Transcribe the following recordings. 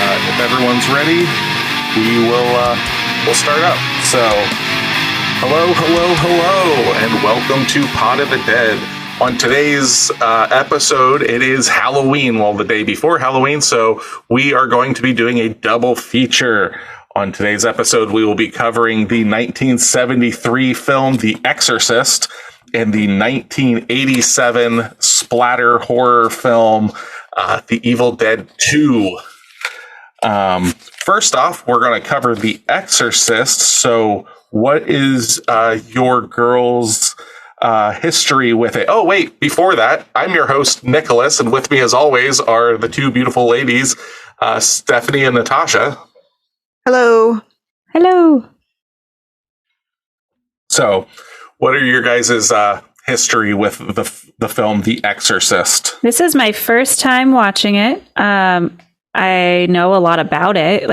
If everyone's ready, we'll start up. So, hello, and welcome to Pot of the Dead. On today's episode, it is Halloween, well, the day before Halloween, so we are going to be doing a double feature. On today's episode, we will be covering the 1973 film The Exorcist and the 1987 splatter horror film The Evil Dead 2. First off, we're going to cover The Exorcist. So what is your girls' history with it? Oh, wait, before that, I'm your host, Nicholas, and with me as always are the two beautiful ladies, Stephanie and Natasha. Hello. Hello. So, what are your guys' history with the film The Exorcist? This is my first time watching it. I know a lot about it.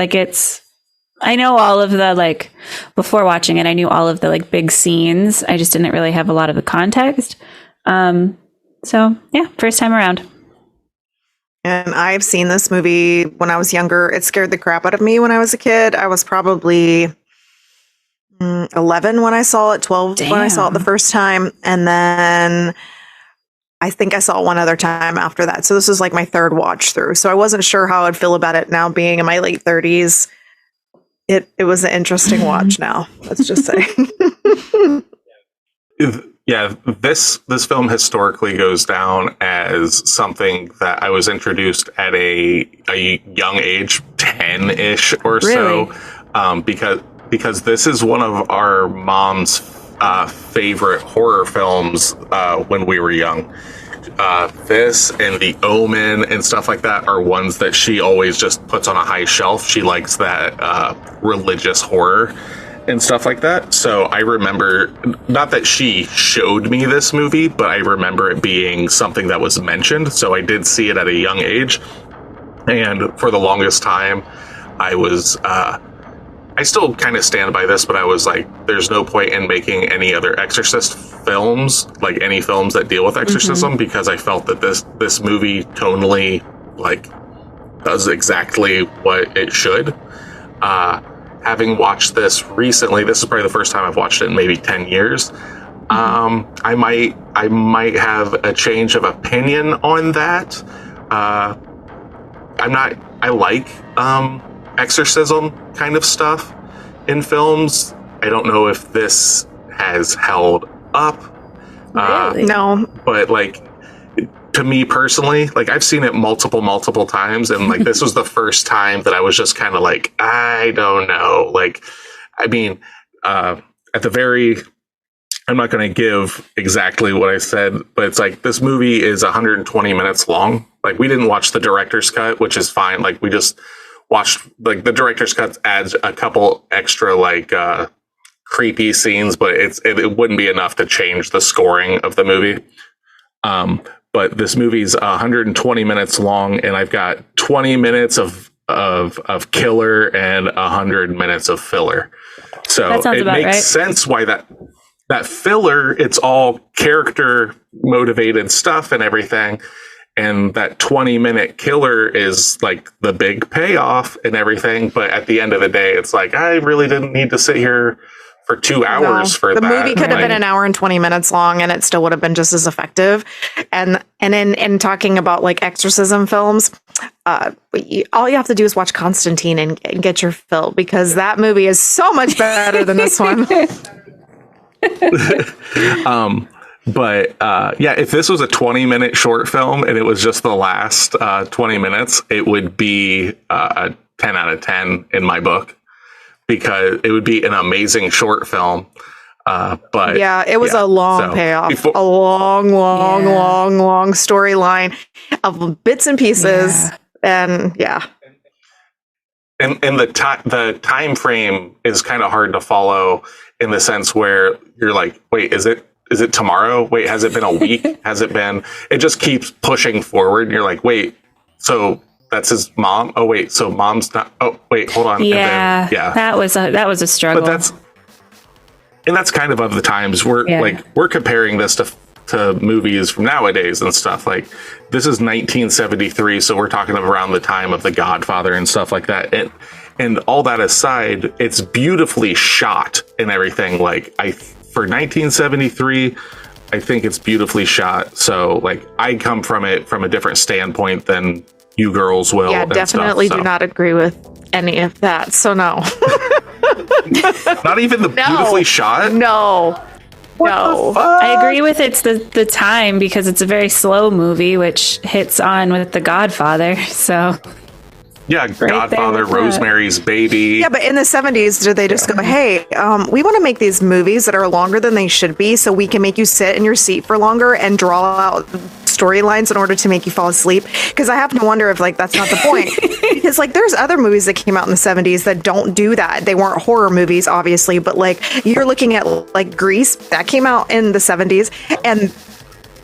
I know all of the, before watching it, I knew all of the, big scenes. I just didn't really have a lot of the context. So, yeah, first time around. And I've seen this movie when I was younger. It scared the crap out of me when I was a kid. I was probably 11 when I saw it, 12 when I saw it the first time. And then I think I saw it one other time after that. So this was my third watch through. So I wasn't sure how I'd feel about it now being in my late 30s. It was an interesting watch now, let's just say. Yeah, this film historically goes down as something that I was introduced at a young age, 10-ish or really? So, because this is one of our mom's favorite horror films when we were young. This and The Omen and stuff like that are ones that she always just puts on a high shelf. She likes that religious horror and stuff like that. So I remember, not that she showed me this movie, but I remember it being something that was mentioned. So I did see it at a young age. And for the longest time, I was, I still kind of stand by this, but I was like, there's no point in making any other Exorcist films, any films that deal with exorcism, because I felt that this movie tonally, does exactly what it should. Having watched this recently, this is probably the first time I've watched it in maybe 10 years. I might have a change of opinion on that. I like exorcism kind of stuff in films. I don't know if this has held up. Really? No. But to me personally, I've seen it multiple times, and this was the first time that I was just kind of I don't know. At the very, I'm not going to give exactly what I said, but it's this movie is 120 minutes long. We didn't watch the director's cut, which is fine. We just watched, the director's cut adds a couple extra, creepy scenes, but it wouldn't be enough to change the scoring of the movie. But this movie's 120 minutes long, and I've got 20 minutes of killer and 100 minutes of filler. So it makes sense why that filler, it's all character motivated stuff and everything. And that 20-minute killer is the big payoff and everything. But at the end of the day, it's I really didn't need to sit here for 2 hours for that. The movie could have been an hour and 20 minutes long, and it still would have been just as effective. And in talking about exorcism films, all you have to do is watch Constantine and get your fill, because that movie is so much better than this one. But if this was a 20-minute short film and it was just the last 20 minutes, it would be a 10 out of 10 in my book, because it would be an amazing short film. But yeah, it was a long payoff, a long storyline of bits and pieces. And And the time frame is kind of hard to follow, in the sense where you're wait, is it tomorrow? Wait, has it been a week? It just keeps pushing forward. And you're wait, so that's his mom? Oh, wait, so mom's not, oh, wait, hold on. Yeah. That was a struggle. But that's kind of the times we're comparing this to to movies from nowadays and stuff. Like, this is 1973, so we're talking around the time of The Godfather and stuff like that. And all that aside, it's beautifully shot and everything. Like, for 1973, I think it's beautifully shot. So, like, I come from it from a different standpoint than you girls will. Yeah, definitely do not agree with any of that. So no. Not even the beautifully shot? No. No. I agree with it's the time, because it's a very slow movie, which hits on with The Godfather. So yeah, Godfather, Rosemary's Baby. Yeah, but in the 70s, did they just go, hey, we want to make these movies that are longer than they should be so we can make you sit in your seat for longer and draw out storylines in order to make you fall asleep? Because I have to wonder if, like, that's not the point. Because, like, there's other movies that came out in the 70s that don't do that. They weren't horror movies, obviously, but, like, you're looking at, like, Grease. That came out in the 70s. And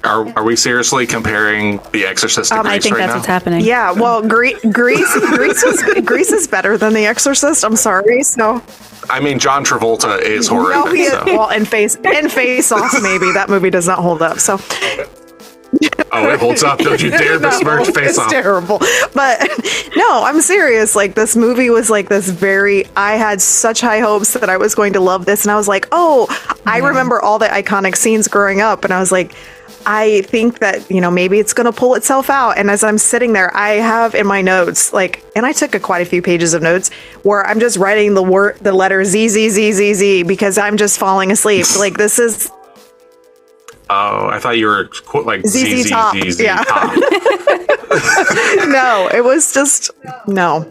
Are we seriously comparing The Exorcist to Grease I think right that's now? what's happening. yeah, well, Grease is better than The Exorcist. I'm sorry. So I mean, John Travolta is horrific. no, he is, so. well, and Face Off, maybe that movie does not hold up. So Oh, it holds up. Don't you dare besmirch Face it's Off. terrible. But no, I'm serious. Like, this movie was like this I had such high hopes that I was going to love this. And I was like, oh, I remember all the iconic scenes growing up. And I was like, I think that, maybe it's going to pull itself out. And as I'm sitting there, I have in my notes, like, and I took quite a few pages of notes where I'm just writing the letter Z, Z, Z, Z, Z, because I'm just falling asleep. Like, this is... Oh, I thought you were like ZZ Top. ZZ Yeah. Top. No, it was just... No.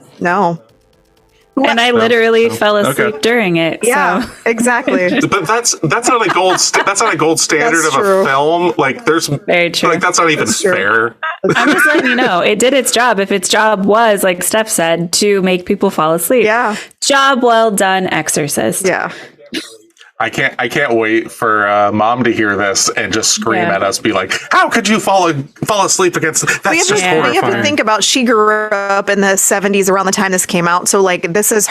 And I literally fell asleep during it. Yeah, so. exactly. But that's not a gold standard That's of true. a film. Like, there's Very true. like, that's not even fair. I'm just letting you know, it did its job. If its job was, like Steph said, to make people fall asleep. Yeah. Job well done, Exorcist. Yeah. I can't wait for Mom to hear this and just scream Yeah. at us, be like, "How could you fall asleep against that's We have, just to, horrifying." we have to think about, she grew up in the 70s around the time this came out. So, like, this is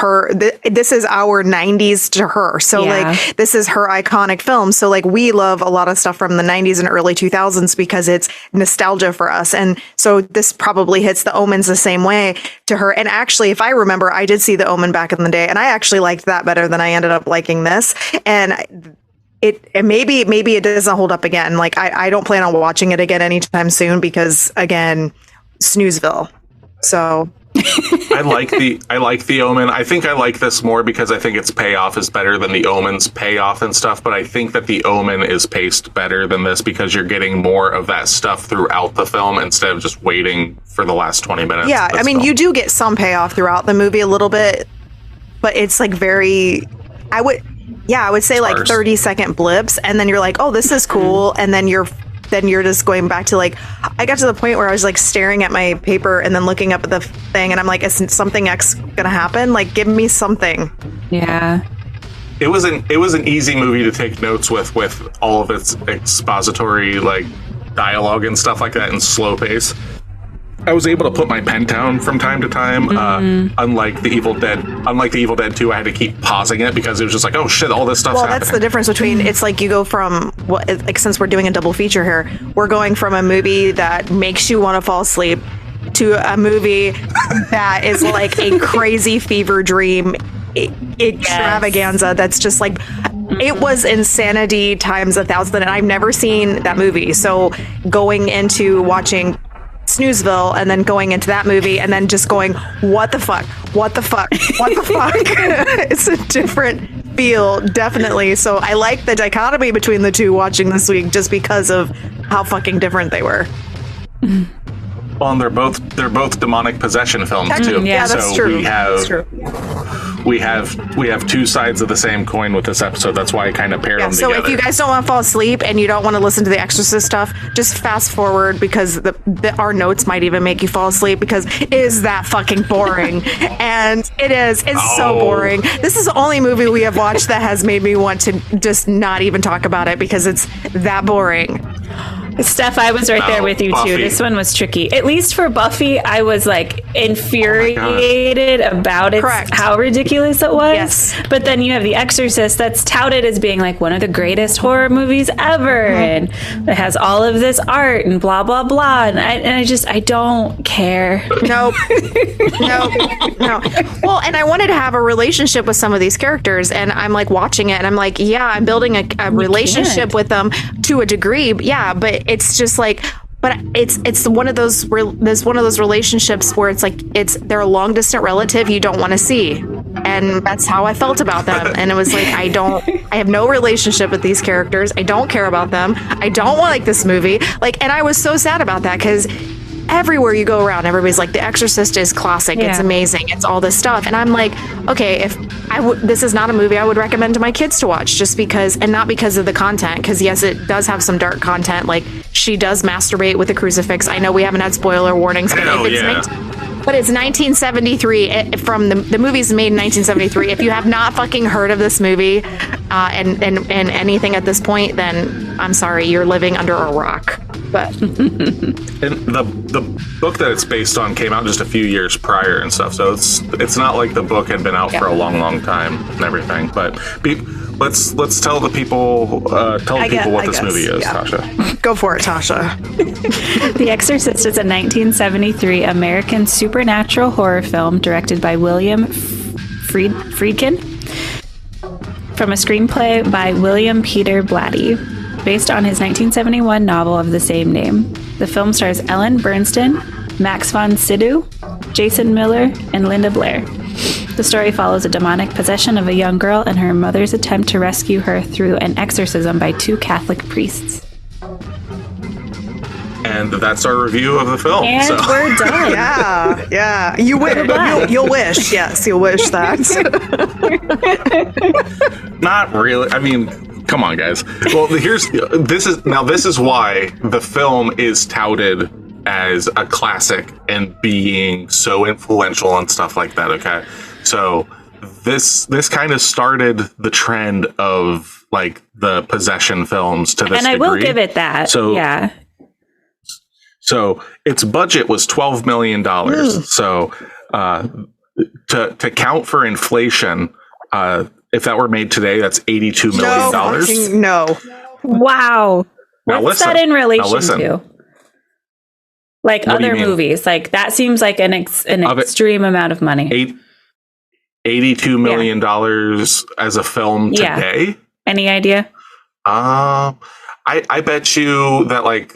this is our 90s to her. So, Yeah. like, this is her iconic film. So, like, we love a lot of stuff from the 90s and early 2000s because it's nostalgia for us. And so this probably hits The Omen's the same way to her. And actually, if I remember, I did see The Omen back in the day, and I actually liked that better than I ended up liking this. And maybe it doesn't hold up again. Like, I don't plan on watching it again anytime soon because, again, Snoozeville. So I like the Omen. I think I like this more because I think its payoff is better than the Omen's payoff and stuff. But I think that the Omen is paced better than this because you're getting more of that stuff throughout the film instead of just waiting for the last 20 minutes. yeah, of this I mean, film. you do get some payoff throughout the movie a little bit, but it's like very, I would say like Sparse. 30-second blips, and then you're like, oh, this is cool, and then you're just going back to, like, I got to the point where I was like staring at my paper and then looking up at the thing, and I'm like, is something X gonna happen? Like, give me something. Yeah. It was an easy movie to take notes with all of its expository, like, dialogue and stuff like that in slow pace. I was able to put my pen down from time to time. Unlike the Evil Dead 2, I had to keep pausing it because it was just like, oh shit, all this stuff's Well, happening. that's the difference between, it's like you go from, like, since we're doing a double feature here, we're going from a movie that makes you want to fall asleep to a movie that is like a crazy fever dream extravaganza that's just like, it was insanity times 1,000, and I've never seen that movie. So going into watching Snoozeville and then going into that movie and then just going, what the fuck? It's a different feel, definitely. So I like the dichotomy between the two watching this week just because of how fucking different they were. Well, and they're both demonic possession films too. Yeah, that's so true. we have two sides of the same coin with this episode. That's why I kind of paired them So together. if you guys don't want to fall asleep and you don't want to listen to the Exorcist stuff, just fast forward because our notes might even make you fall asleep because it is that fucking boring. And it is. It's so boring. This is the only movie we have watched that has made me want to just not even talk about it because it's that boring. Steph, I was right there with you Buffy. too. This one was tricky. At least for Buffy, I was like infuriated about it, Correct. how ridiculous it was. Yes. But then you have The Exorcist that's touted as being like one of the greatest horror movies ever, and it has all of this art and blah blah blah. And I don't care. Nope. No. Well, and I wanted to have a relationship with some of these characters, and I'm like watching it, and I'm like, yeah, I'm building a relationship with them to a degree. Yeah, but it's just like, but it's one of those there's one of those relationships where it's like they're a long distant relative you don't want to see, and that's how I felt about them. And it was like, I have no relationship with these characters. I don't care about them. I don't like this movie. Like, and I was so sad about that because everywhere you go around, everybody's like, The Exorcist is classic. Yeah. It's amazing. It's all this stuff. And I'm like, okay, if this is not a movie I would recommend to my kids to watch, just because, and not because of the content, because yes, it does have some dark content. Like, she does masturbate with a crucifix. I know we haven't had spoiler warnings, but but it's 1973 from the movie's made in 1973. If you have not fucking heard of this movie and anything at this point, then I'm sorry, you're living under a rock. But And the book that it's based on came out just a few years prior and stuff, so it's not like the book had been out for a long time and everything. But let's tell the people what this movie is, Tasha. Go for it, Tasha. The Exorcist is a 1973 American supernatural horror film directed by William Friedkin from a screenplay by William Peter Blatty, based on his 1971 novel of the same name. The film stars Ellen Burstyn, Max von Sydow, Jason Miller, and Linda Blair. The story follows a demonic possession of a young girl and her mother's attempt to rescue her through an exorcism by 2 Catholic priests. And that's our review of the film. And we're done. Yeah. You'll wish. Yes, you'll wish that. Not really. I mean, come on, guys. Well, this is why the film is touted as a classic and being so influential and stuff like that. Okay, so this kind of started the trend of like the possession films to this and I degree. will give it that. So yeah. So its budget was $12 million. So to count for inflation, if that were made today, that's $82 million. No. Wow. What's that in relation to? Like What do you other mean? movies? Like that seems like an extreme amount of money. $82 million as a film today. Any idea? I bet you that like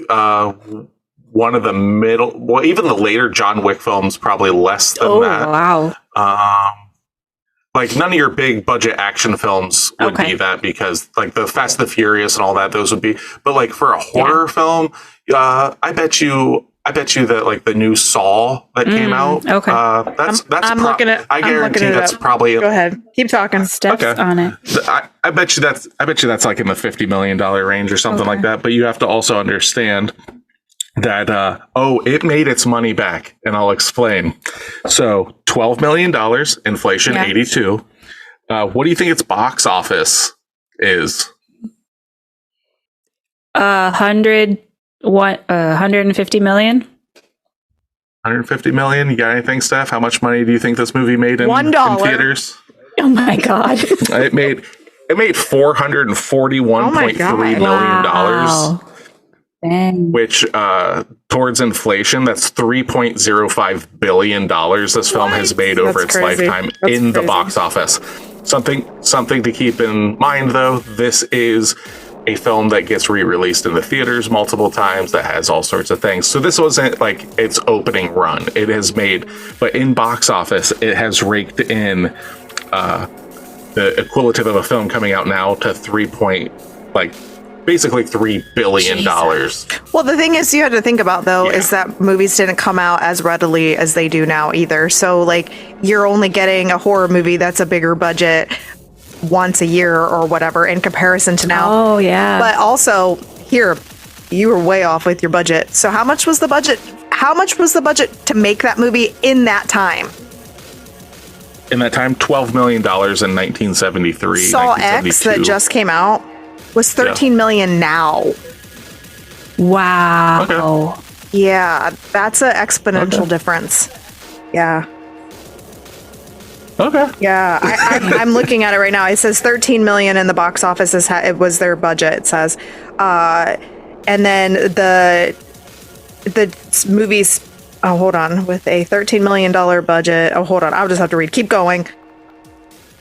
one of the even the later John Wick films probably less than that. Wow. Like none of your big budget action films would be that, because like the Fast and the Furious and all that, those would be. But like for a horror film, I bet you that like the new Saw that came out. Okay. I guarantee that's probably. Go ahead. Keep talking. Steps on it. I bet you that's like in the $50 million range or something like that. But you have to also understand that it made its money back, and I'll explain. So $12 million, inflation 82. What do you think its box office is? 150 million. 150 million. You got anything, Steph? How much money do you think this movie made in $1 in theaters? Oh my god! It made $441.3 million dollars. Dang. Which towards inflation, that's $3.05 billion this film has made over its lifetime in the box office. Something to keep in mind, though, this is a film that gets re-released in the theaters multiple times, that has all sorts of things. So this wasn't like its opening run. It has made, but in box office, it has raked in the equivalent of a film coming out now to basically $3 billion. Well, the thing is, you had to think about, though, is that movies didn't come out as readily as they do now either. So, like, you're only getting a horror movie that's a bigger budget once a year or whatever in comparison to now. Oh, yeah. But also, here, you were way off with your budget. So how much was the budget? How much was the budget to make that movie in that time? In that time, $12 million in 1973. Saw X that just came out was $13 million now. Wow. Okay. Yeah, that's an exponential difference. Yeah. Okay. Yeah, I'm looking at it right now. It says 13 million in the box office. It was their budget. It says, and then the movies. Oh, hold on. With a $13 million budget. Oh, hold on. I'll just have to read. Keep going.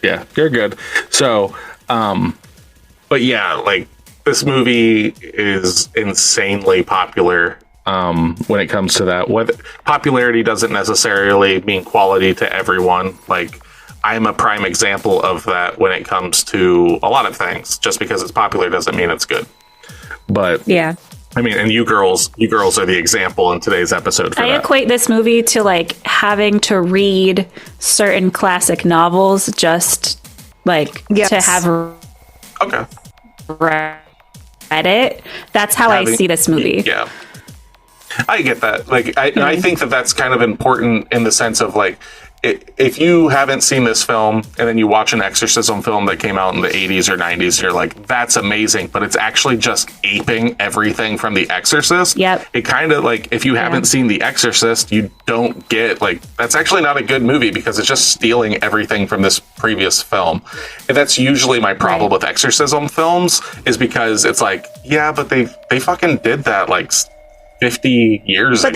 Yeah, you're good. So, but yeah, like this movie is insanely popular. When it comes to that, what popularity doesn't necessarily mean quality to everyone. Like, I'm a prime example of that when it comes to a lot of things. Just because it's popular doesn't mean it's good. But yeah, I mean, and you girls are the example in today's episode for I that. equate this movie to like having to read certain classic novels just like to have Okay. read it. That's how I see this movie. Yeah. I get that. Like, I think that that's kind of important in the sense of like, if you haven't seen this film and then you watch an exorcism film that came out in the 80s or 90s, you're like, that's amazing, but it's actually just aping everything from The Exorcist. Yep. It kind of like, if you haven't seen The Exorcist, you don't get like, that's actually not a good movie because it's just stealing everything from this previous film. And that's usually my problem with exorcism films, is because it's like, yeah, but they fucking did that like 50 years ago.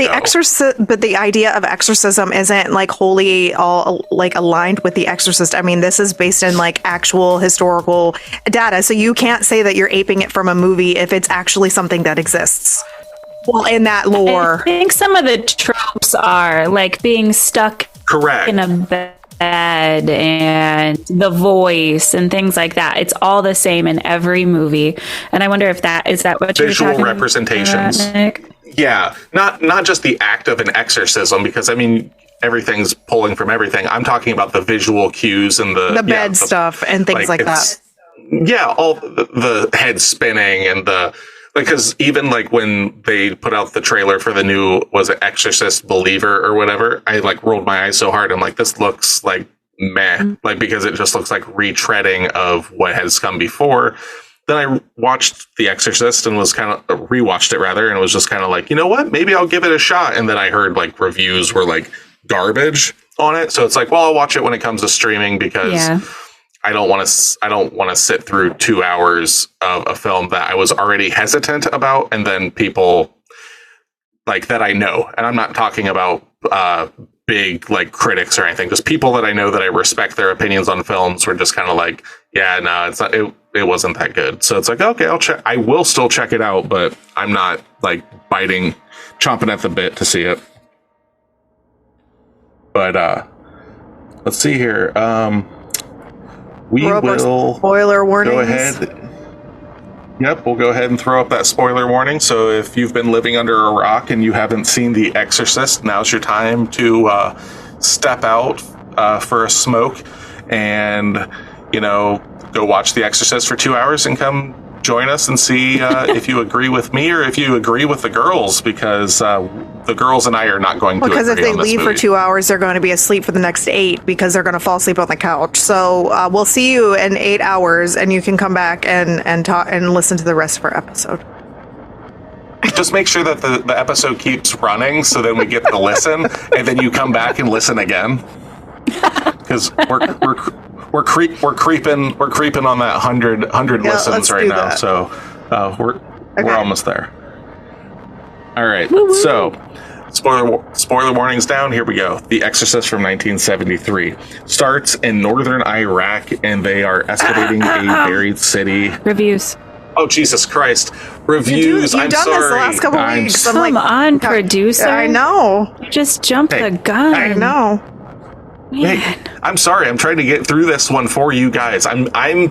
But the idea of exorcism isn't like wholly all like aligned with The Exorcist. I mean, this is based in like actual historical data, so you can't say that you're aping it from a movie if it's actually something that exists. Well, in that lore, I think some of the tropes are like being stuck in a bed and the voice and things like that. It's all the same in every movie, and I wonder if that what you're visual talking representations about, Nick? Yeah, not just the act of an exorcism, because I mean everything's pulling from everything. I'm talking about the visual cues and the bed stuff and things like that. Yeah, all the head spinning and the because even like when they put out the trailer for the new Exorcist Believer or whatever, I like rolled my eyes so hard. I'm like, this looks like meh, like because it just looks like retreading of what has come before. Then I watched The Exorcist and rewatched it rather, and was just kind of like, you know what? Maybe I'll give it a shot. And then I heard like reviews were like garbage on it, so it's like, well, I'll watch it when it comes to streaming because I don't want to sit through 2 hours of a film that I was already hesitant about, and then people like that I know, and I'm not talking about big like critics or anything, just people that I know that I respect their opinions on films were just kind of like, yeah, no, it's not. It wasn't that good. So it's like, okay, I'll check. I will still check it out, but I'm not like chomping at the bit to see it. But let's see here. We will spoiler warnings. Go ahead. Yep, we'll go ahead and throw up that spoiler warning. So if you've been living under a rock and you haven't seen The Exorcist, now's your time to step out for a smoke and, go watch The Exorcist for 2 hours and come join us and see if you agree with me or if you agree with the girls, because the girls and I are not going to agree on this movie. Because if they leave for 2 hours, they're going to be asleep for the next 8 because they're going to fall asleep on the couch. So we'll see you in 8 hours, and you can come back and talk and listen to the rest of our episode. Just make sure that the episode keeps running, so then we get to listen, and then you come back and listen again. Because we're creeping on that 100 listens right now. So we're almost there. All right. Woo-woo. So spoiler warnings down. Here we go. The Exorcist from 1973 starts in northern Iraq, and they are excavating a buried city. Reviews. Oh, Jesus Christ. Reviews. You've done this the last couple weeks. Come on, producer. I know. You just jumped the gun. I know. Hey, I'm sorry. I'm trying to get through this one for you guys. We're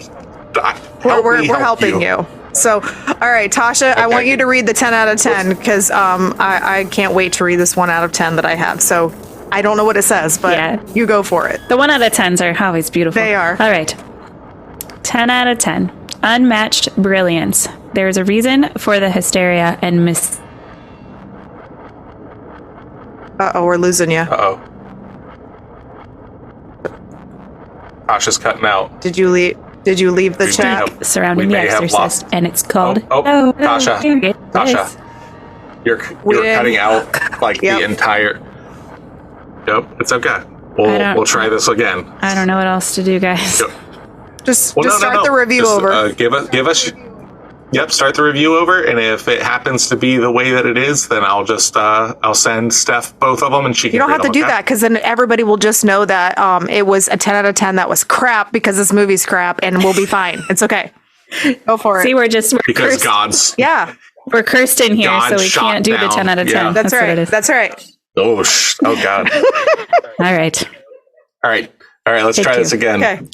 helping you. So, all right, Tasha, okay. I want you to read the 10 out of 10 because I can't wait to read this 1 out of 10 that I have. So I don't know what it says, but you go for it. The 1 out of 10s are always beautiful. They are. All right. 10 out of 10. Unmatched brilliance. There is a reason for the hysteria and Uh-oh, we're losing you. Uh-oh. Tasha's cutting out. Did you leave the chat? Surrounding The Exorcist, and it's called... Tasha. You're cutting out like the entire. Nope, it's okay. We'll try this again. I don't know what else to do, guys. Just start the review over. Give us. Yep, start the review over, and if it happens to be the way that it is, then I'll just I'll send Steph both of them, and she can. You don't have to do that, because then everybody will just know that it was a 10 out of 10 that was crap, because this movie's crap, and we'll be fine. It's okay. Go for it. See, we're because cursed. God's we're cursed in here, God so we can't do the 10 out of 10. Yeah. That's right. What it is. That's right. Oh God. All right. Let's try this again. Okay.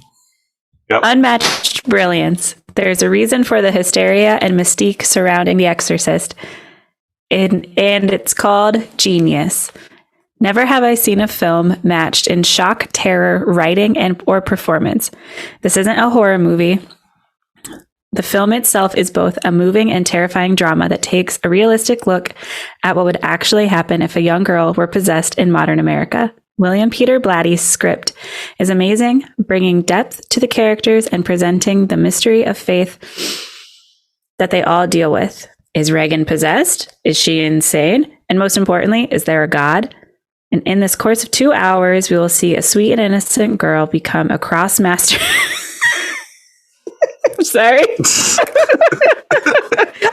Yep. Unmatched brilliance. There's a reason for the hysteria and mystique surrounding The Exorcist, and it's called genius. Never have I seen a film matched in shock, terror, writing, or performance. This isn't a horror movie. The film itself is both a moving and terrifying drama that takes a realistic look at what would actually happen if a young girl were possessed in modern America. William Peter Blatty's script is amazing, bringing depth to the characters and presenting the mystery of faith that they all deal with. Is Reagan possessed? Is she insane? And most importantly, is there a God? And in this course of 2 hours, we will see a sweet and innocent girl become a cross-master. I'm sorry.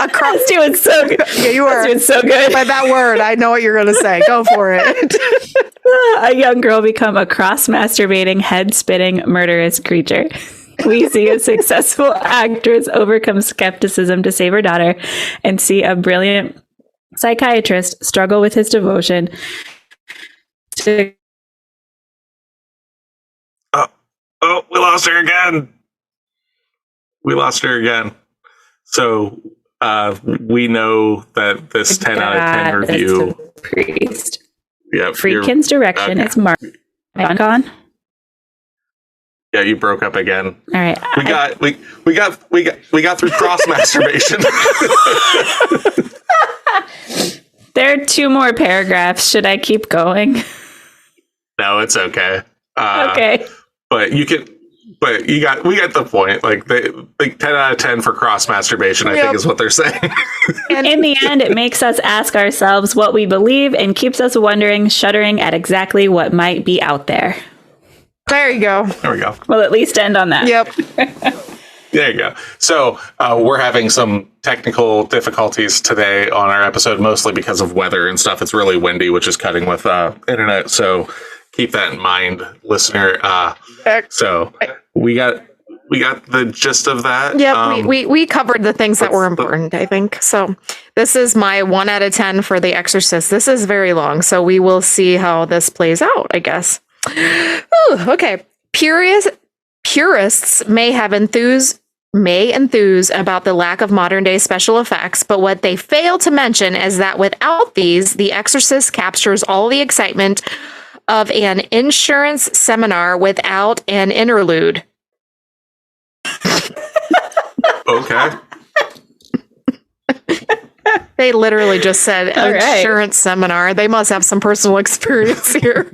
I was doing so good. Yeah, you were. doing so good. By that word, I know what you're going to say. Go for it. A young girl become a cross-masturbating, head-spinning, murderous creature. We see a successful actress overcome skepticism to save her daughter and see a brilliant psychiatrist struggle with his devotion to... Oh, we lost her again. So we know that this 10 out of 10 review... Priest. Yeah, Friedkin's direction is Mark. Am I gone? Yeah, you broke up again. All right. We got through cross masturbation. There are 2 more paragraphs. Should I keep going? No, it's okay. Okay. But we got the point. Like 10 out of 10 for cross masturbation, I think is what they're saying. And in the end, it makes us ask ourselves what we believe and keeps us wondering, shuddering at exactly what might be out there. There you go. There we go. We'll at least end on that. Yep. There you go. So we're having some technical difficulties today on our episode, mostly because of weather and stuff. It's really windy, which is cutting with internet. So keep that in mind, listener. So we got the gist of that. Yep, we covered the things that were important, I think. So this is my 1 out of 10 for The Exorcist. This is very long, so we will see how this plays out, I guess. Ooh, okay. Purists may enthuse about the lack of modern day special effects, but what they fail to mention is that without these, The Exorcist captures all the excitement of an insurance seminar without an interlude. Okay. They literally just said insurance seminar. They must have some personal experience here.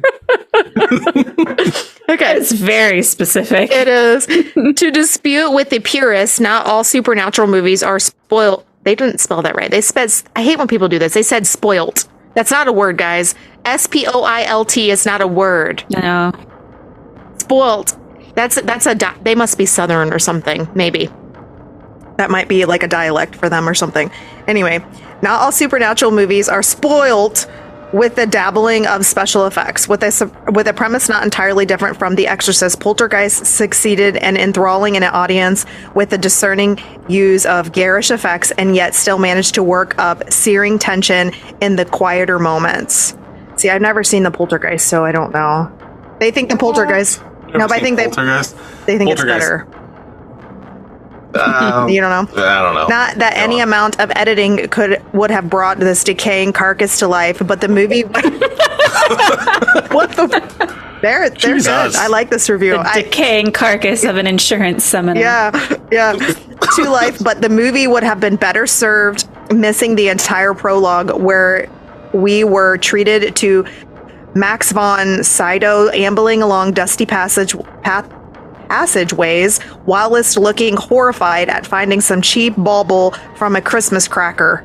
Okay. It's very specific. It is. To dispute with the purists, not all supernatural movies are spoiled. They didn't spell that right. I hate when people do this. They said spoilt. That's not a word, guys. SPOILT is not a word. No. Spoilt. They must be Southern or something, maybe. That might be like a dialect for them or something. Anyway, not all supernatural movies are spoilt with the dabbling of special effects. With a premise not entirely different from The Exorcist, Poltergeist succeeded in enthralling an audience with the discerning use of garish effects and yet still managed to work up searing tension in the quieter moments. See, I've never seen the Poltergeist, so I don't know. They think the Poltergeist... No, but I think they think it's better. You don't know? I don't know. Not that any amount of editing would have brought this decaying carcass to life, but the movie... What the... They're good. I like this review. The decaying carcass of an insurance seminar. Yeah. To life, but the movie would have been better served missing the entire prologue where we were treated to Max von Sydow ambling along dusty passageways, whilst looking horrified at finding some cheap bauble from a Christmas cracker.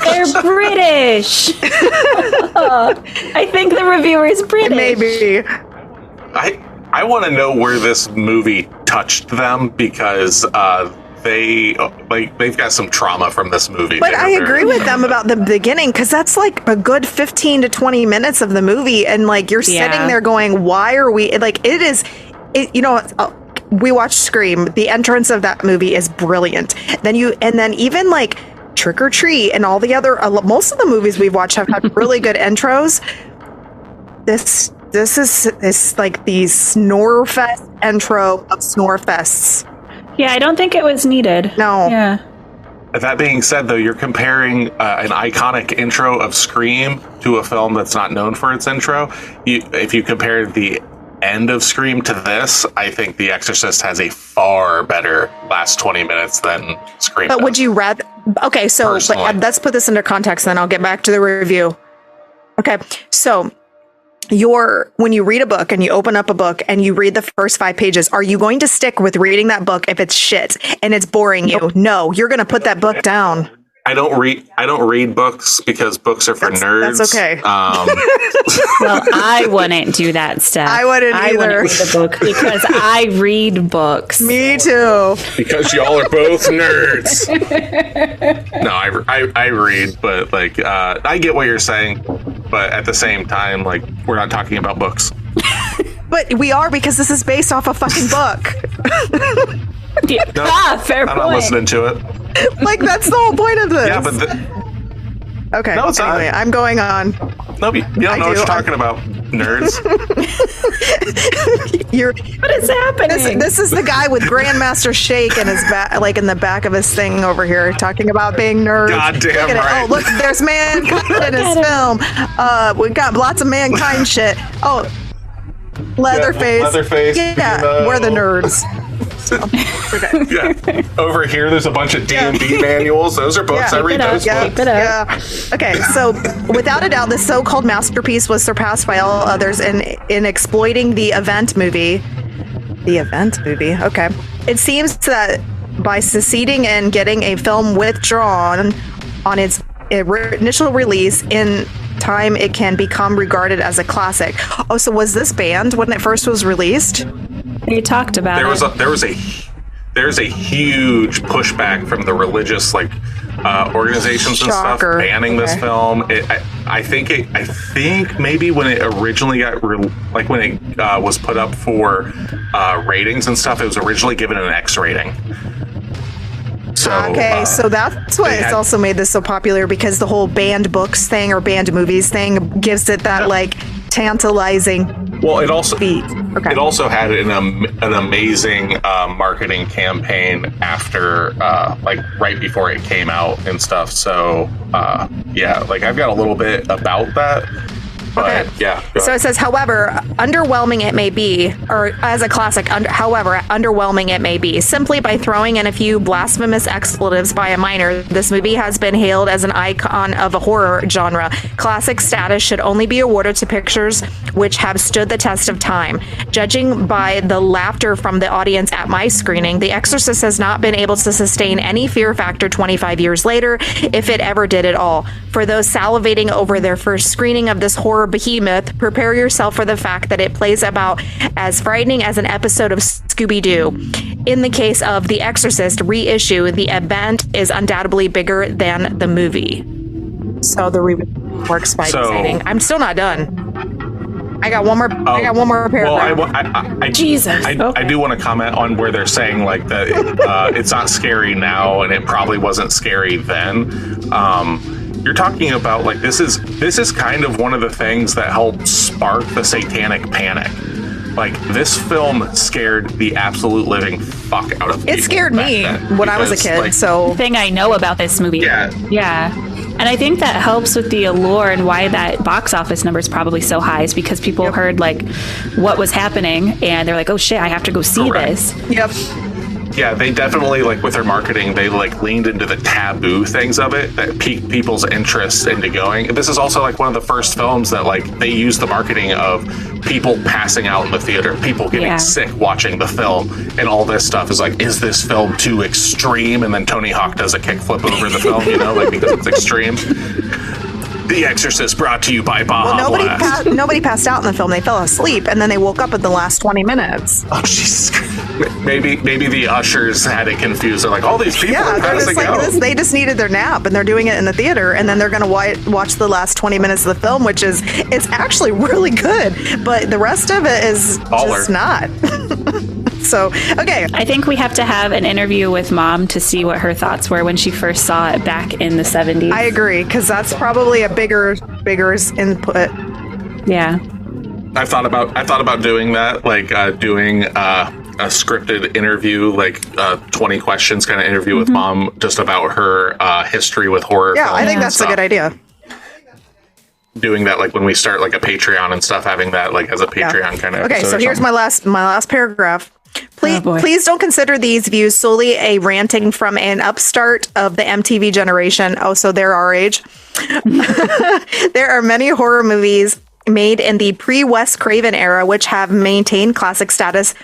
They're British. I think the reviewer is British. Maybe. I want to know where this movie touched them, because they've got some trauma from this movie. But I agree with them about the beginning, because that's like a good 15 to 20 minutes of the movie, and like you're sitting there going, why are we like we watched Scream. The entrance of that movie is brilliant. Then even like Trick or Treat and all the other most of the movies we've watched have had really good intros. This is like the Snorefest intro of Snorefests. Yeah, I don't think it was needed. No. Yeah. That being said, though, you're comparing an iconic intro of Scream to a film that's not known for its intro. If you compare the end of Scream to this, I think The Exorcist has a far better last 20 minutes than Scream. But would you rather... Okay, so let's put this into context, then I'll get back to the review. Okay, so... when you read a book and you open up a book and you read the first 5 pages, are you going to stick with reading that book if it's shit and it's boring you? No, you're going to put that book down. I don't read books because books are for nerds. That's okay. Well, I wouldn't do that stuff. I wouldn't either. Read a book because I read books. Me too. Because y'all are both nerds. No, I read, but like I get what you're saying, but at the same time, like we're not talking about books. But we are, because this is based off a fucking book. Fair point. I'm not listening to it. Like, that's the whole point of this. Yeah, but okay. No, it's anyway, not. I'm going on. No, you don't know what you're talking about, nerds. What is happening? This is the guy with Grandmaster Shake in his back, like in the back of his thing over here, talking about being nerds. Goddamn right. Oh, look, there's mankind in his film. We got lots of mankind shit. Oh, Leatherface. Leatherface. Yeah, we're the nerds. Okay. Yeah. Over here, there's a bunch of D&D manuals. Those are books. I read those books. Yeah. Okay, so without a doubt, this so-called masterpiece was surpassed by all others in exploiting the event movie. The event movie. Okay. It seems that by succeeding and getting a film withdrawn on its initial release in time, it can become regarded as a classic. Oh, so was this banned when it first was released? You talked about there's a huge pushback from the religious organizations and stuff banning this film. I think maybe when it originally got when it was put up for ratings and stuff, it was originally given an X rating. So, so that's why it's also made this so popular, because the whole banned books thing or banned movies thing gives it that tantalizing. Well, it also beat. Okay. It also had an amazing marketing campaign after right before it came out and stuff. So I've got a little bit about that. But, yeah. So it says, however, underwhelming it may be, or as a classic, however, underwhelming it may be. Simply by throwing in a few blasphemous expletives by a minor, this movie has been hailed as an icon of a horror genre. Classic status should only be awarded to pictures which have stood the test of time. Judging by the laughter from the audience at my screening, The Exorcist has not been able to sustain any fear factor 25 years later, if it ever did at all. For those salivating over their first screening of this horror behemoth, prepare yourself for the fact that it plays about as frightening as an episode of Scooby-Doo. In the case of The Exorcist reissue, the event is undoubtedly bigger than the movie. So the review works by deciding. I'm still not done. I got one more. I got one more paragraph. Well, Jesus. I do want to comment on where they're saying that it's not scary now, and it probably wasn't scary then. You're talking about this is kind of one of the things that helped spark the satanic panic. This film scared the absolute living fuck out of people. It scared me when I was a kid. So thing I know about this movie. Yeah. And I think that helps with the allure, and why that box office number is probably so high is because people heard what was happening, and they're like, oh shit, I have to go see this. Yep. Yeah, they definitely, like, with their marketing, they, like, leaned into the taboo things of it that piqued people's interest into going. This is also, like, one of the first films that, like, they used the marketing of people passing out in the theater, people getting sick watching the film, and all this stuff is like, is this film too extreme? And then Tony Hawk does a kickflip over the film, you know, like, because it's extreme. The Exorcist brought to you by Baja Blast. Nobody passed out in the film. They fell asleep, and then they woke up in the last 20 minutes. Oh, Jesus. Maybe the ushers had it confused. They're like, all these people are passing out. They just needed their nap, and they're doing it in the theater, and then they're going to watch the last 20 minutes of the film, which is, it's actually really good, but the rest of it is just not. So, okay. I think we have to have an interview with Mom to see what her thoughts were when she first saw it back in the 70s. I agree, because that's probably a bigger input. Yeah. I thought about doing that, like doing a scripted interview, like 20 questions kind of interview with Mom, just about her history with horror. Yeah, I think that's a good idea. Doing that, like when we start like a Patreon and stuff, having that like as a Patreon kind of. Okay, so here's my last paragraph. Please don't consider these views solely a ranting from an upstart of the MTV generation. Oh, so they're our age. There are many horror movies made in the pre-Wes Craven era which have maintained classic status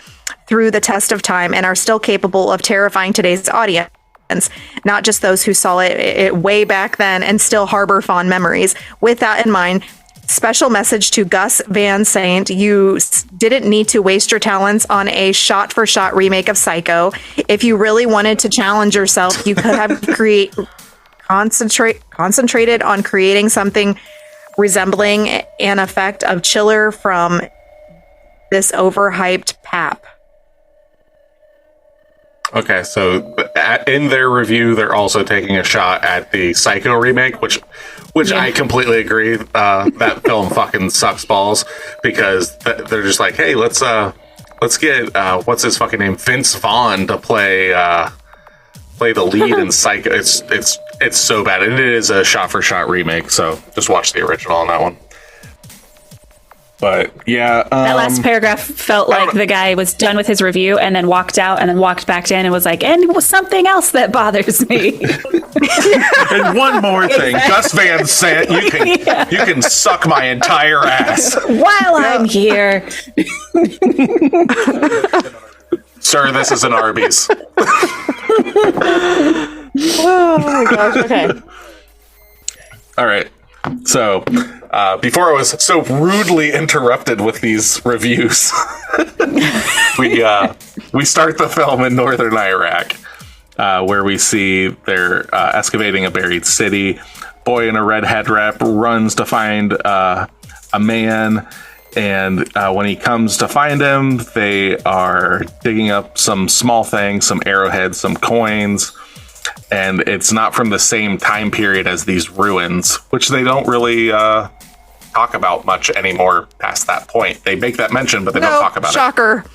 through the test of time and are still capable of terrifying today's audience. Not just those who saw it way back then and still harbor fond memories. With that in mind, special message to Gus Van Sant. You didn't need to waste your talents on a shot-for-shot remake of Psycho. If you really wanted to challenge yourself, you could have concentrated on creating something resembling an effect of Chiller from this overhyped pap. Okay, so in their review, they're also taking a shot at the Psycho remake, which I completely agree. That film fucking sucks balls, because they're just like, hey, let's get what's his fucking name, Vince Vaughn, to play the lead in Psycho. It's so bad, and it is a shot for shot remake. So just watch the original on that one. But yeah, that last paragraph felt like the guy was done with his review and then walked out and then walked back in and was like, and it was something else that bothers me. And one more thing, Gus Van Sant, you can suck my entire ass while I'm here. Sir, this is an Arby's. Oh my gosh, okay. All right. So, before I was so rudely interrupted with these reviews, we start the film in northern Iraq, where we see they're excavating a buried city. Boy in a red head wrap runs to find a man, and when he comes to find him, they are digging up some small things, some arrowheads, some coins. And it's not from the same time period as these ruins, which they don't really talk about much anymore past that point. They make that mention, but they don't talk about shocker.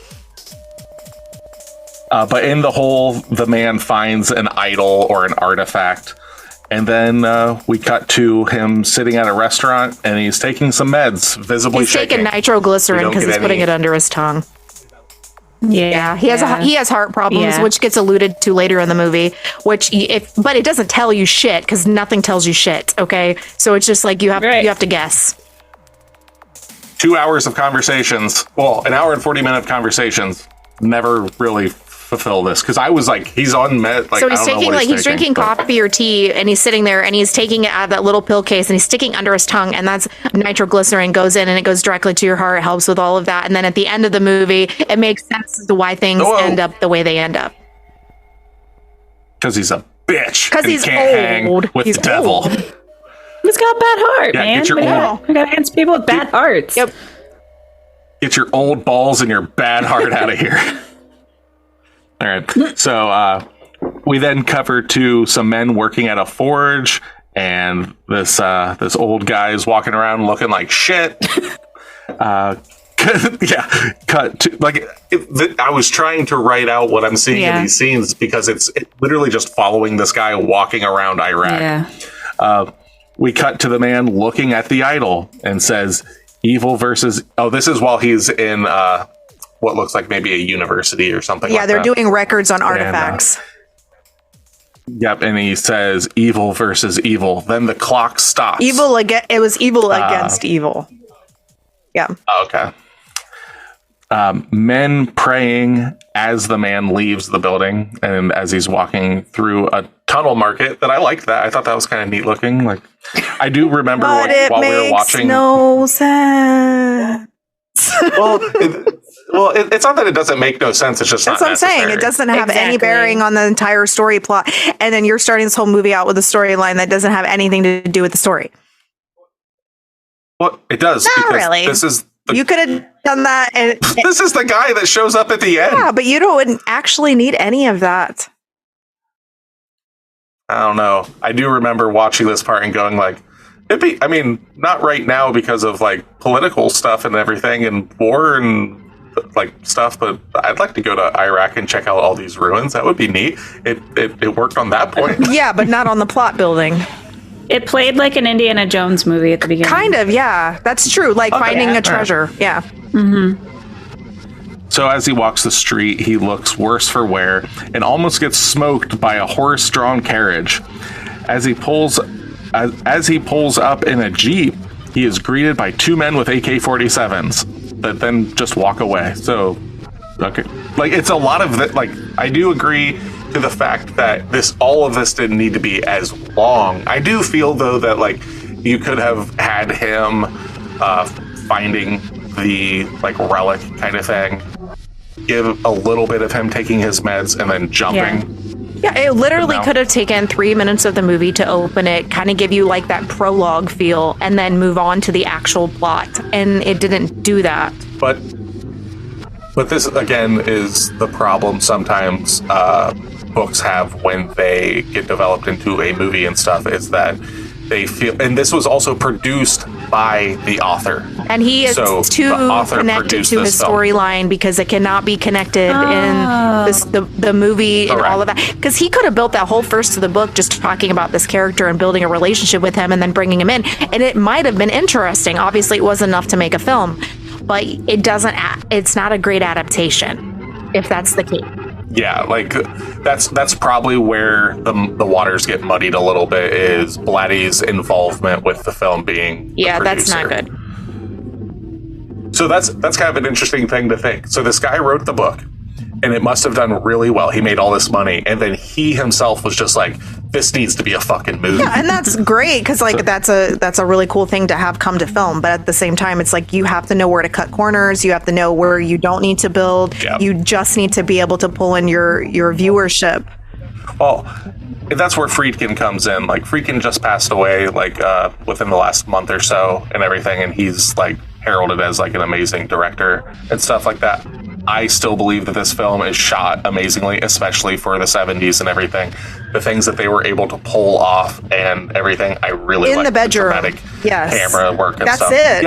But in the hole, the man finds an idol or an artifact. And then we cut to him sitting at a restaurant, and he's taking some meds, visibly shaking. He's taking nitroglycerin because he's putting it under his tongue. Yeah, he has heart problems, which gets alluded to later in the movie. But it doesn't tell you shit, because nothing tells you shit. Okay, so it's just like you have to guess. 2 hours of conversations. Well, an hour and 40-minute conversations never really fulfill this, because I was like, he's on med. Like, so he's drinking coffee or tea, and he's sitting there and he's taking it out of that little pill case and he's sticking under his tongue, and that's nitroglycerin goes in and it goes directly to your heart. It helps with all of that, and then at the end of the movie, it makes sense as to why things end up the way they end up. Because he's a bitch. Because he's can't old. Hang with the devil. He's got a bad heart, man. We got against people with bad hearts. Yep. Get your old balls and your bad heart out of here. All right. So we then cover to some men working at a forge, and this old guy is walking around looking like shit. Cut to I was trying to write out what I'm seeing in these scenes, because it's literally just following this guy walking around Iraq. Yeah. We cut to the man looking at the idol and says, "Evil versus." Oh, this is while he's in what looks like maybe a university or something. Yeah, like they're that. doing records on artifacts. Yep, and he says evil versus evil. Then the clock stops. It was evil against evil. Yeah. Okay. Men praying as the man leaves the building and as he's walking through a tunnel market. That I liked that. I thought that was kind of neat looking. Like, I do remember while we were watching. No sense. It's not that it doesn't make no sense. It's just that's not what I'm saying. necessary. It doesn't have any bearing on the entire story plot. And then you're starting this whole movie out with a storyline that doesn't have anything to do with the story. Well, it does. Not really. You could have done that. And this is the guy that shows up at the end. Yeah, but you wouldn't actually need any of that. I don't know. I do remember watching this part and going like, not right now because of like political stuff and everything and war and like stuff, but I'd like to go to Iraq and check out all these ruins. That would be neat. It worked on that point. Yeah, but not on the plot building. It played like an Indiana Jones movie at the beginning. Kind of, yeah. That's true. Like finding a treasure. Yeah. Mm-hmm. So as he walks the street, he looks worse for wear and almost gets smoked by a horse-drawn carriage. As he pulls up in a Jeep, he is greeted by two men with AK-47s that then just walk away. So, okay. Like, it's a lot of that. Like, I do agree to the fact that all of this didn't need to be as long. I do feel, though, that, like, you could have had him finding the, like, relic kind of thing. Give a little bit of him taking his meds and then jumping. Yeah, it literally could have taken 3 minutes of the movie to open it, kind of give you like that prologue feel, and then move on to the actual plot. And it didn't do that. But this, again, is the problem sometimes books have when they get developed into a movie and stuff, is that they feel, and this was also produced by the author. And he is too connected to his storyline because it cannot be connected in the movie and all of that. Because he could have built that whole first of the book just talking about this character and building a relationship with him and then bringing him in. And it might have been interesting. Obviously, it wasn't enough to make a film. But it's not a great adaptation, if that's the case. Yeah, like that's probably where the waters get muddied a little bit, is Blatty's involvement with the film being the producer. That's not good. So that's kind of an interesting thing to think. So this guy wrote the book, and it must have done really well. He made all this money, and then he himself was just like, this needs to be a fucking movie. Yeah, and that's great because that's a really cool thing to have come to film. But at the same time, it's like you have to know where to cut corners. You have to know where you don't need to build. Yep. You just need to be able to pull in your viewership. Well, that's where Friedkin comes in. Like, Friedkin just passed away like within the last month or so and everything, and he's like heralded as like an amazing director and stuff like that. I still believe that this film is shot amazingly, especially for the 70s and everything. The things that they were able to pull off and everything, I really like. In the bedroom, the dramatic camera work and that's stuff. It.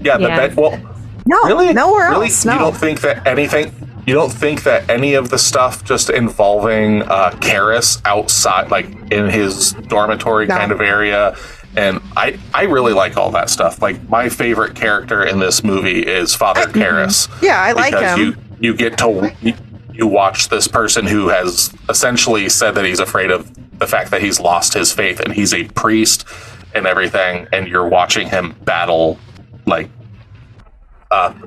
Yeah. The bed. Well, no, really, nowhere really? else. No. You don't think that any of the stuff just involving Karras outside, like in his dormitory kind of area? And I really like all that stuff. Like, my favorite character in this movie is Father Karras. Yeah, I like him. You get to you watch this person who has essentially said that he's afraid of the fact that he's lost his faith, and he's a priest and everything, and you're watching him battle, like,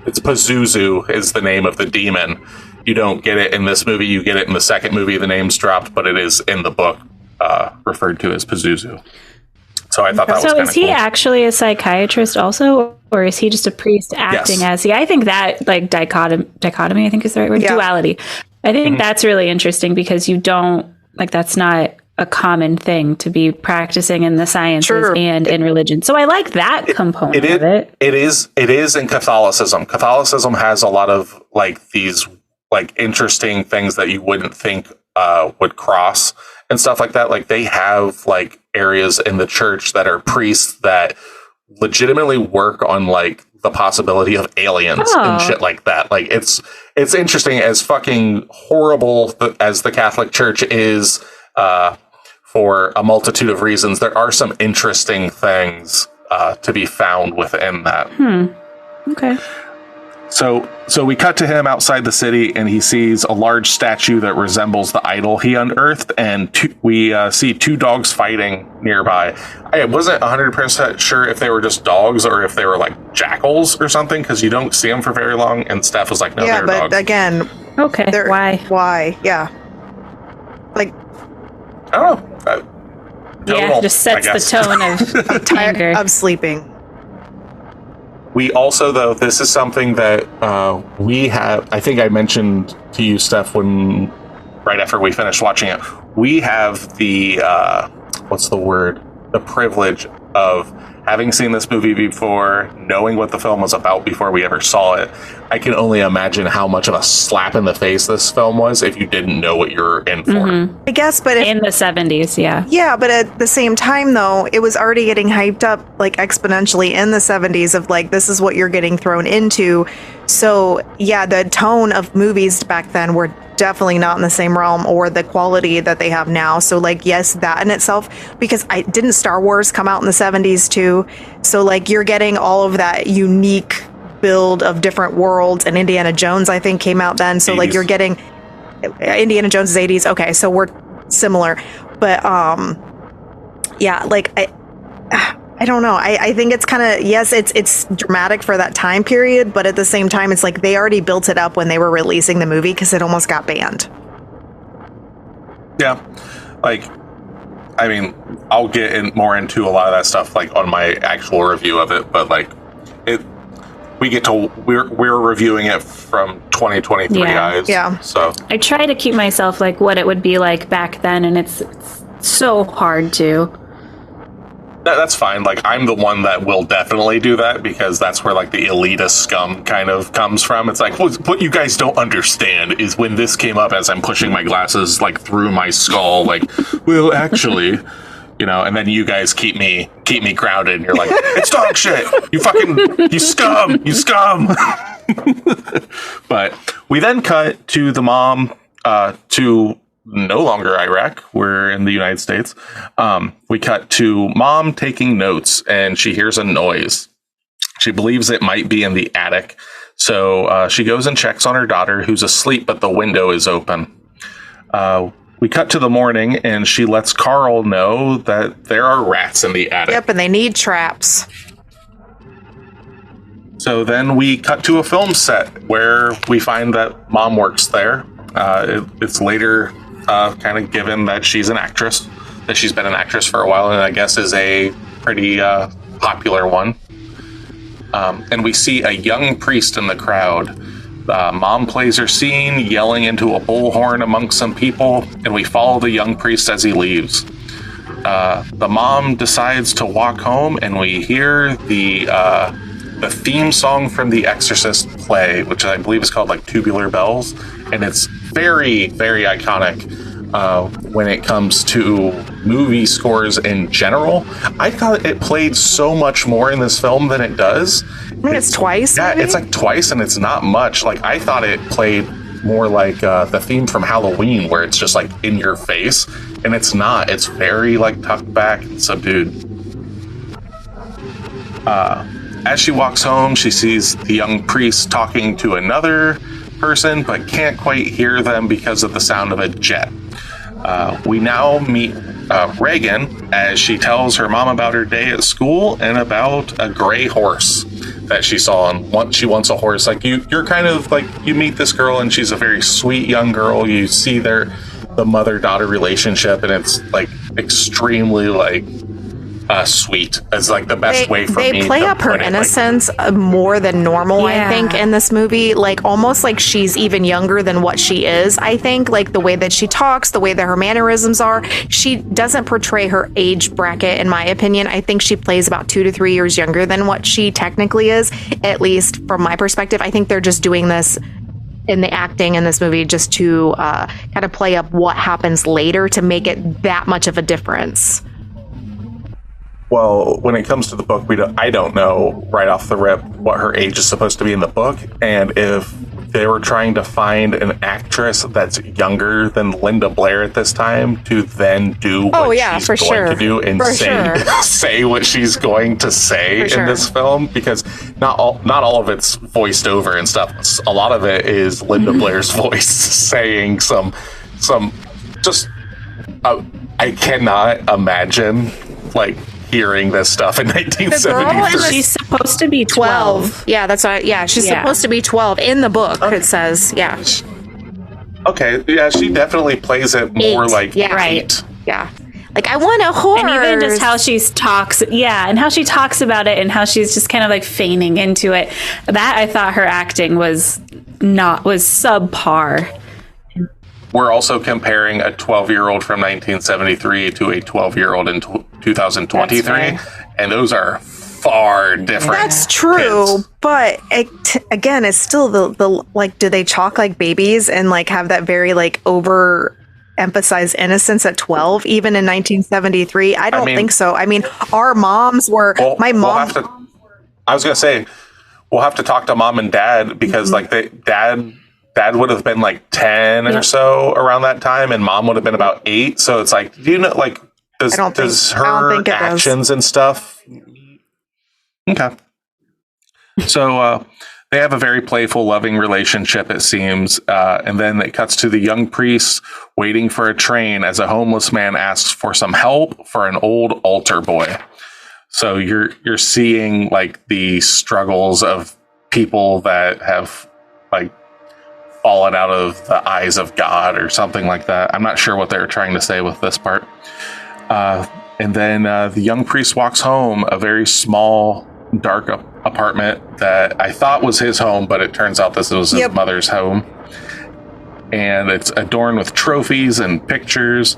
it's Pazuzu is the name of the demon. You don't get it in this movie. You get it in the second movie. The name's dropped, but it is in the book referred to as Pazuzu. So I thought that was kind of cool. So is he actually a psychiatrist also, or is he just a priest acting as he? I think that, like, dichotomy, I think is the right word, duality. I think that's really interesting because you don't, like, that's not a common thing to be practicing in the sciences and in religion. So I like that component of it. It is in Catholicism. Catholicism has a lot of, like, these, like, interesting things that you wouldn't think would cross and stuff like that. Like, they have, like, areas in the church that are priests that legitimately work on, like, the possibility of aliens and shit like that. Like, it's interesting. As fucking horrible as the Catholic Church is for a multitude of reasons, there are some interesting things to be found within that. Okay. So we cut to him outside the city, and he sees a large statue that resembles the idol he unearthed, and we see two dogs fighting nearby. I wasn't 100% sure if they were just dogs or if they were like jackals or something, because you don't see them for very long, and Steph was like, no, they're dogs. Yeah, but again... Okay, why? Why? Yeah. Like... I don't know. It just sets the tone of I'm tired of sleeping. We also, though, this is something that we have, I think I mentioned to you, Steph, right after we finished watching it, we have the, the privilege of having seen this movie before, knowing what the film was about before we ever saw it. I can only imagine how much of a slap in the face this film was if you didn't know what you're in for. Mm-hmm. I guess, but in the 70s, yeah. Yeah, but at the same time, though, it was already getting hyped up like exponentially in the 70s of like, this is what you're getting thrown into. So, yeah, the tone of movies back then were definitely not in the same realm or the quality that they have now. So like, yes, that in itself, because didn't Star Wars come out in the 70s too? So like, you're getting all of that unique build of different worlds, and Indiana Jones, I think, came out then. So 80s. Like, you're getting Indiana Jones' 80s. Okay, so we're similar. But yeah, like I don't know. I think it's kind of, yes, it's dramatic for that time period, but at the same time, it's like they already built it up when they were releasing the movie because it almost got banned. Yeah. Like, I mean, I'll get more into a lot of that stuff like on my actual review of it, but like we're reviewing it from 2023 eyes. Yeah. So I try to keep myself like what it would be like back then, and it's so hard to. That's fine. Like, I'm the one that will definitely do that because that's where like the elitist scum kind of comes from. It's like, what you guys don't understand is when this came up as I'm pushing my glasses like through my skull, like, well, actually, you know, and then you guys keep me grounded and you're like, it's dog shit. You scum. But we then cut to the mom, to no longer Iraq. We're in the United States. We cut to mom taking notes, and she hears a noise. She believes it might be in the attic. So she goes and checks on her daughter, who's asleep, but the window is open. We cut to the morning, and she lets Carl know that there are rats in the attic. Yep, and they need traps. So then we cut to a film set where we find that mom works there. It's later kind of given that she's an actress, that she's been an actress for a while, and I guess is a pretty popular one. And we see a young priest in the crowd. Mom plays her scene, yelling into a bullhorn amongst some people, and we follow the young priest as he leaves. The mom decides to walk home, and we hear the theme song from The Exorcist play, which I believe is called like Tubular Bells, and it's very, very iconic when it comes to movie scores in general. I thought it played so much more in this film than it does. I think it's twice. Yeah, maybe? It's like twice, and it's not much. Like, I thought it played more like the theme from Halloween, where it's just like in your face, and it's not. It's very like tucked back and subdued. As she walks home, she sees the young priest talking to another person, but can't quite hear them because of the sound of a jet. We now meet Reagan as she tells her mom about her day at school and about a gray horse that she saw, and she wants a horse. Like, you're kind of like, you meet this girl and she's a very sweet young girl. You see the mother-daughter relationship, and it's like extremely like sweet. It's like the best way for me. They play up her innocence more than normal, I think, in this movie. Like, almost like she's even younger than what she is. I think, like, the way that she talks, the way that her mannerisms are, she doesn't portray her age bracket, in my opinion. I think she plays about 2 to 3 years younger than what she technically is, at least from my perspective. I think they're just doing this in the acting in this movie just to kind of play up what happens later to make it that much of a difference. Well, when it comes to the book, I don't know right off the rip what her age is supposed to be in the book, and if they were trying to find an actress that's younger than Linda Blair at this time to then do what she's going to do and say what she's going to say in this film, because not all of it's voiced over and stuff. A lot of it is Linda Blair's voice saying some just I cannot imagine like hearing this stuff in 1973. She's supposed to be 12. Yeah, that's right. Yeah, she's supposed to be 12 in the book. It says, yeah. Okay, yeah, she definitely plays it more like 8. Yeah. Like, I want a horror. And even just how she talks, and how she talks about it and how she's just kind of like feigning into it. That I thought her acting was subpar. We're also comparing a 12-year-old from 1973 to a 12-year-old in 2023, and those are far different. That's true, kids. But again, it's still the like, do they talk like babies and like have that very like overemphasized innocence at 12, even in 1973? I don't think so. I mean, our moms were. My mom. I was gonna say, we'll have to talk to mom and dad because like Dad would have been like 10 or so around that time, and mom would have been about 8. So it's like, do you know, like, does her actions and stuff? Okay. So they have a very playful, loving relationship, it seems. And then it cuts to the young priest waiting for a train as a homeless man asks for some help for an old altar boy. So you're seeing like the struggles of people that have like fallen out of the eyes of God or something like that. I'm not sure what they're trying to say with this part. And then the young priest walks home, a very small, dark apartment that I thought was his home, but it turns out this was his mother's home. And it's adorned with trophies and pictures.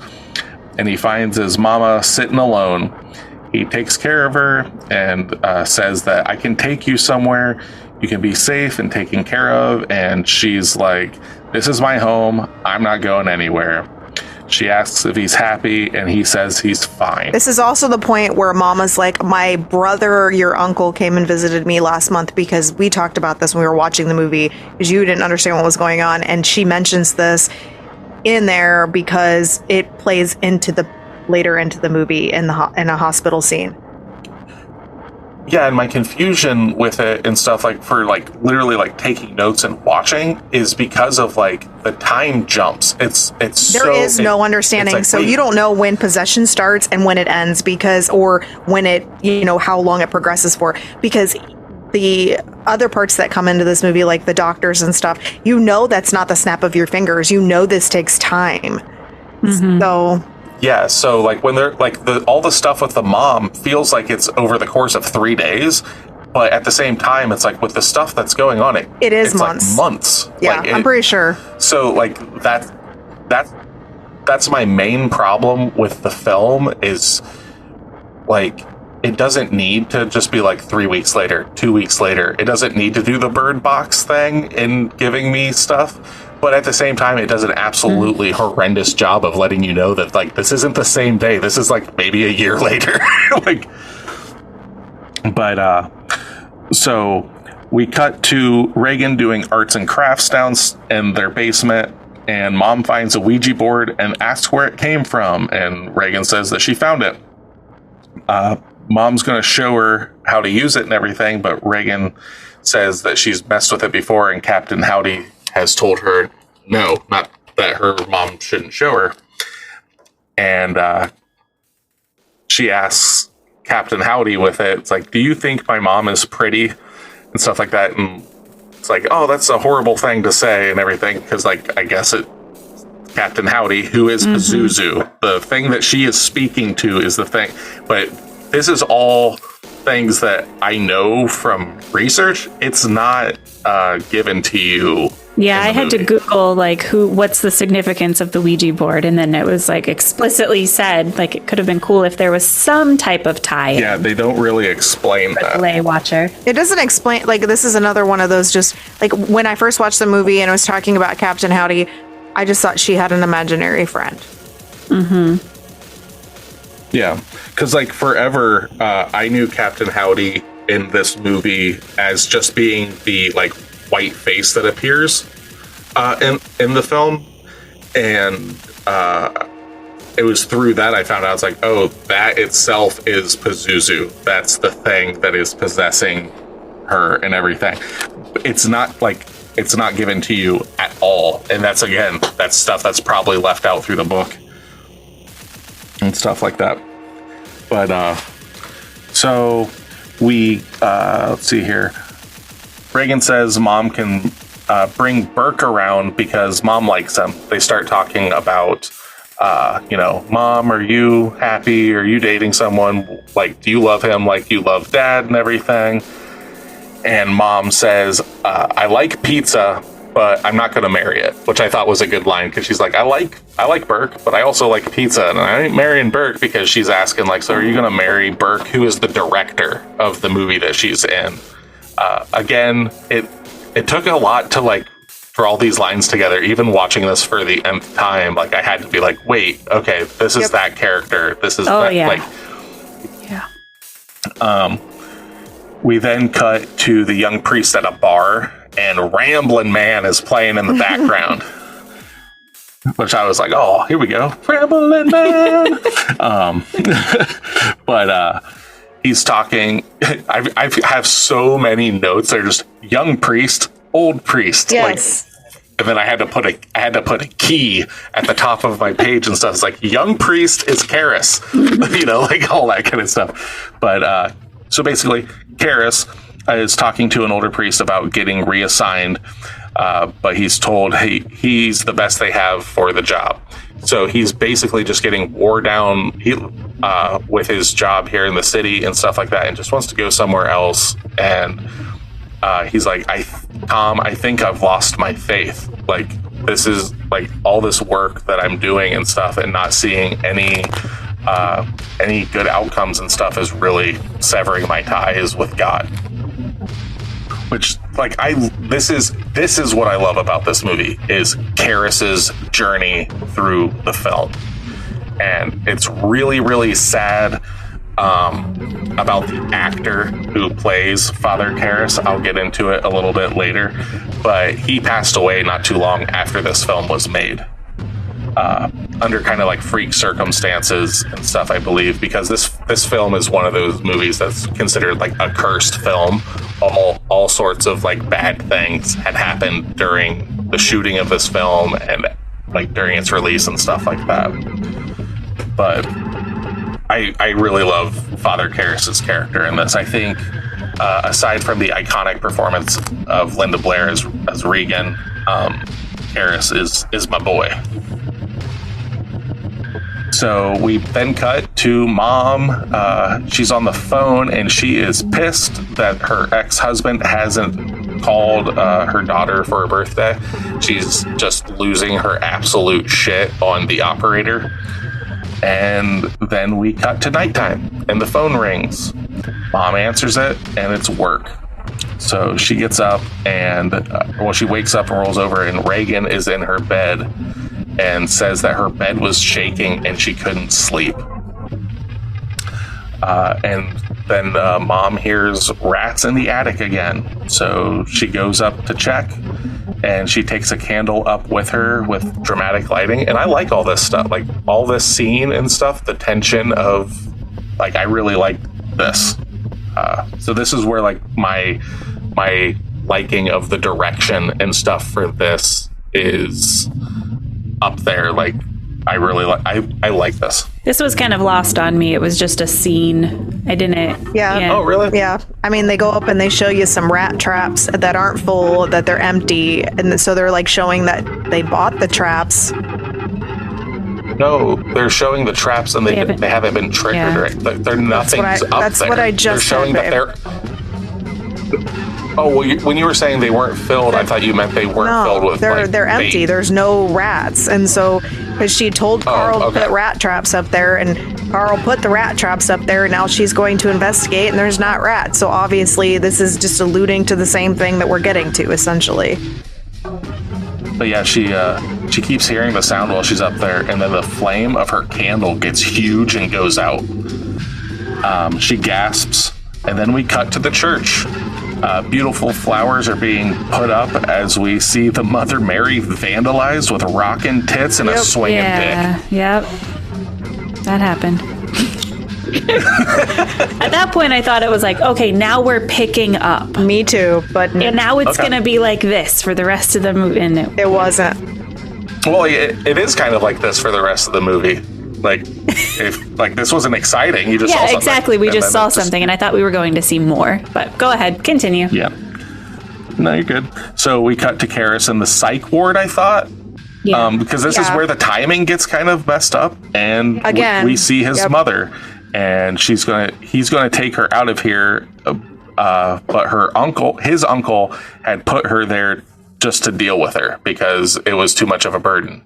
And he finds his mama sitting alone. He takes care of her and says that I can take you somewhere. You can be safe and taken care of. And she's like, this is my home. I'm not going anywhere. She asks if he's happy, and he says he's fine. This is also the point where Mama's like, my brother, your uncle, came and visited me last month because we talked about this when we were watching the movie because you didn't understand what was going on. And she mentions this in there because it plays later into the movie in a hospital scene. Yeah, and my confusion with it and stuff, like for like literally like taking notes and watching, is because of like the time jumps. There is no understanding, like, so you don't know when possession starts and when it ends, or when it, how long it progresses for, because the other parts that come into this movie, like the doctors and stuff, that's not the snap of your fingers. This takes time. Mm-hmm. So. Yeah, so like when they're like all the stuff with the mom feels like it's over the course of 3 days, but at the same time, it's like with the stuff that's going on, it's months. Like months. Yeah, I'm pretty sure. So like that's my main problem with the film is like it doesn't need to just be like 3 weeks later, 2 weeks later. It doesn't need to do the bird box thing in giving me stuff. But at the same time, it does an absolutely horrendous job of letting you know that, like, this isn't the same day. This is, like, maybe a year later. So we cut to Reagan doing arts and crafts down in their basement, and Mom finds a Ouija board and asks where it came from, and Reagan says that she found it. Mom's going to show her how to use it and everything, but Reagan says that she's messed with it before, and Captain Howdy has told her no, not that her mom shouldn't show her. And she asks Captain Howdy with it, it's like, do you think my mom is pretty? And stuff like that. And it's like, oh, that's a horrible thing to say and everything. Because, like, I guess Captain Howdy, who is Pazuzu, the thing that she is speaking to is the thing. But this is all things that I know from research. It's not given to you. Yeah, I had to Google like what's the significance of the Ouija board, and then it was like explicitly said like it could have been cool if there was some type of tie. Yeah, they don't really explain that. Lay watcher. It doesn't explain. Like, this is another one of those. Just like when I first watched the movie and it was talking about Captain Howdy, I just thought she had an imaginary friend. Mm-hmm. Yeah, because like forever, I knew Captain Howdy in this movie as just being the like white face that appears in the film, and it was through that I found out, it's like, oh, that itself is Pazuzu. That's the thing that is possessing her and everything. It's not given to you at all. And that's stuff that's probably left out through the book and stuff like that. But so we let's see here. Reagan says mom can bring Burke around because mom likes him. They start talking about mom, are you happy? Are you dating someone? Like, do you love him like you love dad and everything? And mom says, I like pizza, but I'm not going to marry it, which I thought was a good line because she's like, I like Burke, but I also like pizza, and I ain't marrying Burke, because she's asking, like, so are you going to marry Burke, who is the director of the movie that she's in? Again, it took a lot to, like, for all these lines together. Even watching this for the nth time, like, I had to be like, wait, okay, this is that character. This is we then cut to the young priest at a bar, and Ramblin' Man is playing in the background. Which I was like, oh, here we go. Ramblin' Man. But he's talking. I have so many notes. They're just young priest, old priest. Yes. And then I had to put a key at the top of my page and stuff. It's like, young priest is Karis. Like all that kind of stuff. But so basically, Karis is talking to an older priest about getting reassigned, but he's told he's the best they have for the job. So he's basically just getting wore down with his job here in the city and stuff like that, and just wants to go somewhere else. And he's like, Tom, I think I've lost my faith. Like, this is like all this work that I'm doing and stuff, and not seeing any good outcomes and stuff is really severing my ties with God. Which, like, this is what I love about this movie, is Karis's journey through the film. And it's really, really sad about the actor who plays Father Karis. I'll get into it a little bit later, but he passed away not too long after this film was made. Under kind of like freak circumstances and stuff, I believe, because this film is one of those movies that's considered like a cursed film. All sorts of like bad things had happened during the shooting of this film and like during its release and stuff like that. But I really love Father Karras's character in this. I think aside from the iconic performance of Linda Blair as Regan, Karras is my boy. So we then cut to mom. She's on the phone and she is pissed that her ex-husband hasn't called her daughter for her birthday. She's just losing her absolute shit on the operator. And then we cut to nighttime and the phone rings. Mom answers it and it's work. So she gets up and she wakes up and rolls over, and Reagan is in her bed and says that her bed was shaking and she couldn't sleep. And then mom hears rats in the attic again. So she goes up to check, and she takes a candle up with her with dramatic lighting. And I like all this stuff, like all this scene and stuff, the tension of, like, I really like this. So this is where like my liking of the direction and stuff for this is up there. Like, I really I like this. This was kind of lost on me. It was just a scene. I didn't. Yeah. Oh, really? Yeah. I mean, they go up and they show you some rat traps that aren't full, that they're empty, and so they're like showing that they bought the traps. No, they're showing the traps and they haven't been triggered. Yeah. They're nothing's up there. That's what I just They're showing said, that they're. Oh, well, when you were saying they weren't filled, I thought you meant they weren't filled with. They're empty. bait. There's no rats, and so because she told Carl to put rat traps up there, and Carl put the rat traps up there, and now she's going to investigate, and there's not rats. So obviously, this is just alluding to the same thing that we're getting to, essentially. But yeah, she keeps hearing the sound while she's up there, and then the flame of her candle gets huge and goes out. She gasps, and then we cut to the church. Beautiful flowers are being put up as we see the Mother Mary vandalized with rockin' tits and a swinging dick. Yep. That happened. At that point, I thought it was like, okay, now we're picking up. Me too, but And now it's going to be like this for the rest of the movie. And it wasn't. Well, it is kind of like this for the rest of the movie. Like, if like this wasn't exciting, you just saw something. Exactly. We just saw something, and I thought we were going to see more. But go ahead, continue. Yeah. No, you're good. So we cut to Karis in the psych ward, I thought. Yeah. Because this is where the timing gets kind of messed up, and again, we see his mother, and he's gonna take her out of here. But his uncle, had put her there just to deal with her because it was too much of a burden.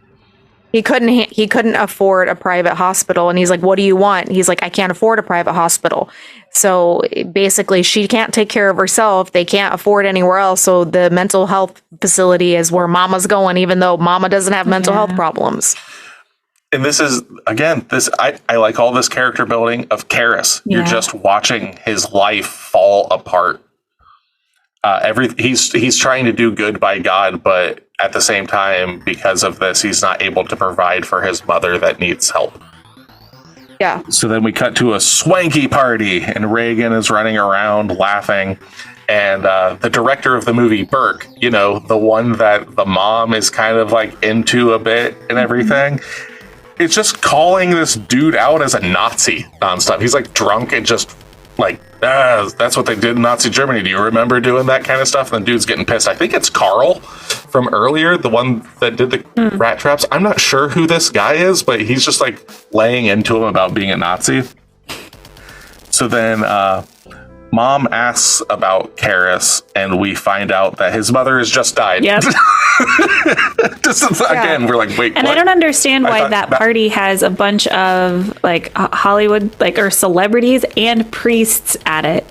He couldn't afford a private hospital, and he's like, "What do you want?" He's like, "I can't afford a private hospital." So basically, she can't take care of herself. They can't afford anywhere else. So the mental health facility is where Mama's going, even though Mama doesn't have mental health problems. And this is, again, I like all this character building of Karis. Yeah. You're just watching his life fall apart. He's trying to do good by God, but at the same time, because of this, he's not able to provide for his mother that needs help. Yeah. So then we cut to a swanky party, and Reagan is running around laughing. And the director of the movie, Burke, the one that the mom is kind of like into a bit and everything, it's just calling this dude out as a Nazi nonstop. He's like drunk and just like, that's what they did in Nazi Germany. Do you remember doing that kind of stuff? And the dude's getting pissed. I think it's Carl from earlier, the one that did the rat traps. I'm not sure who this guy is, but he's just like laying into him about being a Nazi. So then Mom asks about Karis, and we find out that his mother has just died. Yep. Again, we're like, wait, and what? I don't understand why that party has a bunch of like Hollywood or celebrities and priests at it.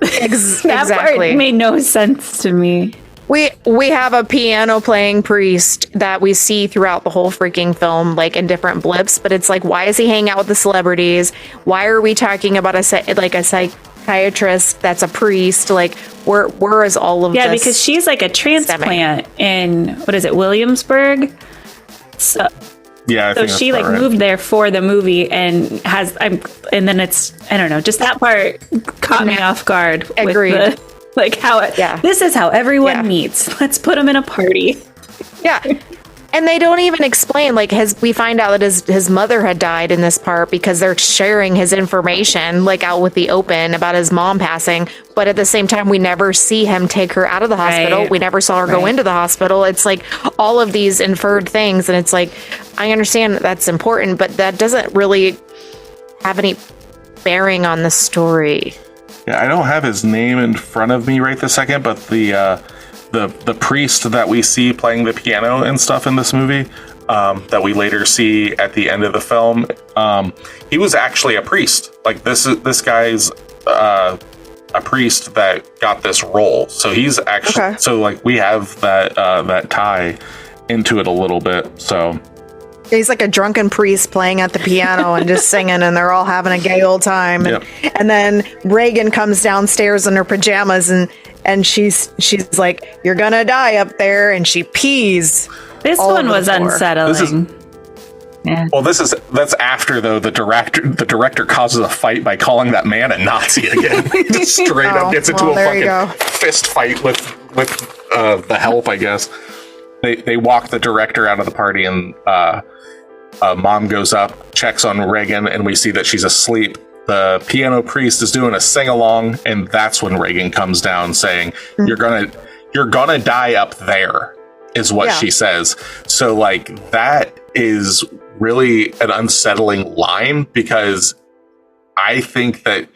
That part made no sense to me. We have a piano playing priest that we see throughout the whole freaking film, like in different blips. But it's like, why is he hanging out with the celebrities? Why are we talking about a psychiatrist that's a priest? Like, where is all of this? Yeah, because she's like a transplant in, what is it, Williamsburg? So yeah, I think she like right. moved there for the movie and and then it's, I don't know, just that part caught me off guard. Agreed. This is how everyone meets. Let's put them in a party. Yeah. And they don't even explain, like, we find out that his mother had died in this part because they're sharing his information, like, out with the open about his mom passing. But at the same time, we never see him take her out of the hospital. Right. We never saw her go into the hospital. It's like all of these inferred things. And it's like, I understand that's important, but that doesn't really have any bearing on the story. Yeah, I don't have his name in front of me right this second, but the priest that we see playing the piano and stuff in this movie, that we later see at the end of the film, he was actually a priest. Like this guy's a priest that got this role, so he's actually so like we have that tie into it a little bit. So he's like a drunken priest playing at the piano and just singing, and they're all having a gay old time. And then Reagan comes downstairs in her pajamas, and she's like, "You're gonna die up there," and she pees. This one was unsettling. Well, that's after though the director causes a fight by calling that man a Nazi again. Just straight up gets into a fucking fist fight with the help, I guess. They walk the director out of the party, and Mom goes up, checks on Reagan, and we see that she's asleep. The piano priest is doing a sing-along, and that's when Reagan comes down saying, you're gonna die up there, is what she says. So, like, that is really an unsettling line, because I think that's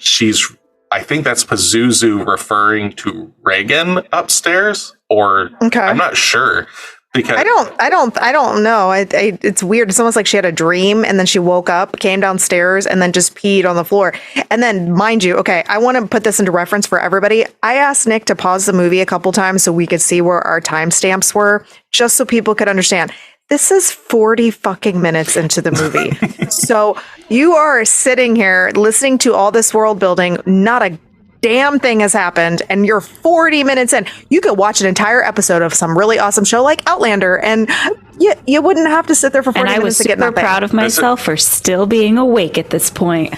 Pazuzu referring to Reagan upstairs, or I'm not sure. Because I don't know. It's weird. It's almost like she had a dream, and then she woke up, came downstairs, and then just peed on the floor. And then, mind you, I want to put this into reference for everybody. I asked Nick to pause the movie a couple times so we could see where our timestamps were, just so people could understand. This is 40 fucking minutes into the movie. So you are sitting here listening to all this world building, not a damn thing has happened, and you're 40 minutes in. You could watch an entire episode of some really awesome show like Outlander, and you wouldn't have to sit there for 40 minutes to get nothing. And I was super proud of myself for still being awake at this point.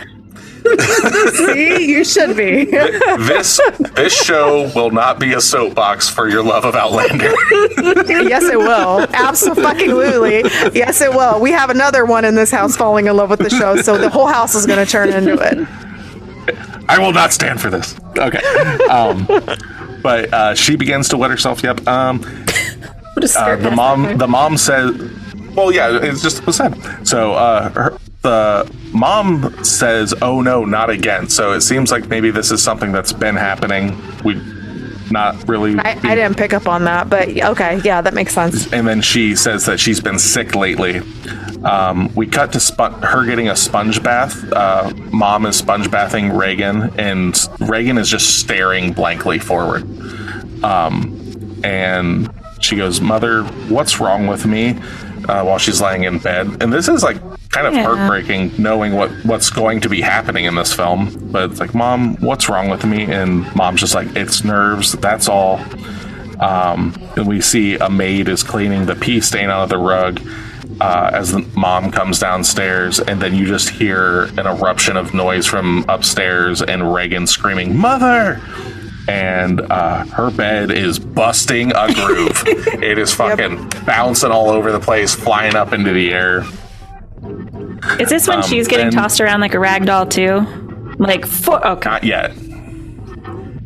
See, you should be. This show will not be a soapbox for your love of Outlander. Yes, it will. Absolutely. Yes, it will. We have another one in this house falling in love with the show, so the whole house is going to turn into it. I will not stand for this. Okay. But she begins to wet herself. Yep. The mom says, well, yeah, it's just was said. So the mom says, "Oh no, not again." So it seems like maybe this is something that's been happening. We not really. I didn't pick up on that, but okay, yeah, that makes sense. And then she says that she's been sick lately. We cut to her getting a sponge bath. Mom is sponge bathing Reagan, and Reagan is just staring blankly forward. And she goes, "Mother, what's wrong with me?" While she's laying in bed. And this is like kind of heartbreaking knowing what's going to be happening in this film. But it's like, "Mom, what's wrong with me?" And Mom's just like, "It's nerves, that's all." And we see a maid is cleaning the pee stain out of the rug as the mom comes downstairs, and then you just hear an eruption of noise from upstairs and Reagan screaming, "Mother!" And her bed is busting a groove. It is fucking bouncing all over the place, flying up into the air. Is this when she's getting tossed around like a rag doll too? Like, okay. Not yet.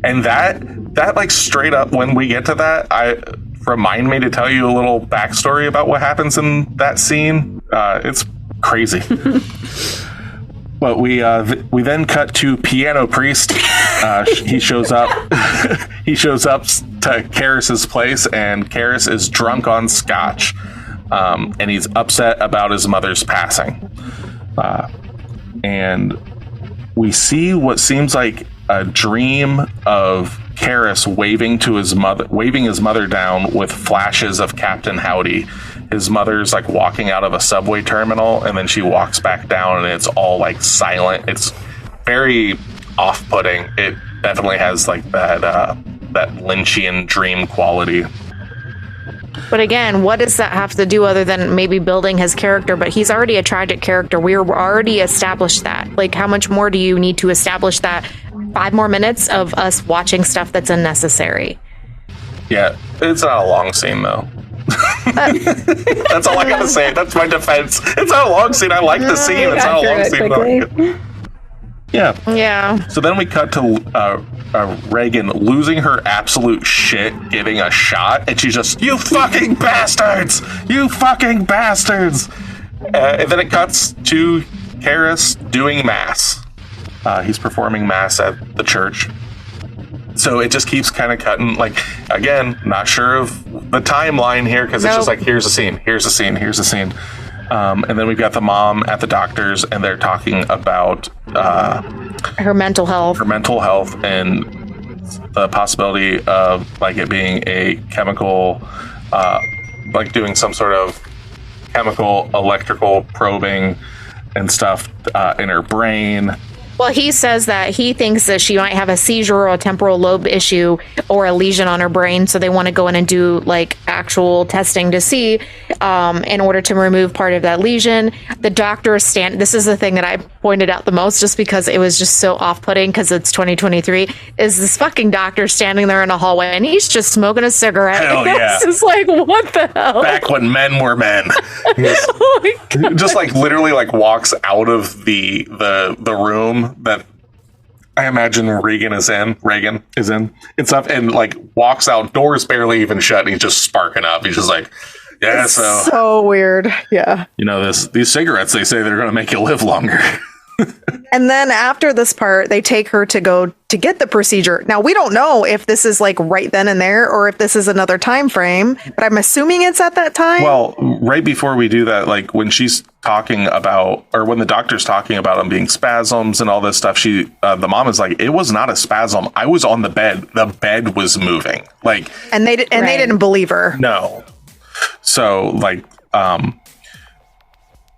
And that like straight up, when we get to that, remind me to tell you a little backstory about what happens in that scene. It's crazy. But we then cut to Piano Priest. He shows up. He shows up to Karis's place, and Karis is drunk on scotch, and he's upset about his mother's passing. And we see what seems like a dream of Karis waving his mother down with flashes of Captain Howdy. His mother's like walking out of a subway terminal, and then she walks back down, and it's all like silent. It's very off-putting. It definitely has like that Lynchian dream quality. But again, what does that have to do other than maybe building his character? But he's already a tragic character. We're already established that. Like, how much more do you need to establish that? 5 more minutes of us watching stuff that's unnecessary. Yeah, it's not a long scene though. That's all I gotta say. That's my defense. It's not a long scene. I like the scene. It's not a long scene though. Yeah. So then we cut to Reagan losing her absolute shit, getting a shot, and she's just, "You fucking bastards! You fucking bastards!" And then it cuts to Karis doing mass. He's performing mass at the church. So it just keeps kind of cutting, like, again, not sure of the timeline here, because it's just like, here's a scene, here's a scene, here's a scene. And then we've got the mom at the doctor's, and they're talking about her mental health. And the possibility of like it being a chemical, like doing some sort of chemical electrical probing and stuff in her brain. Well, he says that he thinks that she might have a seizure or a temporal lobe issue or a lesion on her brain. So they want to go in and do like actual testing to see in order to remove part of that lesion. The doctor this is the thing that I pointed out the most, just because it was just so off-putting, because it's 2023, is this fucking doctor standing there in a hallway and he's just smoking a cigarette. Hell yeah. It's just like, what the hell? Back when men were men. Just like literally like walks out of the room that I imagine Reagan is in and stuff, and like walks out, doors barely even shut, and he's just sparking up. He's just like, yeah, it's so weird. Yeah. You know, these cigarettes, they say they're going to make you live longer. And then after this part, they take her to go to get the procedure. Now, we don't know if this is like right then and there, or if this is another time frame, but I'm assuming it's at that time. Well, right before we do that, like when she's talking about, or when the doctor's talking about them being spasms and all this stuff, the mom is like, "It was not a spasm. I was on the bed. The bed was moving." Like, and they didn't believe her. No. So like,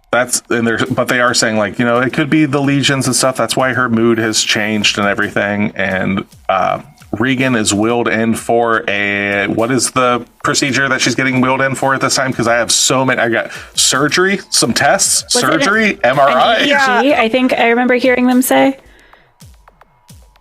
but they are saying, like, you know, it could be the lesions and stuff. That's why her mood has changed and everything. And Regan is wheeled in for what is the procedure that she's getting wheeled in for at this time? Because I have so many. I got surgery, some tests, MRI. EEG, I think I remember hearing them say.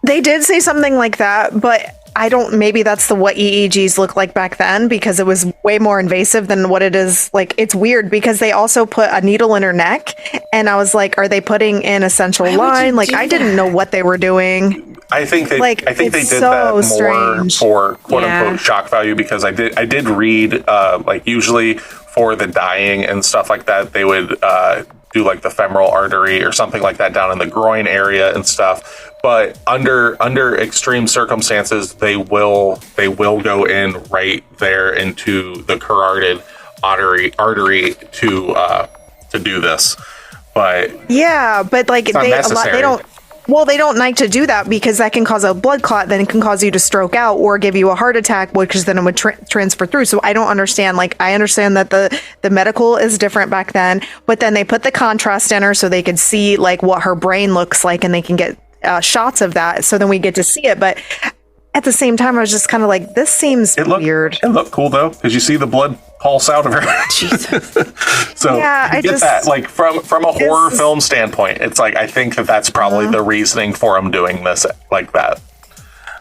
They did say something like that, but I don't, maybe that's what EEGs look like back then, because it was way more invasive than what it is. Like, it's weird because they also put a needle in her neck, and I was like, are they putting in a central line? Like, I didn't know what they were doing. I think they did that more strange. for quote unquote shock value, because I did read like usually for the dying and stuff like that, they would do like the femoral artery or something like that down in the groin area and stuff. But under extreme circumstances, they will go in right there into the carotid artery to do this. But yeah, but like they don't. Well, they don't like to do that because that can cause a blood clot, then it can cause you to stroke out or give you a heart attack, which is then it would transfer through. So I don't understand. Like, I understand that the medical is different back then, but then they put the contrast in her so they could see like what her brain looks like, and they can get shots of that. So then we get to see it. But at the same time, I was just kind of like, this seems weird. It looked cool though, because you see the blood pulse out of her. Jesus. So yeah, I get that. Like from a horror film standpoint, it's like, I think that's probably the reasoning for them doing this like that.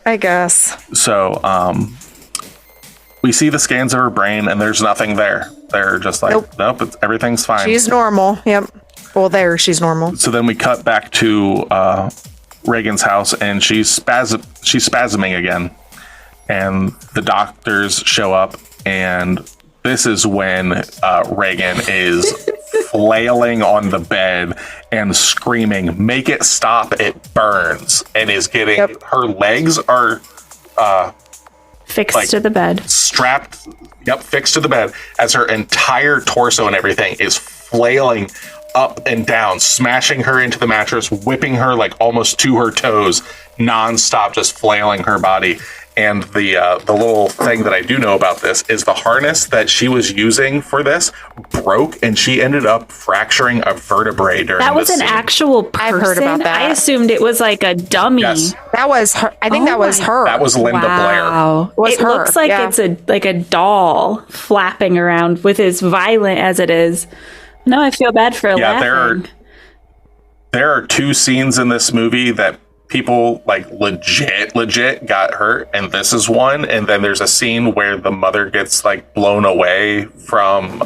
I guess. So we see the scans of her brain, and there's nothing there. They're just like, nope, everything's fine. She's normal. Yep. Well, she's normal. So then we cut back to Reagan's house, and she's spasming again, and the doctors show up, and this is when Reagan is flailing on the bed and screaming, "Make it stop, it burns," and is getting her legs are fixed to the bed, strapped, fixed to the bed, as her entire torso and everything is flailing up and down, smashing her into the mattress, whipping her like almost to her toes, nonstop, just flailing her body. And the little thing that I do know about this is the harness that she was using for this broke, and she ended up fracturing a vertebrae during that was this an scene. Actual person? I've heard about that. I assumed it was like a dummy. Yes. That was her. I think that was her. That was Linda Blair. It looks like it's a doll flapping around with as violent as it is. No, I feel bad for laughing. There are two scenes in this movie that people like legit got hurt, and this is one. And then there's a scene where the mother gets like blown away from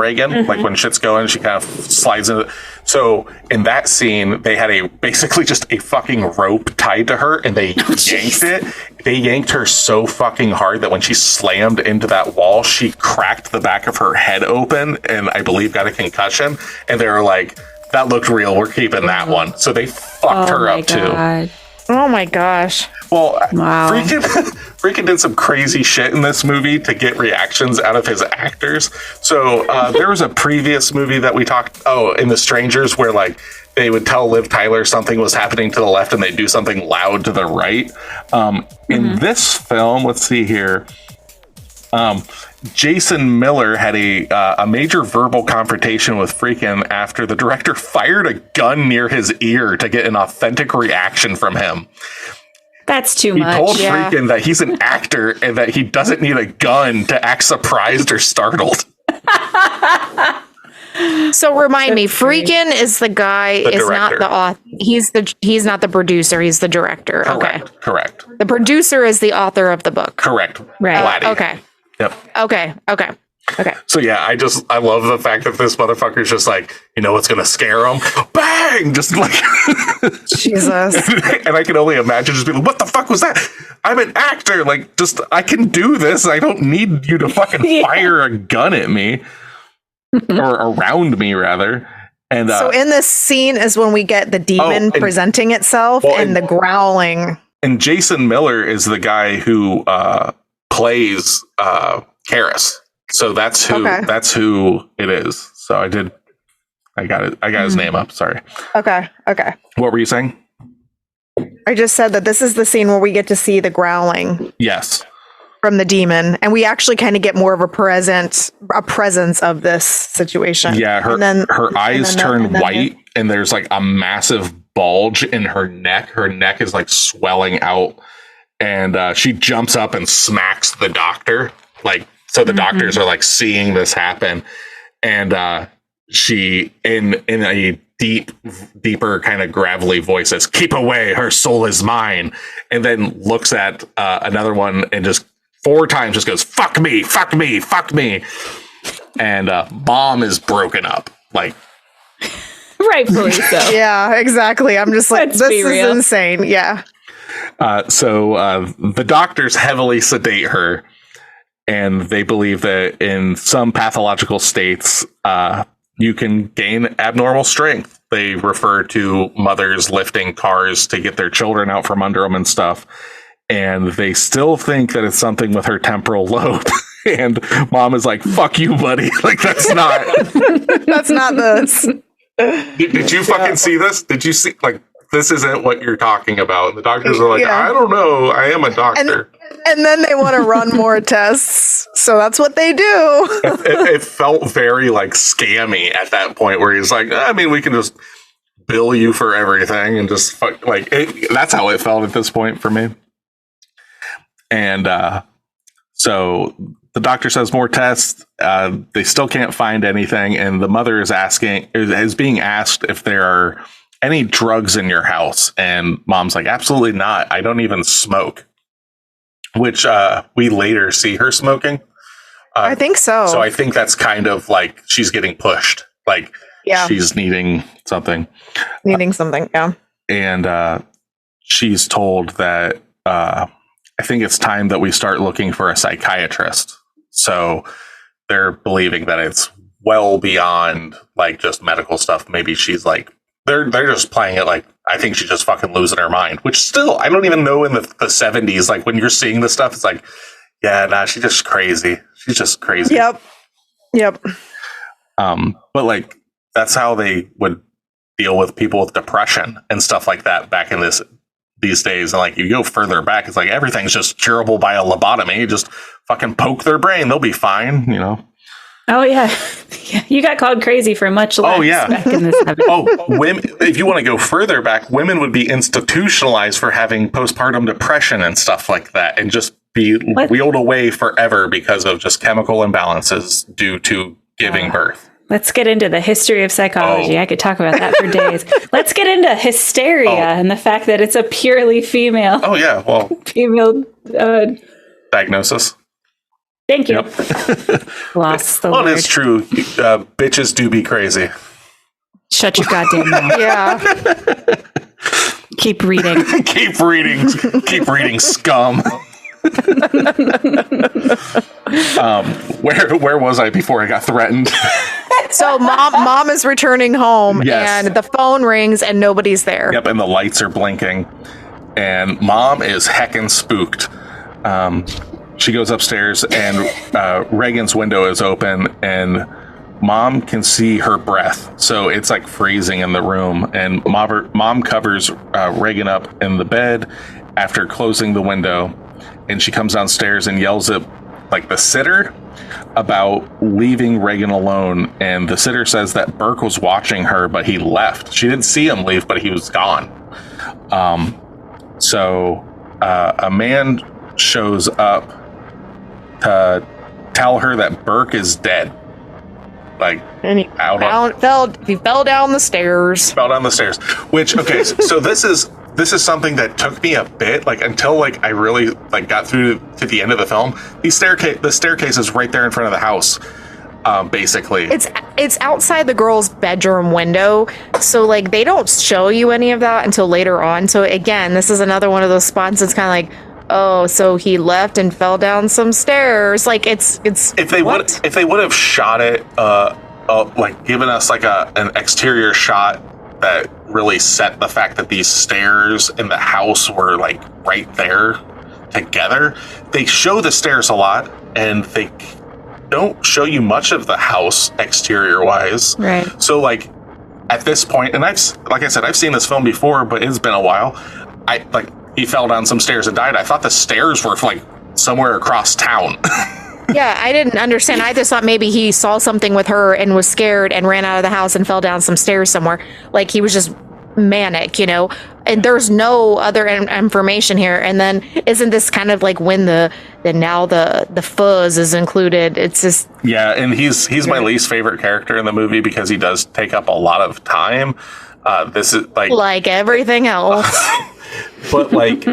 Reagan, like when shit's going, she kind of slides into. So in that scene, they had basically just a fucking rope tied to her, and they yanked it. They yanked her so fucking hard that when she slammed into that wall, she cracked the back of her head open, and I believe got a concussion. And they were like, that looked real, we're keeping that one. So they fucked her up too. Oh my gosh. Well, Freaking did some crazy shit in this movie to get reactions out of his actors. So there was a previous movie that we talked, in The Strangers, where like they would tell Liv Tyler something was happening to the left and they do something loud to the right. In this film, let's see here. Jason Miller had a major verbal confrontation with Freakin after the director fired a gun near his ear to get an authentic reaction from him. That's too much. He told Freakin that he's an actor and that he doesn't need a gun to act surprised or startled. So remind me, Freakin is the guy, is not the author. He's not the producer, he's the director. Correct. The producer is the author of the book. Correct. Right. Okay. Yep. Okay. So yeah, I love the fact that this motherfucker's just like, you know what's gonna scare him? Bang! Just like Jesus. And I can only imagine just being like, what the fuck was that? I'm an actor. Like, just I can do this. I don't need you to fucking fire a gun at me. Or around me rather. And so in this scene is when we get the demon presenting itself and the growling. And Jason Miller is the guy who plays Karis. So that's who it is. So I got his name up. Sorry. Okay. What were you saying? I just said that this is the scene where we get to see the growling. Yes. From the demon, and we actually kind of get more of a presence of this situation. Yeah, her eyes turn white, and there's like a massive bulge in her neck. Her neck is like swelling out, and she jumps up and smacks the doctor. Like, so the doctors are like seeing this happen, and she in a deeper kind of gravelly voice says, "Keep away, her soul is mine," and then looks at another one and just 4 times just goes, "Fuck me, fuck me, fuck me." And Mom is broken up, like rightfully so. Yeah, exactly. I'm just like, this is real. Insane. Yeah. So the doctors heavily sedate her, and they believe that in some pathological states, you can gain abnormal strength. They refer to mothers lifting cars to get their children out from under them and stuff. And they still think that it's something with her temporal lobe. And Mom is like, "Fuck you, buddy." Like, that's not. That's not this. Did you fucking see this? Did you see, like, this isn't what you're talking about? And the doctors are like, "I don't know. I am a doctor." And then they want to run more tests. So that's what they do. It felt very, like, scammy at that point where he's like, "I mean, we can just bill you for everything," and just fuck, like, that's how it felt at this point for me. And so the doctor says more tests. They still can't find anything. And the mother is being asked if there are any drugs in your house. And Mom's like, "Absolutely not. I don't even smoke." Which we later see her smoking. I think so. So I think that's kind of like she's getting pushed. Like, she's needing something. Yeah. And she's told that I think it's time that we start looking for a psychiatrist. So they're believing that it's well beyond, like, just medical stuff. Maybe she's like, they're just playing it like, I think she's just fucking losing her mind, which still, I don't even know in the 70s, like, when you're seeing this stuff, it's like, yeah, nah, she's just crazy. She's just crazy. Yep. But, like, that's how they would deal with people with depression and stuff like that back in these days. And, like, you go further back, it's like everything's just curable by a lobotomy. You just fucking poke their brain, they'll be fine, you know. Oh yeah. You got called crazy for much less. Oh yeah. Back in the 70s. Oh, women, if you want to go further back, women would be institutionalized for having postpartum depression and stuff like that, and just be wheeled away forever because of just chemical imbalances due to giving birth. Let's get into the history of psychology. I could talk about that for days. Let's get into hysteria and the fact that it's a purely female. Oh yeah, well, female diagnosis. Thank you. Yep. Lost the word. Well, it's true. Bitches do be crazy. Shut your goddamn mouth. Yeah. Keep reading. Keep reading, scum. Where was I before I got threatened? So mom is returning home, yes. And the phone rings and nobody's there. Yep, and the lights are blinking, and Mom is heckin' spooked. She goes upstairs, and Reagan's window is open, and Mom can see her breath. So it's like freezing in the room, and Mom covers Reagan up in the bed after closing the window, and she comes downstairs and yells at, like, the sitter about leaving Reagan alone. And the sitter says that Burke was watching her, but he left. She didn't see him leave, but he was gone. So a man shows up to tell her that Burke is dead. Like, and he fell down the stairs. Fell down the stairs. Which, okay, so this is something that took me a bit, like, until, like, I really, like, got through to the end of the film. The staircase is right there in front of the house, basically. It's outside the girl's bedroom window, so, like, they don't show you any of that until later on. So again, this is another one of those spots that's kind of like, oh, so he left and fell down some stairs. Like, it's if they would have shot it, like, given us like an exterior shot that really set the fact that these stairs in the house were, like, right there together. They show the stairs a lot, and they don't show you much of the house exterior wise. Right. So, like, at this point, and I've seen this film before, but it's been a while. He fell down some stairs and died. I thought the stairs were, like, somewhere across town. Yeah, I didn't understand. I just thought maybe he saw something with her and was scared and ran out of the house and fell down some stairs somewhere. Like, he was just manic, you know? and there's no other information here. And then isn't this kind of like when the fuzz is included? It's just and he's my least favorite character in the movie because he does take up a lot of time. This is like everything else. But like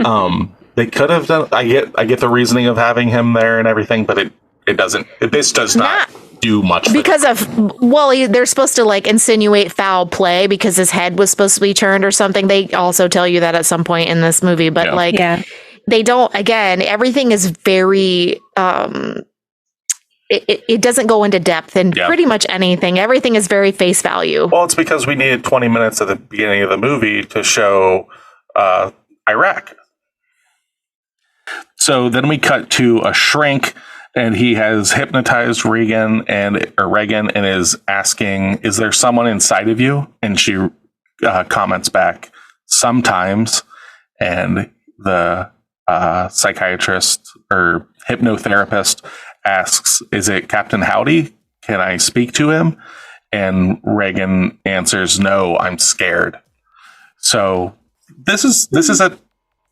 they could have done. I get the reasoning of having him there and everything, but it doesn't. This does not do much because they're supposed to like insinuate foul play because his head was supposed to be turned or something. They also tell you that at some point in this movie, but they don't. Again, everything is very it doesn't go into depth in pretty much anything. Everything is very face value. Well, it's because we needed 20 minutes at the beginning of the movie to show Iraq. So then we cut to a shrink, and he has hypnotized Regan and is asking, "Is there someone inside of you?" And she comments back, "Sometimes." And the psychiatrist or hypnotherapist asks, "Is it Captain Howdy? Can I speak to him?" And Regan answers, "No, I'm scared." So this is a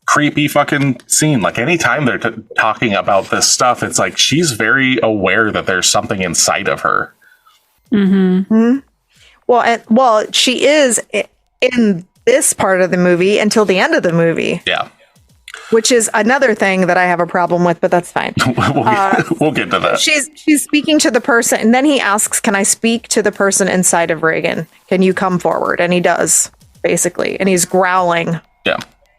creepy fucking scene. Like anytime they're talking about this stuff, it's like she's very aware that there's something inside of her. Mm-hmm. Well, she is in this part of the movie until the end of the movie. Yeah. Which is another thing that I have a problem with, but that's fine. We'll get to that. She's speaking to the person, and then he asks, "Can I speak to the person inside of Reagan? Can you come forward?" And he does, basically, and he's growling. Yeah.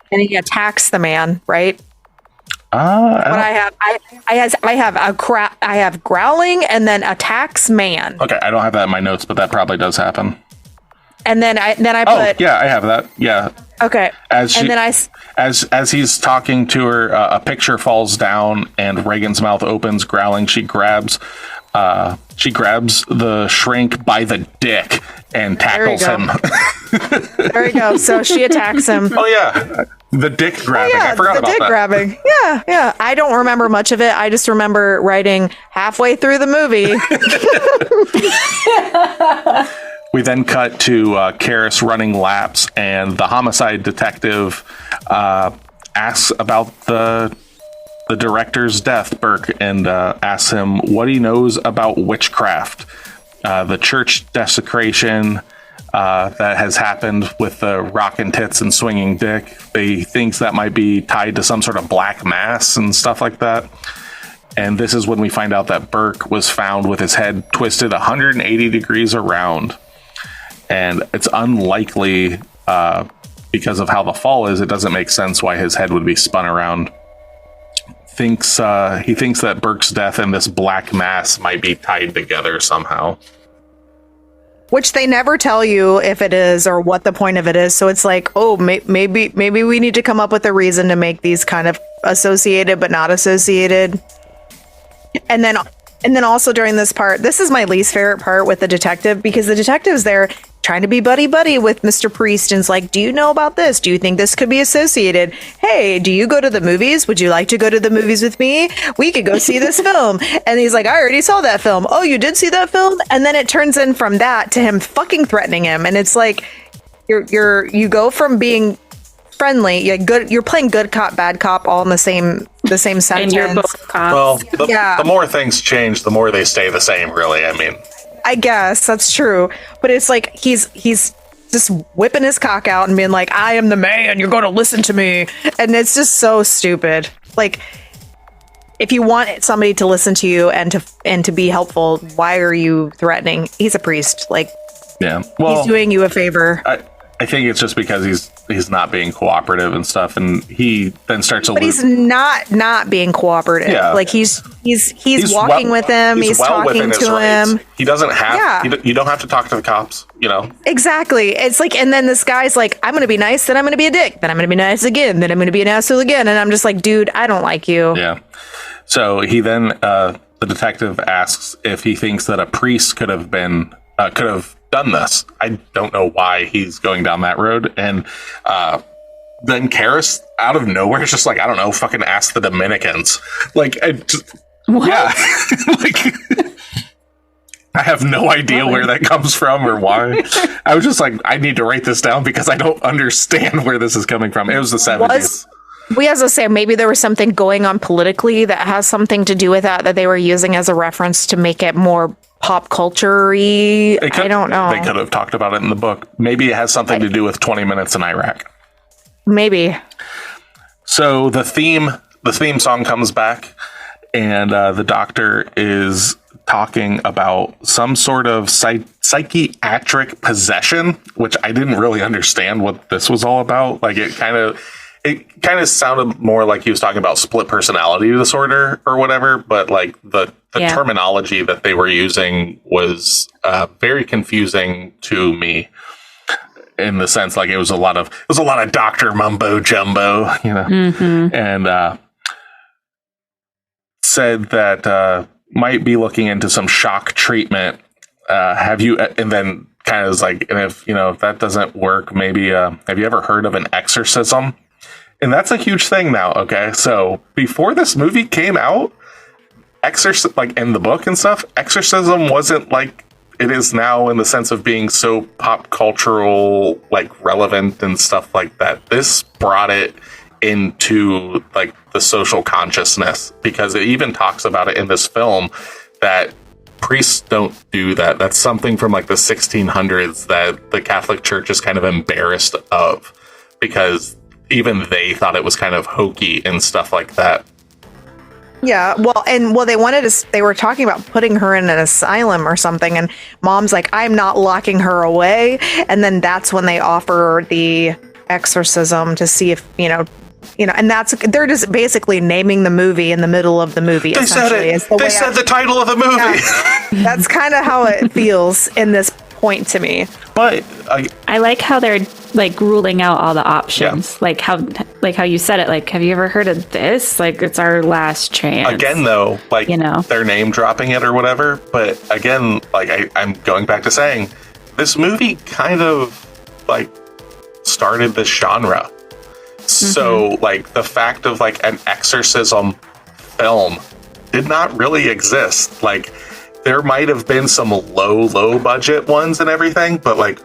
And he attacks the man, right? I have growling and then attacks man. Okay, I don't have that in my notes, but that probably does happen. And then I put. Yeah, I have that. Yeah. Okay. As he's talking to her, a picture falls down and Reagan's mouth opens, growling. She grabs the shrink by the dick and tackles him. There we go. So she attacks him. Oh yeah, the dick grabbing. I forgot about that. The dick grabbing. Yeah. I don't remember much of it. I just remember writing halfway through the movie. We then cut to Karis running laps, and the homicide detective asks about the director's death, Burke, and asks him what he knows about witchcraft, the church desecration that has happened with the rockin' tits and swinging dick. They thinks that might be tied to some sort of black mass and stuff like that. And this is when we find out that Burke was found with his head twisted 180 degrees around. And it's unlikely, because of how the fall is, it doesn't make sense why his head would be spun around. He thinks that Burke's death and this black mass might be tied together somehow. Which they never tell you if it is or what the point of it is. So it's like, oh, maybe we need to come up with a reason to make these kind of associated but not associated. And then also during this part, this is my least favorite part with the detective, because the detective's there trying to be buddy with Mr. Priest, and it's like, do you know about this? Do you think this could be associated? Hey, do you go to the movies? Would you like to go to the movies with me? We could go see this film. And he's like, I already saw that film. Oh, you did see that film? And then it turns in from that to him fucking threatening him. And it's like, you go from being friendly, you're playing good cop, bad cop all in the same sentence. And you're both cops. Well, the more things change, the more they stay the same, really. I mean, I guess that's true, but it's like he's just whipping his cock out and being like, I am the man, you're going to listen to me. And it's just so stupid. Like, if you want somebody to listen to you and to be helpful, why are you threatening? He's a priest. Like, yeah, well, he's doing you a favor. I think it's just because he's not being cooperative and stuff, and he then starts to. But he's not being cooperative. Yeah. Like he's walking with him. He's talking to him. He doesn't have. Yeah. You don't have to talk to the cops. You know. Exactly. It's like, and then this guy's like, I'm going to be nice, then I'm going to be a dick, then I'm going to be nice again, then I'm going to be an asshole again, and I'm just like, dude, I don't like you. Yeah. So he then the detective asks if he thinks that a priest could have done this. I don't know why he's going down that road. And then Karis, out of nowhere, is just like, I don't know, fucking ask the Dominicans. Like, what? Yeah. Like, I have no idea where that comes from or why. I was just like, I need to write this down because I don't understand where this is coming from. It was the 70s. We, as I say, maybe there was something going on politically that has something to do with that they were using as a reference to make it more pop culture-y. I don't know. They could have talked about it in the book. Maybe it has something to do with 20 minutes in Iraq. Maybe. So the theme song comes back, and the doctor is talking about some sort of psychiatric possession, which I didn't really understand what this was all about. Like it kind of sounded more like he was talking about split personality disorder or whatever, but like the terminology that they were using was very confusing to me, in the sense like it was a lot of doctor mumbo jumbo, you know. And said that might be looking into some shock treatment. Have you? And then kind of is like, and if that doesn't work, maybe have you ever heard of an exorcism? And that's a huge thing now. Okay, so before this movie came out, like in the book and stuff, exorcism wasn't like it is now, in the sense of being so pop cultural, like relevant and stuff like that. This brought it into like the social consciousness, because it even talks about it in this film that priests don't do that. That's something from like the 1600s that the Catholic Church is kind of embarrassed of, because even they thought it was kind of hokey and stuff like that. Yeah, they were talking about putting her in an asylum or something, and Mom's like, I'm not locking her away. And then that's when they offer the exorcism to see if, and they're just basically naming the movie in the middle of the movie. They said it. They said the title of the movie. Yeah, that's kind of how it feels in this point to me. But I like how they're like ruling out all the options. Yeah. Like how you said it. Like, have you ever heard of this? Like, it's our last chance. Again, though, like they're name dropping it or whatever. But again, like I'm going back to saying, this movie kind of like started this genre. So, like, the fact of, like, an exorcism film did not really exist. Like, there might have been some low budget ones and everything, but, like,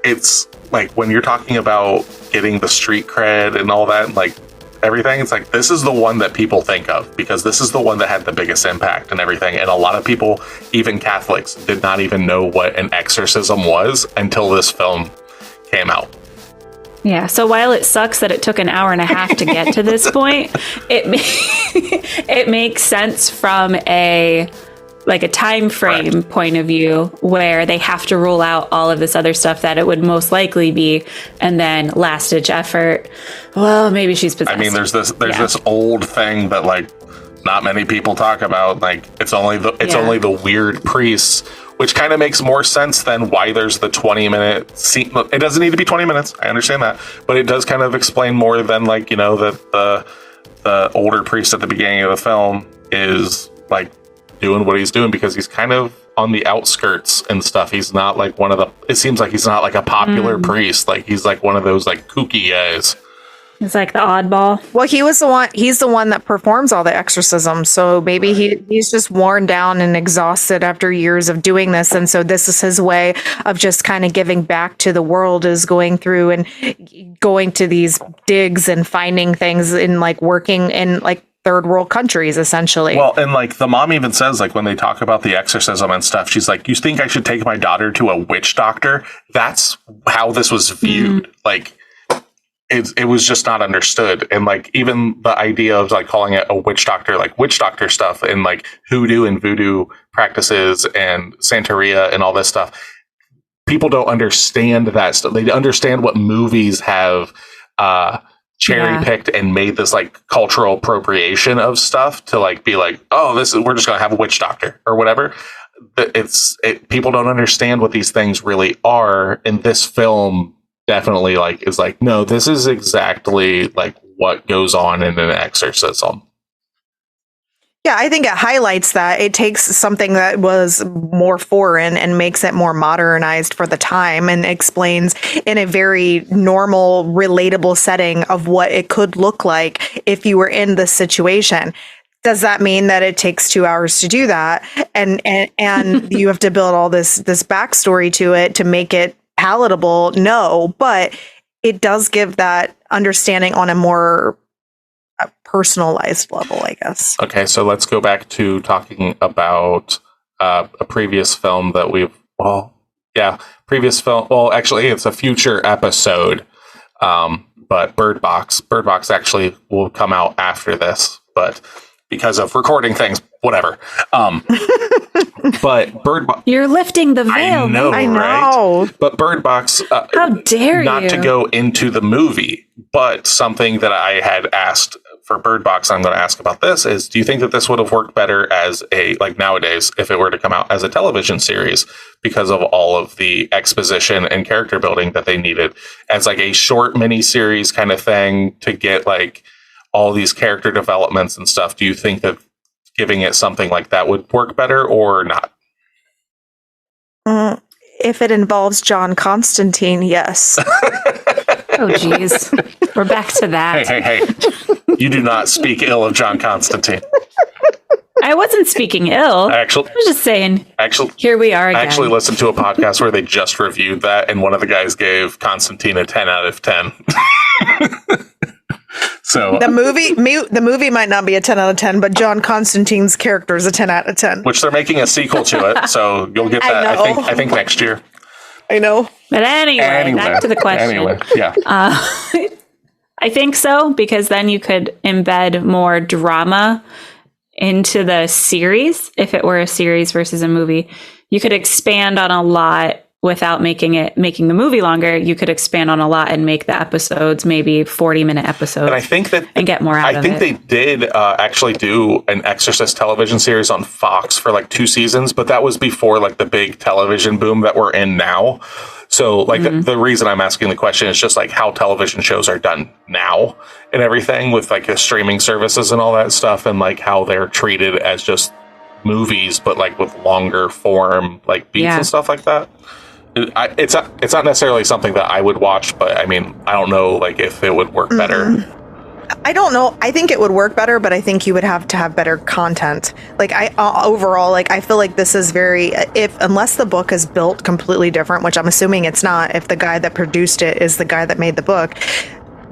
it's, like, when you're talking about getting the street cred and all that, and, like, everything, it's like, this is the one that people think of, because this is the one that had the biggest impact and everything. And a lot of people, even Catholics, did not even know what an exorcism was until this film came out. Yeah, so while it sucks that it took an hour and a half to get to this point, it makes sense from a time frame point of view, where they have to rule out all of this other stuff that it would most likely be, and then last ditch effort, well, maybe she's possessed. I mean, there's this old thing that like not many people talk about, like it's only the weird priests, which kind of makes more sense than why there's the 20-minute scene. It doesn't need to be 20 minutes. I understand that. But it does kind of explain more than, like, that the older priest at the beginning of the film is, like, doing what he's doing because he's kind of on the outskirts and stuff. He's not, like, it seems like he's not, like, a popular priest. Like, he's, like, one of those, like, kooky guys. It's like the oddball. Well, he's the one that performs all the exorcisms. So maybe he's just worn down and exhausted after years of doing this. And so this is his way of just kind of giving back to the world, is going through and going to these digs and finding things in, like, working in, like, third world countries, essentially. Well, and like the mom even says, like, when they talk about the exorcism and stuff, she's like, you think I should take my daughter to a witch doctor? That's how this was viewed. Like, it was just not understood. And like, even the idea of like calling it a witch doctor, like witch doctor stuff and like hoodoo and voodoo practices and Santeria and all this stuff, people don't understand that stuff. They understand what movies have cherry picked and made this like cultural appropriation of stuff to like be like, oh, we're just going to have a witch doctor or whatever. People don't understand what these things really are. And this film definitely like is like, no, this is exactly like what goes on in an exorcism. Yeah, I think it highlights that. It takes something that was more foreign and makes it more modernized for the time, and explains in a very normal, relatable setting of what it could look like if you were in this situation. does that mean that it takes 2 hours to do that? And you have to build all this backstory to it to make it palatable? No, but it does give that understanding on a more personalized level, I guess. Okay, so let's go back to talking about a previous film that previous film. Well, actually, it's a future episode, but Bird Box. Bird Box actually will come out after this, but because of recording things, whatever. But Bird Box. You're lifting the veil. I know. Right? But Bird Box. How dare you? Not to go into the movie, but something that I had asked for Bird Box, I'm going to ask about this is, do you think that this would have worked better as nowadays, if it were to come out as a television series, because of all of the exposition and character building that they needed as like a short mini series kind of thing to get like all these character developments and stuff? Do you think that giving it something like that would work better or not? If it involves John Constantine, yes. Oh, geez. We're back to that. Hey. You do not speak ill of John Constantine. I wasn't speaking ill. I was just saying, here we are again. I actually listened to a podcast where they just reviewed that, and one of the guys gave Constantine a 10 out of 10. So the movie might not be a 10 out of 10, but John Constantine's character is a 10 out of 10. Which they're making a sequel to it, so you'll get that. I think next year. I know. But anyway, back to the question. Yeah. I think so, because then you could embed more drama into the series. If it were a series versus a movie, you could expand on a lot without making the movie longer. You could expand on a lot and make the episodes maybe 40-minute episodes. And I think that and get more out of it. I think they did actually do an Exorcist television series on Fox for like 2 seasons, but that was before like the big television boom that we're in now. So like the reason I'm asking the question is just like how television shows are done now and everything with like the streaming services and all that stuff, and like how they're treated as just movies, but like with longer form like beats and stuff like that. It's not necessarily something that I would watch, but I mean, I don't know like if it would work better. I don't know. I think it would work better, but I think you would have to have better content. Like overall, like I feel like this is unless the book is built completely different, which I'm assuming it's not, if the guy that produced it is the guy that made the book,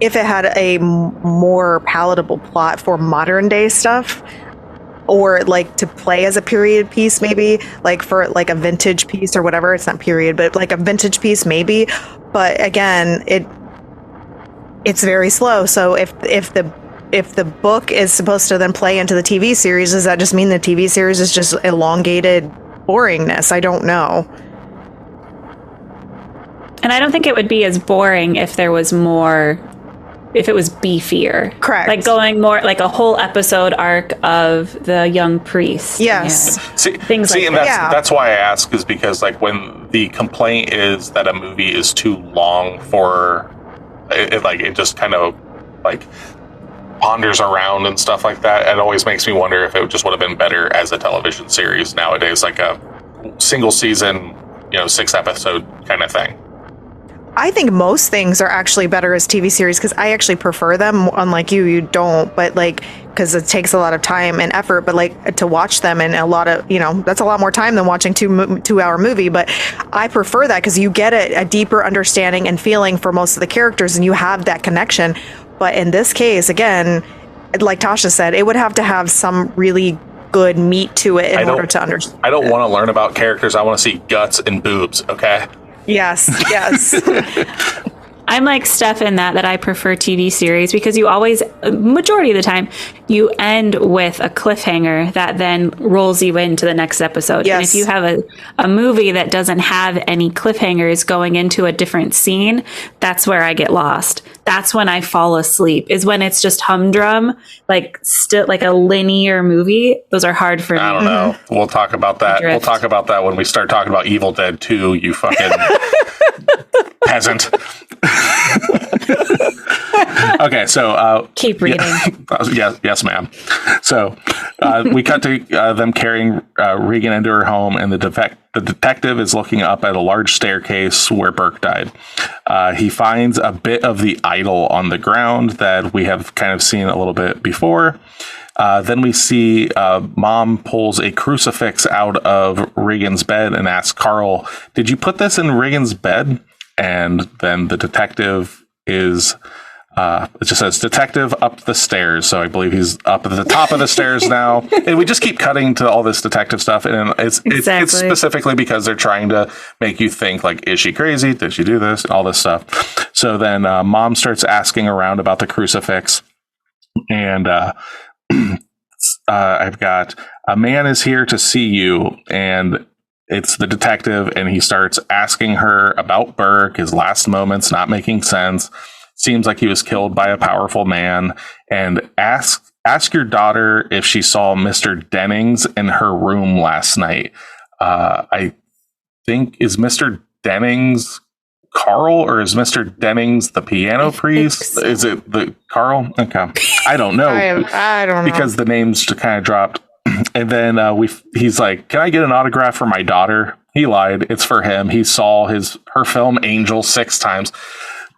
if it had a more palatable plot for modern day stuff, or like to play as a period piece, maybe like for like a vintage piece or whatever. It's not period, but like a vintage piece, maybe. But again, it's very slow. So if the book is supposed to then play into the TV series, does that just mean the TV series is just elongated boringness? I don't know. And I don't think it would be as boring if there was more, if it was beefier. Correct. Like going more like a whole episode arc of the young priest. Yes. Things like and that. that's why I ask, is because like when the complaint is that a movie is too long for it just kind of like ponders around and stuff like that. It always makes me wonder if it just would have been better as a television series nowadays, like a single season, 6 episode kind of thing. I think most things are actually better as TV series because I actually prefer them. Unlike you don't, but like, because it takes a lot of time and effort, but like to watch them and a lot of, that's a lot more time than watching 2-hour movie. But I prefer that because you get a deeper understanding and feeling for most of the characters and you have that connection. But in this case, again, like Tasha said, it would have to have some really good meat to it in order to understand. I don't want to learn about characters. I want to see guts and boobs. Okay. Yes. I'm like Steph in that I prefer TV series because you always, majority of the time, you end with a cliffhanger that then rolls you into the next episode. Yes. And if you have a movie that doesn't have any cliffhangers going into a different scene, that's where I get lost. That's when I fall asleep, is when it's just humdrum, like still like a linear movie. Those are hard for me. I don't know. We'll talk about that. We'll talk about that when we start talking about Evil Dead 2, you fucking peasant. Okay, so keep reading. Yes, ma'am. So we cut to them carrying Regan into her home, and the detective is looking up at a large staircase where Burke died. He finds a bit of the idol on the ground that we have kind of seen a little bit before. Then we see Mom pulls a crucifix out of Reagan's bed and asks Carl, "Did you put this in Reagan's bed?" And then the detective is, it just says detective up the stairs. So I believe he's up at the top of the stairs now. And we just keep cutting to all this detective stuff. And it's specifically because they're trying to make you think, like, is she crazy? Did she do this? All this stuff. So then Mom starts asking around about the crucifix. And I've got, "A man is here to see you." And it's the detective, and he starts asking her about Burke, his last moments, not making sense. Seems like he was killed by a powerful man. And ask your daughter if she saw Mr. Dennings in her room last night. I think, is Mr. Dennings Carl, or is Mr. Dennings the piano priest? Is it the Carl? Okay. I don't know. I don't know. Because the names just kind of dropped. And then he's like, "Can I get an autograph for my daughter?" He lied. It's for him. He saw her film Angel 6 times.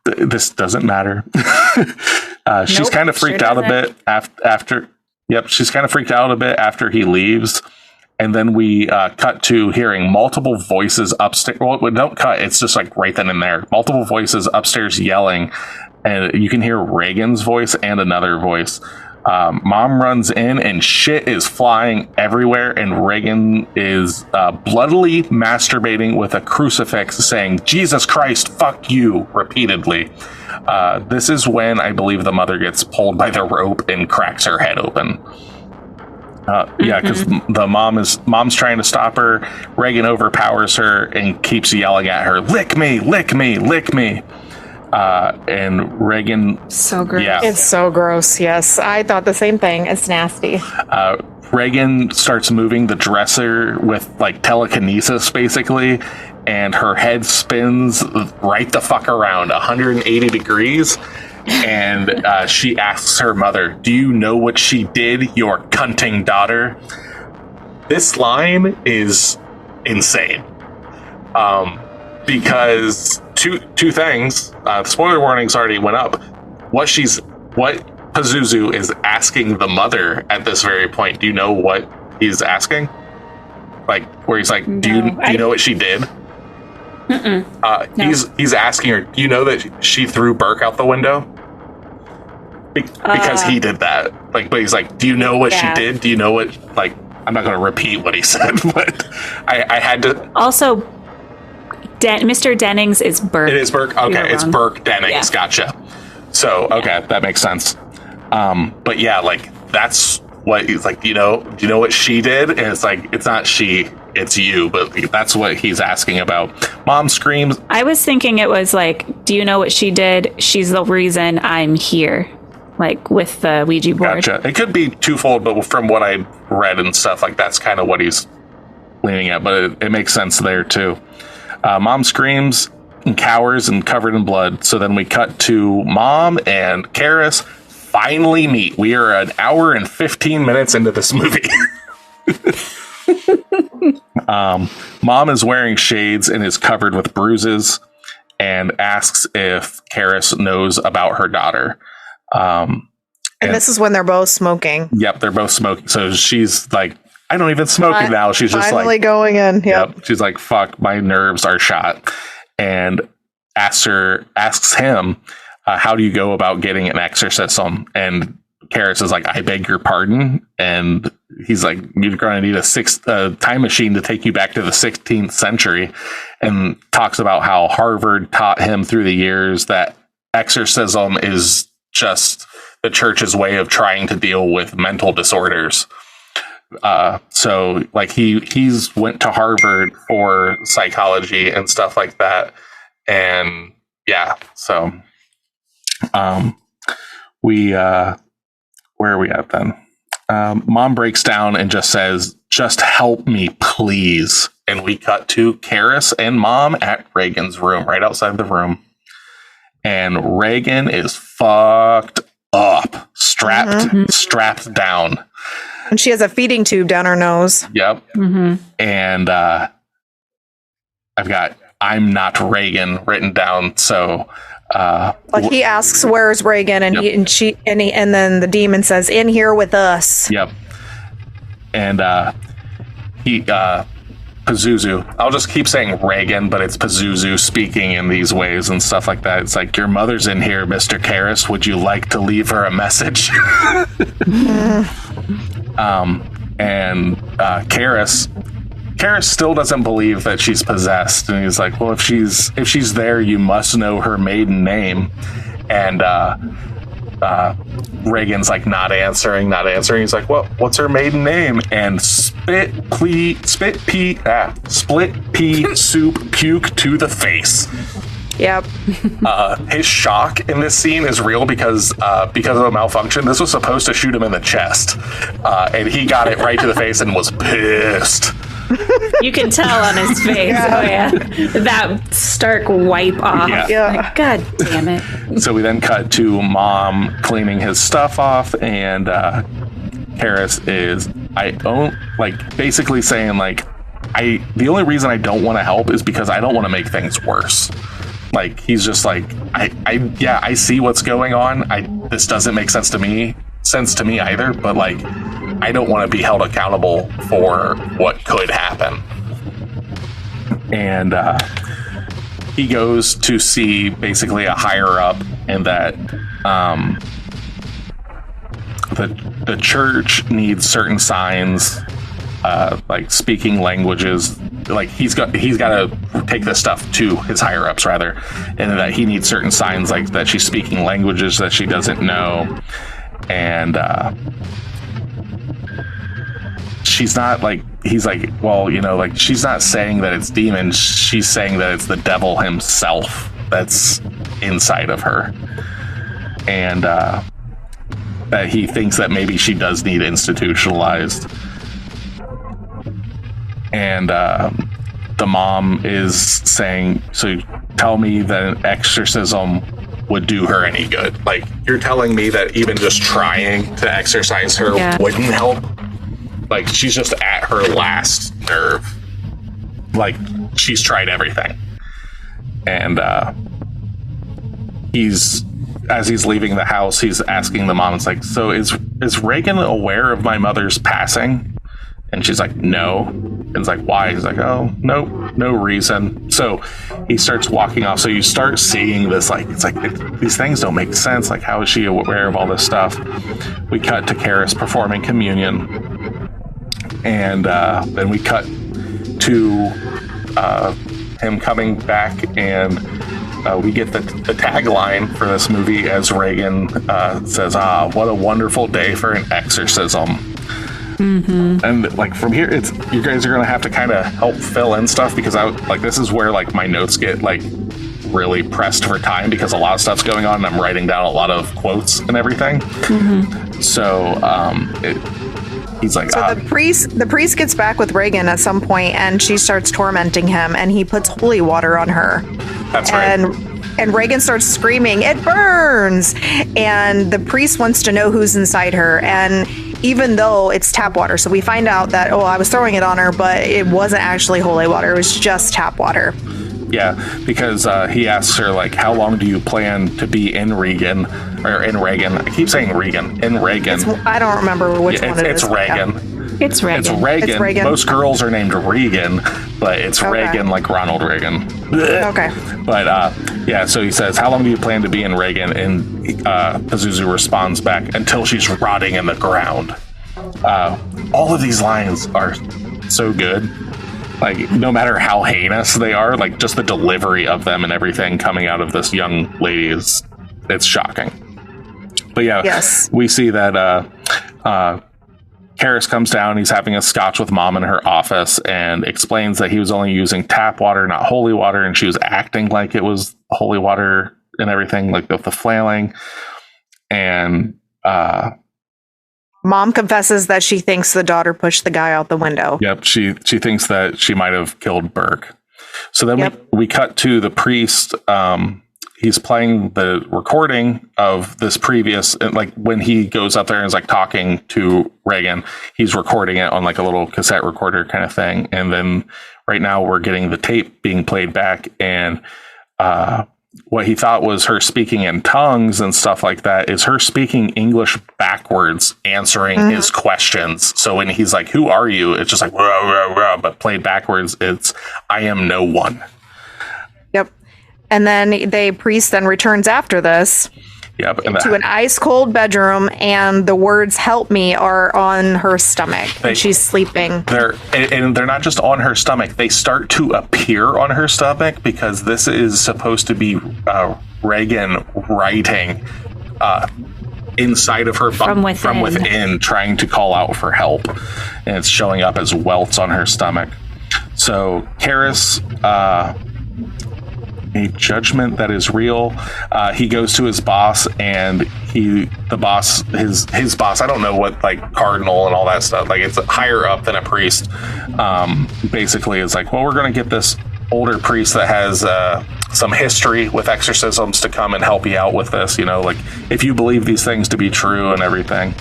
This doesn't matter. She's kind of freaked out a bit after. Yep, she's kind of freaked out a bit after he leaves. And then we cut to hearing multiple voices upstairs. Well, don't cut. It's just like right then and there. Multiple voices upstairs yelling. And you can hear Reagan's voice and another voice. Mom runs in and shit is flying everywhere, and Reagan is bloodily masturbating with a crucifix saying, "Jesus Christ, fuck you," repeatedly. This is when I believe the mother gets pulled by the rope and cracks her head open. Yeah, because the mom's trying to stop her. Reagan overpowers her and keeps yelling at her, "Lick me, lick me, lick me." And Reagan, so gross. Yeah, it's so gross. Yes, I thought the same thing. It's nasty. Reagan starts moving the dresser with like telekinesis, basically, and her head spins right the fuck around 180 degrees. And she asks her mother, "Do you know what she did, your cunting daughter?" This line is insane. Because two things. The spoiler warnings already went up. What Pazuzu is asking the mother at this very point. Do you know what he's asking? Like, where he's like, "Do you know what she did?" No. He's asking her, "Do you know that she threw Burke out the window?" Because he did that. Like, but he's like, "Do you know what she did? Do you know what?" Like, I'm not going to repeat what he said, but I had to. Also, Mr. Dennings is Burke. It is Burke. Okay, it's Burke Dennings. Yeah. Gotcha. So okay, that makes sense. But yeah, like that's what he's like. Do you know what she did? And it's like, it's not she, it's you. But that's what he's asking about. Mom screams. I was thinking it was like, "Do you know what she did? She's the reason I'm here." Like with the Ouija board. Gotcha. It could be twofold, but from what I read and stuff, like that's kind of what he's leaning at. But it makes sense there too. Mom screams and cowers and covered in blood. So then we cut to Mom and Karis finally meet. We are an hour and 15 minutes into this movie. Mom is wearing shades and is covered with bruises and asks if Karis knows about her daughter. And this is when they're both smoking. Yep, they're both smoking. So she's like, "I don't even smoke it now." She's just finally like going in. Yep. She's like, "Fuck, my nerves are shot," and asks him, "How do you go about getting an exorcism?" And Karis is like, "I beg your pardon," and he's like, "You're going to need a time machine to take you back to the 16th century," and talks about how Harvard taught him through the years that exorcism is just the church's way of trying to deal with mental disorders. So like he's went to Harvard for psychology and stuff like that. And yeah, so we where are we at then? Mom breaks down and just says, "Just help me, please." And we cut to Karis and Mom at Reagan's room, right outside the room. And Reagan is fucked up, strapped down. And she has a feeding tube down her nose. Yep. And I've got "I'm not Reagan" written down. So he asks, "Where's Reagan?" And and then the demon says, "In here with us." Yep. And Pazuzu. I'll just keep saying Reagan, but it's Pazuzu speaking in these ways and stuff like that. It's like, your mother's in here, Mr. Karras. Would you like to leave her a message? And Karras still doesn't believe that she's possessed, and he's like, well, if she's there, you must know her maiden name. And Reagan's like not answering. He's like, well, what's her maiden name? And split pea soup puke to the face. Yep. His shock in this scene is real because of a malfunction. This was supposed to shoot him in the chest, and he got it right to the face and was pissed. You can tell on his face. Yeah. Oh yeah, that stark wipe off. Yeah. Like, God damn it. So we then cut to Mom cleaning his stuff off, and Karras is basically saying like, the only reason I don't want to help is because I don't want to make things worse. Like, he's just like, I see what's going on. This doesn't make sense to me either, but like, I don't want to be held accountable for what could happen. And he goes to see basically a higher up, and that the church needs certain signs, like speaking languages. Like, he's got to take this stuff to his higher ups rather, and that he needs certain signs like that she's speaking languages that she doesn't know. And she's not like, he's like, well, like, she's not saying that it's demons, she's saying that it's the devil himself that's inside of her, and that he thinks that maybe she does need institutionalized. And the mom is saying, so tell me that an exorcism would do her any good. Like, you're telling me that even just trying to exorcise her wouldn't help? Like, she's just at her last nerve. Like, she's tried everything. And as he's leaving the house, he's asking the mom, it's like, so is Reagan aware of my mother's passing? And she's like, no. And it's like, why? He's like, oh, no reason. So he starts walking off. So you start seeing this, like, it's like, these things don't make sense. Like, how is she aware of all this stuff? We cut to Karras performing communion. And then we cut to him coming back, and we get the tagline for this movie as Reagan says, what a wonderful day for an exorcism. Mm-hmm. And like, from here, you guys are gonna have to kind of help fill in stuff, because this is where like my notes get like really pressed for time, because a lot of stuff's going on and I'm writing down a lot of quotes and everything. Mm-hmm. So he's like, so the priest gets back with Reagan at some point, and she starts tormenting him, and he puts holy water on her. That's right. And Reagan starts screaming, "It burns!" And the priest wants to know who's inside her. And even though it's tap water, so we find out that, I was throwing it on her, but it wasn't actually holy water. It was just tap water. Yeah, because he asks her, like, how long do you plan to be in Reagan? Or in Reagan. I keep saying Regan. In Reagan. I don't remember which one it is. It's Reagan. Yeah. It's Reagan. It's Reagan. Most girls are named Regan, but it's Reagan like Ronald Reagan. Okay. But so he says, how long do you plan to be in Reagan? And Pazuzu responds back, until she's rotting in the ground. All of these lines are so good. Like, no matter how heinous they are, like, just the delivery of them and everything coming out of this young lady it's shocking. But we see that Karras comes down. He's having a scotch with Mom in her office and explains that he was only using tap water, not holy water, and she was acting like it was holy water and everything, like the flailing. And Mom confesses that she thinks the daughter pushed the guy out the window. Yep, she thinks that she might have killed Burke. So then we cut to the priest. He's playing the recording of this previous, like, when he goes up there and is like talking to Reagan, he's recording it on like a little cassette recorder kind of thing. And then right now we're getting the tape being played back, and what he thought was her speaking in tongues and stuff like that is her speaking English backwards, answering his questions. So when he's like, "Who are you?" It's just like, rah, rah, rah, but played backwards, it's, "I am no one." Yep. And then the priest then returns after this. Yep. To an ice cold bedroom, and the words "help me" are on her stomach, and she's sleeping. They're not just on her stomach, they start to appear on her stomach, because this is supposed to be Reagan writing inside of her from within, trying to call out for help, and it's showing up as welts on her stomach. So Karras, a judgment that is real. He goes to his boss, and his boss, I don't know what, like, cardinal and all that stuff, like, it's higher up than a priest, basically is like, "Well, we're going to get this older priest that has some history with exorcisms to come and help you out with this, you know, like, if you believe these things to be true and everything,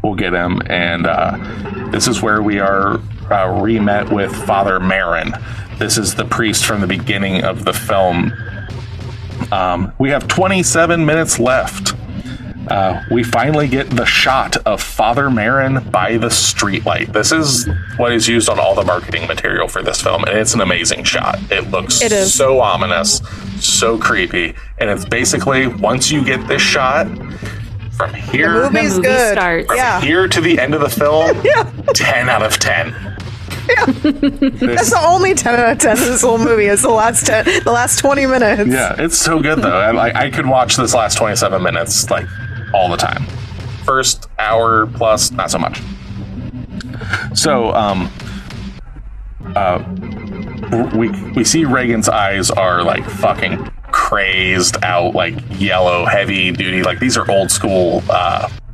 we'll get him." And this is where we are re-met with Father Marin. This is the priest from the beginning of the film. We have 27 minutes left. We finally get the shot of Father Marin by the streetlight. This is what is used on all the marketing material for this film, and it's an amazing shot. It looks so ominous, so creepy, and it's basically, once you get this shot, from here, the movie starts. From here to the end of the film, 10 out of 10. Yeah. That's the only 10 out of 10 of this whole movie. Is the last 20 minutes. Yeah, it's so good though. I could watch this last 27 minutes like all the time. First hour plus, not so much. So, we see Reagan's eyes are like fucking crazed out, like yellow, heavy duty. Like, these are old school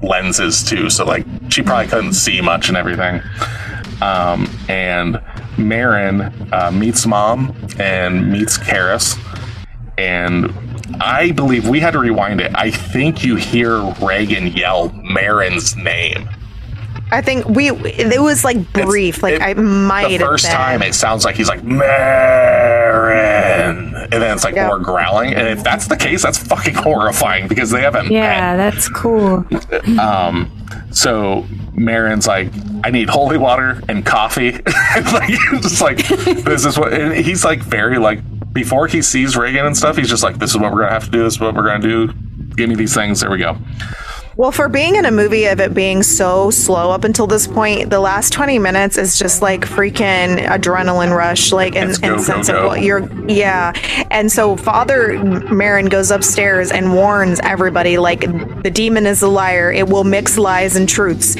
lenses too. So like she probably couldn't see much and everything. And Marin meets Mom and meets Karras, and I believe we had to rewind it. I think you hear Reagan yell Marin's name. I think it was like brief. I might have been. The first time it sounds like he's like, "Marin," and then it's like more growling. And if that's the case, that's fucking horrifying, because they haven't. Yeah, that's cool. So Marin's like, "I need holy water and coffee." Like, just like, this is what, and he's like very like, before he sees Reagan and stuff, he's just like, "This is what we're gonna have to do. This is what we're gonna do. Give me these things." There we go. Well, for being in a movie of it being so slow up until this point, the last 20 minutes is just like freaking adrenaline rush, like in sense of what you're, And so Father Marin goes upstairs and warns everybody, like, the demon is a liar. It will mix lies and truths.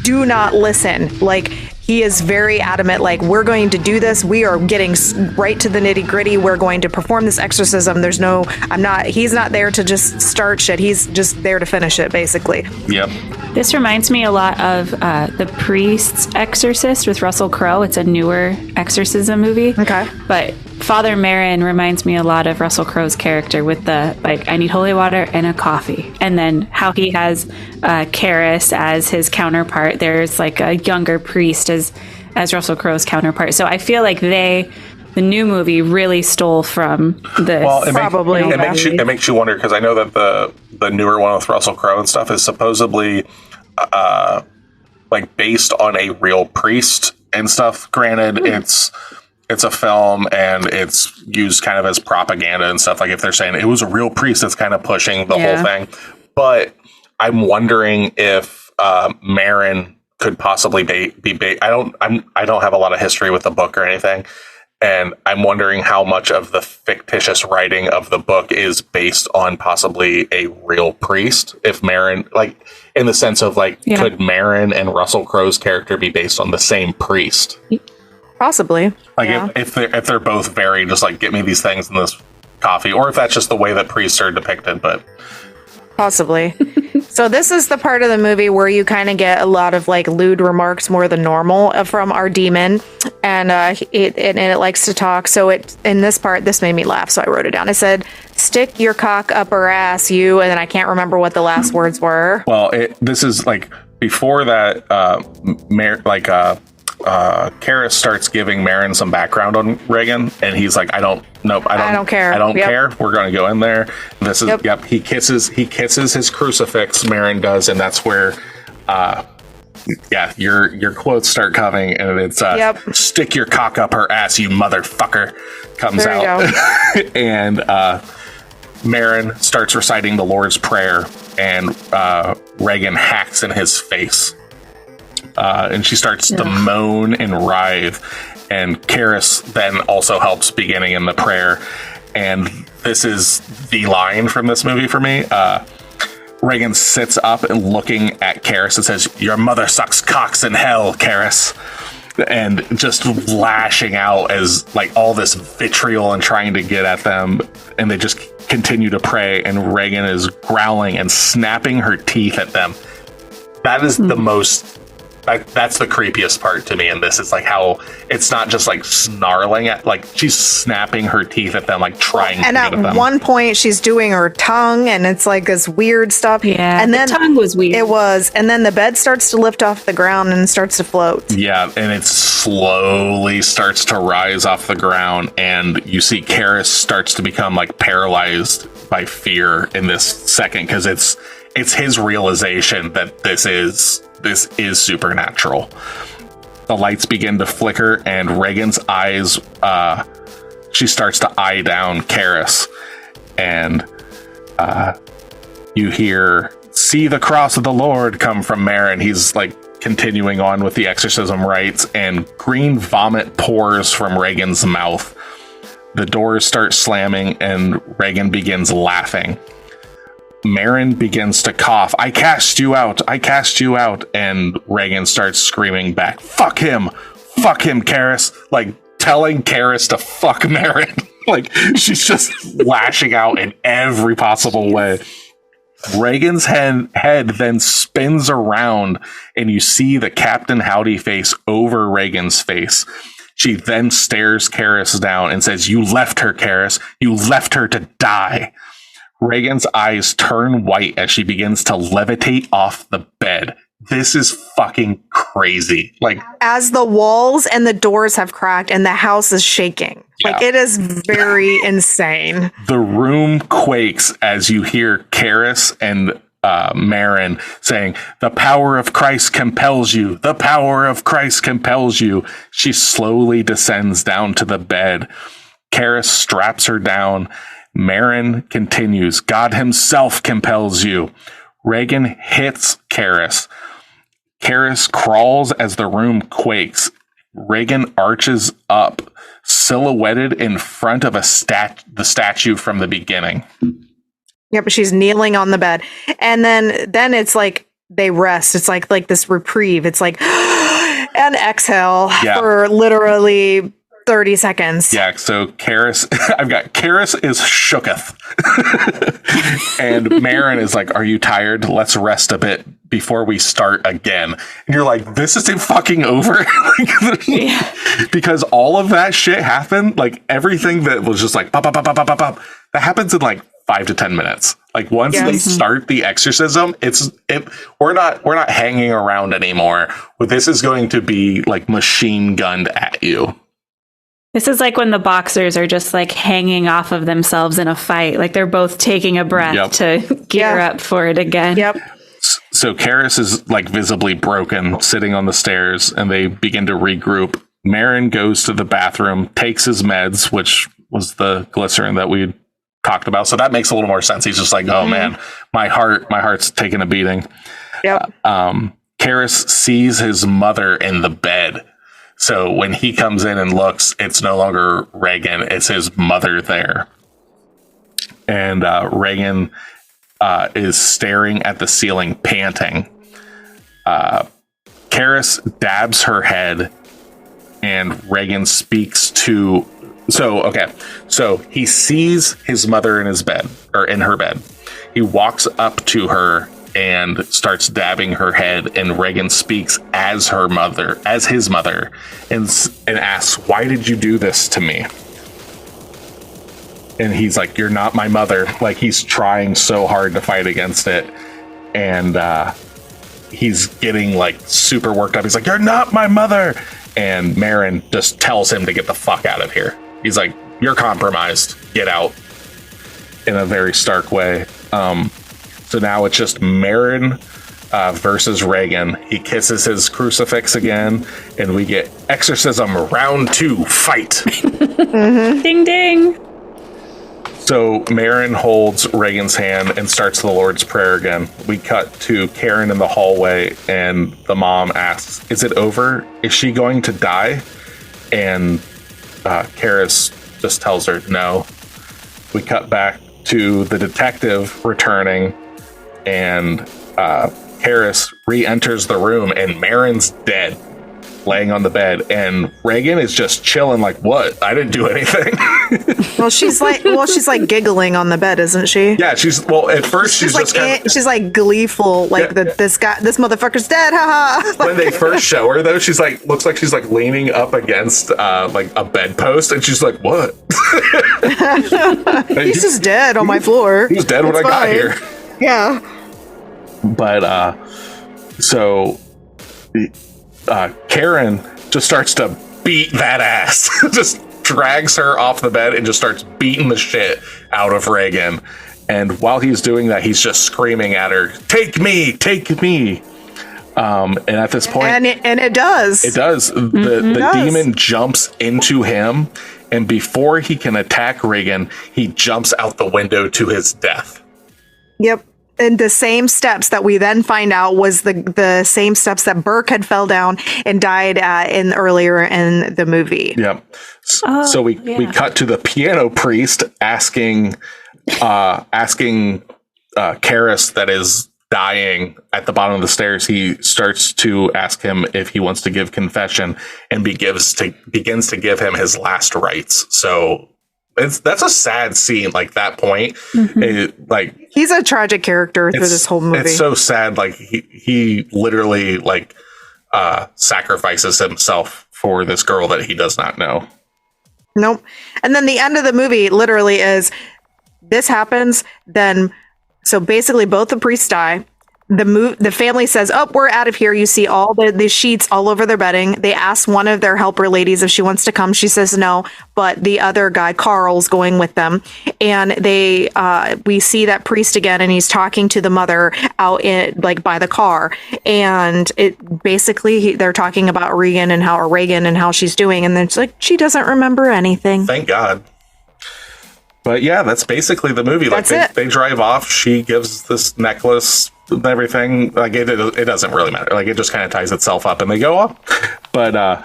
Do not listen. Like, he is very adamant, like, we're going to do this. We are getting right to the nitty gritty. We're going to perform this exorcism. He's not there to just start shit. He's just there to finish it, basically. Yep. This reminds me a lot of The Priest's Exorcist with Russell Crowe. It's a newer exorcism movie. Okay. But Father Marin reminds me a lot of Russell Crowe's character with the, like, I need holy water and a coffee. And then how he has Karras as his counterpart. There's like a younger priest as Russell Crowe's counterpart. So I feel like the new movie really stole from this. Well, it makes you wonder, because I know that the newer one with Russell Crowe and stuff is supposedly like based on a real priest and stuff. Granted, it's a film and it's used kind of as propaganda and stuff. Like, if they're saying it was a real priest, that's kind of pushing the whole thing. But I'm wondering if Marin could possibly be I don't have a lot of history with the book or anything, and I'm wondering how much of the fictitious writing of the book is based on possibly a real priest. If Marin, like, in the sense of like, could Marin and Russell Crowe's character be based on the same priest? Possibly. Like, if they're both very just like, get me these things in this coffee, or if that's just the way that priests are depicted, but possibly. So this is the part of the movie where you kind of get a lot of like lewd remarks, more than normal, from our demon, and it likes to talk. So in this part, this made me laugh, so I wrote it down. I said, "Stick your cock up her ass, you," and then I can't remember what the last words were. Well, this is like before that. Karis starts giving Marin some background on Reagan, and he's like, I don't care. I don't care. We're going to go in there. This is, he kisses his crucifix, Marin does, and that's where, your quotes start coming, and it's, stick your cock up her ass, you motherfucker, comes out. And, Marin starts reciting the Lord's Prayer, and Reagan hacks in his face. And she starts to moan and writhe, and Karis then also helps beginning in the prayer. And this is the line from this movie for me. Reagan sits up and looking at Karis and says, "Your mother sucks cocks in hell, Karis." And just lashing out as like all this vitriol and trying to get at them. And they just continue to pray, and Reagan is growling and snapping her teeth at them. That is the most... That's the creepiest part to me in this. It's like how it's not just like snarling at, like she's snapping her teeth at them, like trying to get at them. And at one point she's doing her tongue, and it's like this weird stuff. Yeah, and then the tongue was weird. It was, and then the bed starts to lift off the ground and starts to float. Yeah, and it slowly starts to rise off the ground, and you see Karis starts to become like paralyzed by fear in this second, because it's his realization that this is supernatural. The lights begin to flicker, and Reagan's eyes, she starts to eye down Karis, and you hear, "See the cross of the Lord" come from Marin. He's like continuing on with the exorcism rites, and green vomit pours from Reagan's mouth. The doors start slamming, and Reagan begins laughing. Marin begins to cough. "I cast you out. I cast you out." And Reagan starts screaming back, fuck him, Karis." Like telling Karis to fuck Marin. Like she's just lashing out in every possible way. Reagan's head then spins around, and you see the Captain Howdy face over Reagan's face. She then stares Karis down and says, "You left her, Karis. You left her to die." Reagan's eyes turn white as she begins to levitate off the bed. This is fucking crazy. Like, as the walls and the doors have cracked and the house is shaking. Yeah. Like, it is very insane. The room quakes as you hear Karis and Marin saying, "The power of Christ compels you. The power of Christ compels you." She slowly descends down to the bed. Karis straps her down. Marin continues, "God himself compels you." Reagan hits Karis. Karis crawls as the room quakes. Reagan arches up, silhouetted in front of the statue from the beginning. Yeah, but she's kneeling on the bed. And then it's like they rest. It's like this reprieve. It's like an exhale for literally 30 seconds. Yeah, so Karis, I've got Karis is shooketh. And Marin is like, "Are you tired? Let's rest a bit before we start again." And you're like, this isn't fucking over. Because all of that shit happened, like everything that was just like, pop, pop, pop, pop, pop, pop, that happens in like 5 to 10 minutes. Like once they start the exorcism, we're not hanging around anymore. This is going to be like machine gunned at you. This is like when the boxers are just like hanging off of themselves in a fight. Like they're both taking a breath to gear up for it again. Yep. So Karis is like visibly broken, sitting on the stairs, and they begin to regroup. Marin goes to the bathroom, takes his meds, which was the glycerin that we talked about. So that makes a little more sense. He's just like, "Oh man, my heart's taking a beating." Yep. Karis sees his mother in the bed. So when he comes in and looks, it's no longer Reagan, it's his mother there. And Reagan is staring at the ceiling, panting. Karis dabs her head, and Reagan speaks to... So he sees his mother in his bed, or in her bed. He walks up to her and starts dabbing her head, and Reagan speaks as his mother, and asks, "Why did you do this to me?" And he's like, "You're not my mother." Like he's trying so hard to fight against it, and he's getting like super worked up. He's like, "You're not my mother." and Marin just tells him to get the fuck out of here. He's like, "You're compromised. Get out," in a very stark way. So now it's just Marin versus Reagan. He kisses his crucifix again, and we get Exorcism round 2, fight. Ding ding. So Marin holds Reagan's hand and starts the Lord's Prayer again. We cut to Karen in the hallway, and the mom asks, "Is it over? Is she going to die?" And Karis just tells her no. We cut back to the detective returning, and Karis re-enters the room, and Marin's dead, laying on the bed, and Reagan is just chilling like, "What? I didn't do anything." Well, she's like giggling on the bed, isn't she? Yeah, at first she's like, just kind of, she's like gleeful, like this motherfucker's dead, haha. when they first show her though, she's like, looks like she's like leaning up against like a bedpost, and she's like, "What?" He's just dead on my floor. He's dead when I got here. Yeah. But so Karen just starts to beat that ass. Just drags her off the bed and just starts beating the shit out of Reagan. And while he's doing that, he's just screaming at her, "Take me, take me." And at this point, and it does. It does. The demon jumps into him, and before he can attack Reagan, he jumps out the window to his death. Yep. And the same steps that we then find out was the same steps that Burke had fell down and died earlier in the movie. Yep. So we cut to the piano priest asking Karis that is dying at the bottom of the stairs. He starts to ask him if he wants to give confession, and begins to give him his last rites. So that's a sad scene. Like that point, he's a tragic character through this whole movie. It's so sad. Like he literally sacrifices himself for this girl that he does not know. Nope. And then the end of the movie literally is this happens. Then, so basically both the priests die. The family says, "Oh, we're out of here." You see all the sheets all over their bedding. They ask one of their helper ladies if she wants to come. She says no, but the other guy, Carl's, going with them. And we see that priest again, and he's talking to the mother out by the car. And it basically they're talking about Reagan and how she's doing, and then it's like she doesn't remember anything. Thank God. But yeah, that's basically the movie. That's like it. They drive off. She gives this necklace and everything. Like it doesn't really matter. Like it just kind of ties itself up, and they go up. But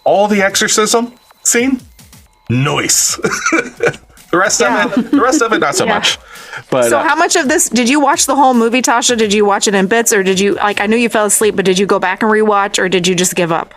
all the exorcism scene, nice. The rest of it, not so much. But so how much of this did you watch the whole movie, Tasha? Did you watch it in bits, or did you I know you fell asleep, but did you go back and rewatch, or did you just give up?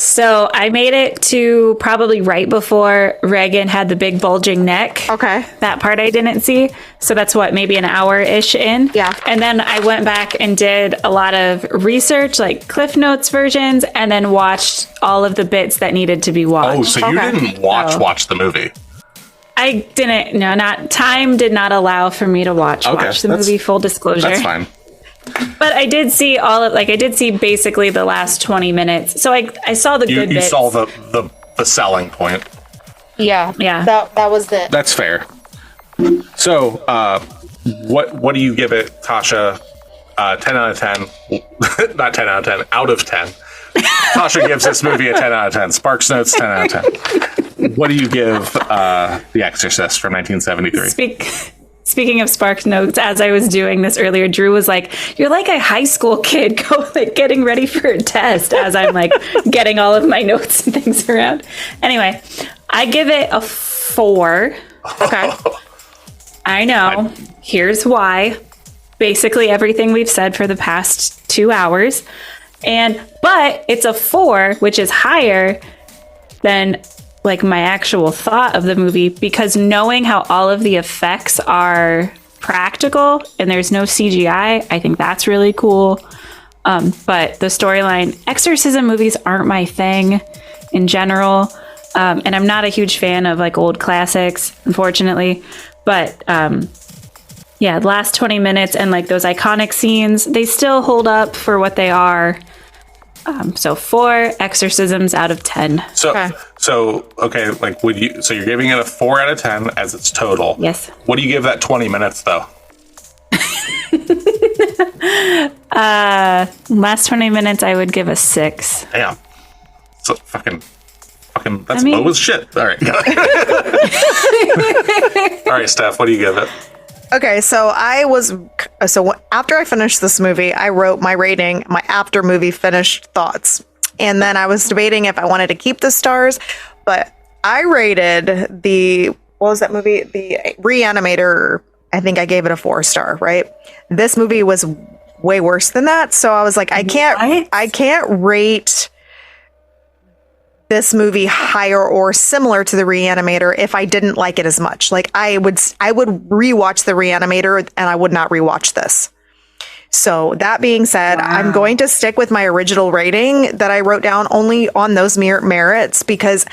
So I made it to probably right before Reagan had the big bulging neck. Okay. That part I didn't see. So that's maybe an hour-ish in. Yeah. And then I went back and did a lot of research, like Cliff Notes versions, and then watched all of the bits that needed to be watched. Oh, so you didn't watch the movie? I didn't. No, time did not allow for me to watch the movie, full disclosure. That's fine. But I did see I did see basically the last 20 minutes. So I saw the good bits. You saw the selling point. Yeah. That was it. That's fair. So, what do you give it, Tasha? 10 out of 10. Not 10 out of 10. Out of 10. Tasha gives this movie a 10 out of 10. Sparks Notes 10 out of 10. What do you give The Exorcist from 1973? Speaking of Spark Notes, as I was doing this earlier, Drew was like, "You're like a high school kid getting ready for a test," as I'm like getting all of my notes and things around. Anyway, I give it a 4. Okay. I know. Here's why. Basically everything we've said for the past 2 hours. But it's a 4, which is higher than my actual thought of the movie, because knowing how all of the effects are practical and there's no CGI, I think that's really cool. But the storyline, exorcism movies aren't my thing in general. And I'm not a huge fan of old classics, unfortunately. But the last 20 minutes and those iconic scenes, they still hold up for what they are. So 4 exorcisms out of 10. Okay, like so you're giving it a 4 out of 10 as its total. Yes. What do you give that 20 minutes though? Last 20 minutes I would give a 6. Damn. So fucking that's low as shit. All right. All right, Steph, what do you give it? Okay, so after I finished this movie, I wrote my rating, my after movie finished thoughts. And then I was debating if I wanted to keep the stars, but I rated what was that movie? The Reanimator. I think I gave it a 4-star, right? This movie was way worse than that. So I was like, I can't rate this movie higher or similar to the Reanimator if I didn't like it as much. Like I would rewatch the Reanimator and I would not rewatch this. So that being said, I'm going to stick with my original rating that I wrote down only on those merits, because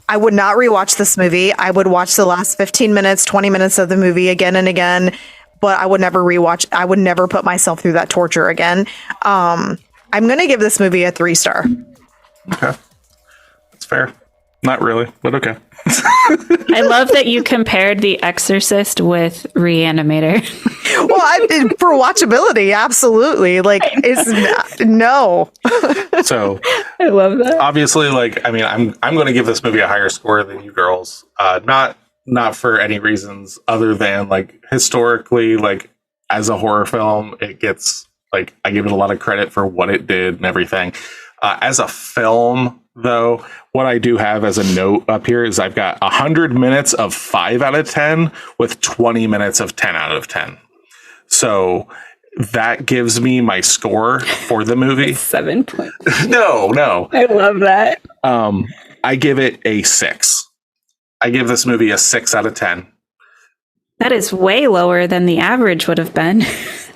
I would not rewatch this movie. I would watch the last 15 minutes, 20 minutes of the movie again and again, but I would never rewatch. I would never put myself through that torture again. I'm going to give this movie a 3-star. Okay. That's fair. Not really, but okay. I love that you compared The Exorcist with Reanimator. Well, for watchability, absolutely. Like, it's no. So I love that. Obviously, like, I mean, I'm going to give this movie a higher score than you girls. Not for any reasons other than, like, historically, like, as a horror film, it gets, like, I give it a lot of credit for what it did and everything. As a film, though, what I do have as a note up here is I've got 100 minutes of 5 out of 10 with 20 minutes of 10 out of 10. So that gives me my score for the movie. 7 points. No. I love that. I give it a 6. I give this movie a 6 out of 10. That is way lower than the average would have been.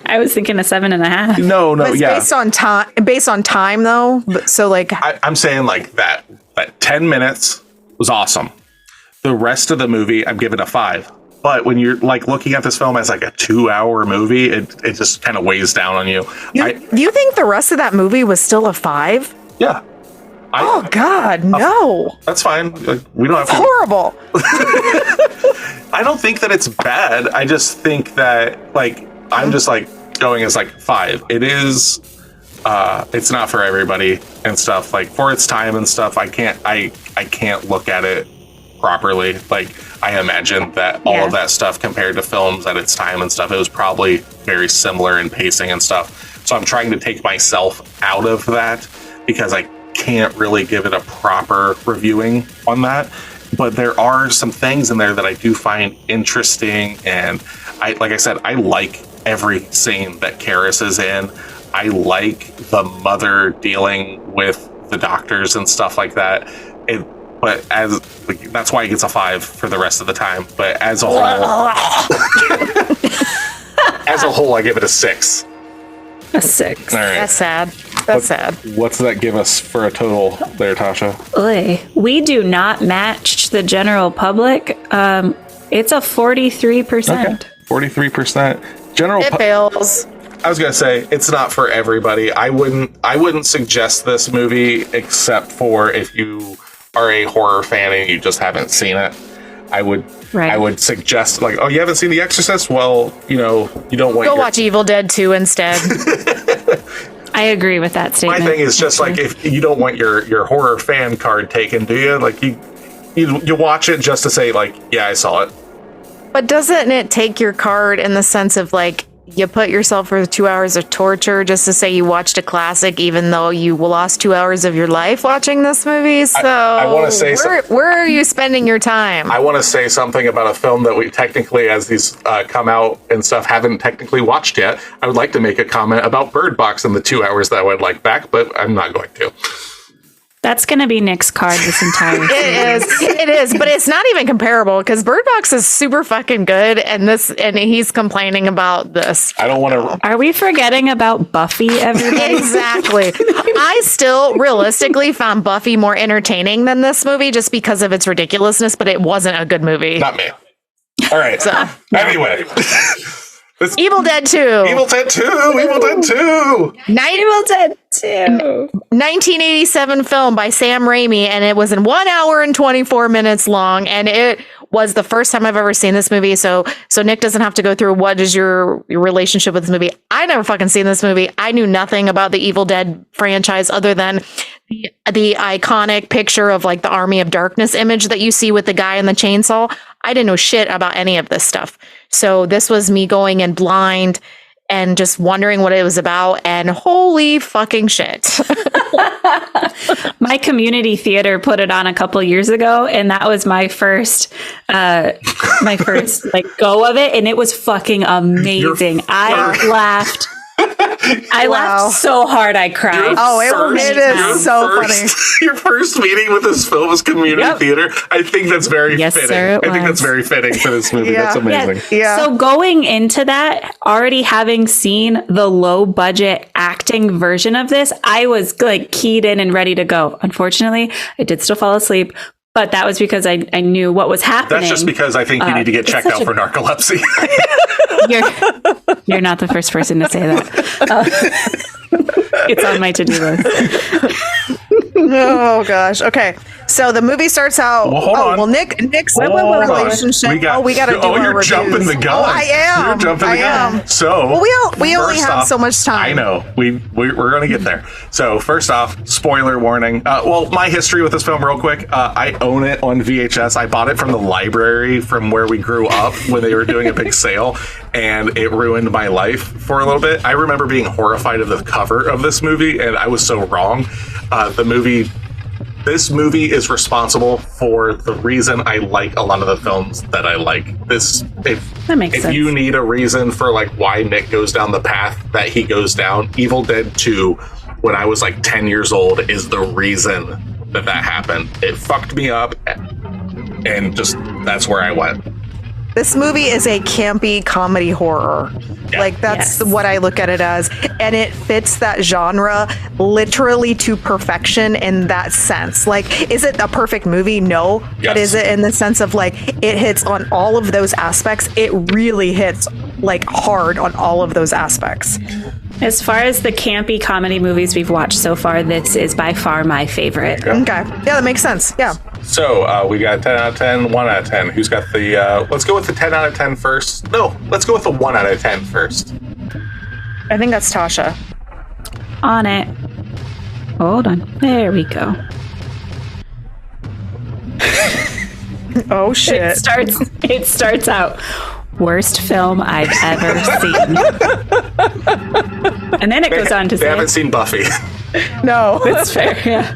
I was thinking a 7.5. No, but it's yeah. Based on time, though. So, like, I'm saying, like, that 10 minutes was awesome. The rest of the movie, I'm giving a 5. But when you're, like, looking at this film as, like, a 2-hour movie, it just kind of weighs down on you. Do you think the rest of that movie was still a 5? Yeah. Oh, God, no. That's fine. Like, we don't have to. Horrible. I don't think that it's bad. I just think that, like, I'm just, like, going as, like, 5. It is, it's not for everybody and stuff. Like, for its time and stuff, I can't look at it properly. Like, I imagine that all of that stuff compared to films at its time and stuff, it was probably very similar in pacing and stuff. So I'm trying to take myself out of that because I can't really give it a proper reviewing on that. But there are some things in there that I do find interesting, and like I said, I like every scene that Karis is in. I like the mother dealing with the doctors and stuff like that. But that's why it gets a 5 for the rest of the time. But as a whole, I give it a 6. A 6. All right. That's sad. Sad. What's that give us for a total there, Tasha? We do not match the general public. It's a 43%. Okay. 43%. It fails. I was gonna say it's not for everybody. I wouldn't suggest this movie except for if you are a horror fan and you just haven't seen it. I would suggest, like, oh, you haven't seen The Exorcist? Well, you don't want go watch Evil Dead 2 instead. I agree with that statement. My thing is just like, if you don't want your horror fan card taken, do you? Like, you watch it just to say, like, yeah, I saw it. But doesn't it take your card in the sense of, like, you put yourself through 2 hours of torture just to say you watched a classic, even though you lost 2 hours of your life watching this movie? So I want to say where are you spending your time? I want to say something about a film that we technically, as these come out and stuff, haven't technically watched yet. I would like to make a comment about Bird Box and the 2 hours that I would like back, but I'm not going to. That's going to be Nick's card this entire season. It is, but it's not even comparable because Bird Box is super fucking good, and he's complaining about this. I don't want to. Are we forgetting about Buffy, everybody? Exactly. I still realistically found Buffy more entertaining than this movie just because of its ridiculousness, but it wasn't a good movie. Not me. All right. So, anyway, Evil Dead 2. Evil Dead 2. Evil Dead 2. Evil Dead 2. 1987 film by Sam Raimi, and it was in 1 hour and 24 minutes long, and it was the first time I've ever seen this movie. So Nick doesn't have to go through what is your relationship with this movie. I never fucking seen this movie. I knew nothing about the Evil Dead franchise other than the iconic picture of like the Army of Darkness image that you see with the guy in the chainsaw. I didn't know shit about any of this stuff. So this was me going in blind and just wondering what it was about, and holy fucking shit. My community theater put it on a couple years ago, and that was my first like go of it, and it was fucking amazing. I laughed. I laughed so hard I cried. It is so funny. Your first meeting with this film was community theater. I think that's very fitting. Sir, I think that's very fitting for this movie. That's amazing. Yeah. So going into that, already having seen the low budget acting version of this, I was like keyed in and ready to go. Unfortunately, I did still fall asleep. But that was because I knew what was happening. That's just because I think you need to get checked out for narcolepsy. You're not the first person to say that. It's on my to-do list. Oh gosh. Okay. So the movie starts out. Well, hold on. Well, Nick's relationship. We got to do our you're reviews. jumping the gun. Oh, I am. You're jumping the gun. So we only have so much time. I know. We're going to get there. So first off, spoiler warning. My history with this film, real quick. I own it on VHS. I bought it from the library from where we grew up when they were doing a big sale, and it ruined my life for a little bit. I remember being horrified of the cover of this movie, and I was so wrong. This movie is responsible for the reason I like a lot of the films that I like. That makes sense. If you need a reason for like why Nick goes down the path that he goes down, Evil Dead 2, when I was like 10 years old, is the reason that happened. It fucked me up, and just that's where I went. This movie is a campy comedy horror. Yeah. Like, that's what I look at it as. And it fits that genre literally to perfection in that sense. Like, is it a perfect movie? No. Yes. But is it in the sense of, like, it hits on all of those aspects? It really hits, like, hard on all of those aspects. As far as the campy comedy movies we've watched so far, this is by far my favorite. Okay. Yeah, that makes sense. Yeah. So we got 10 out of 10, 1 out of 10. Who's got the... let's go with the 10 out of 10 first. No, let's go with the 1 out of 10 first. I think that's Tasha. On it. Hold on. There we go. Oh, shit. It starts out... worst film I've ever seen. And then it goes on to say... They haven't seen Buffy. No. That's fair, yeah.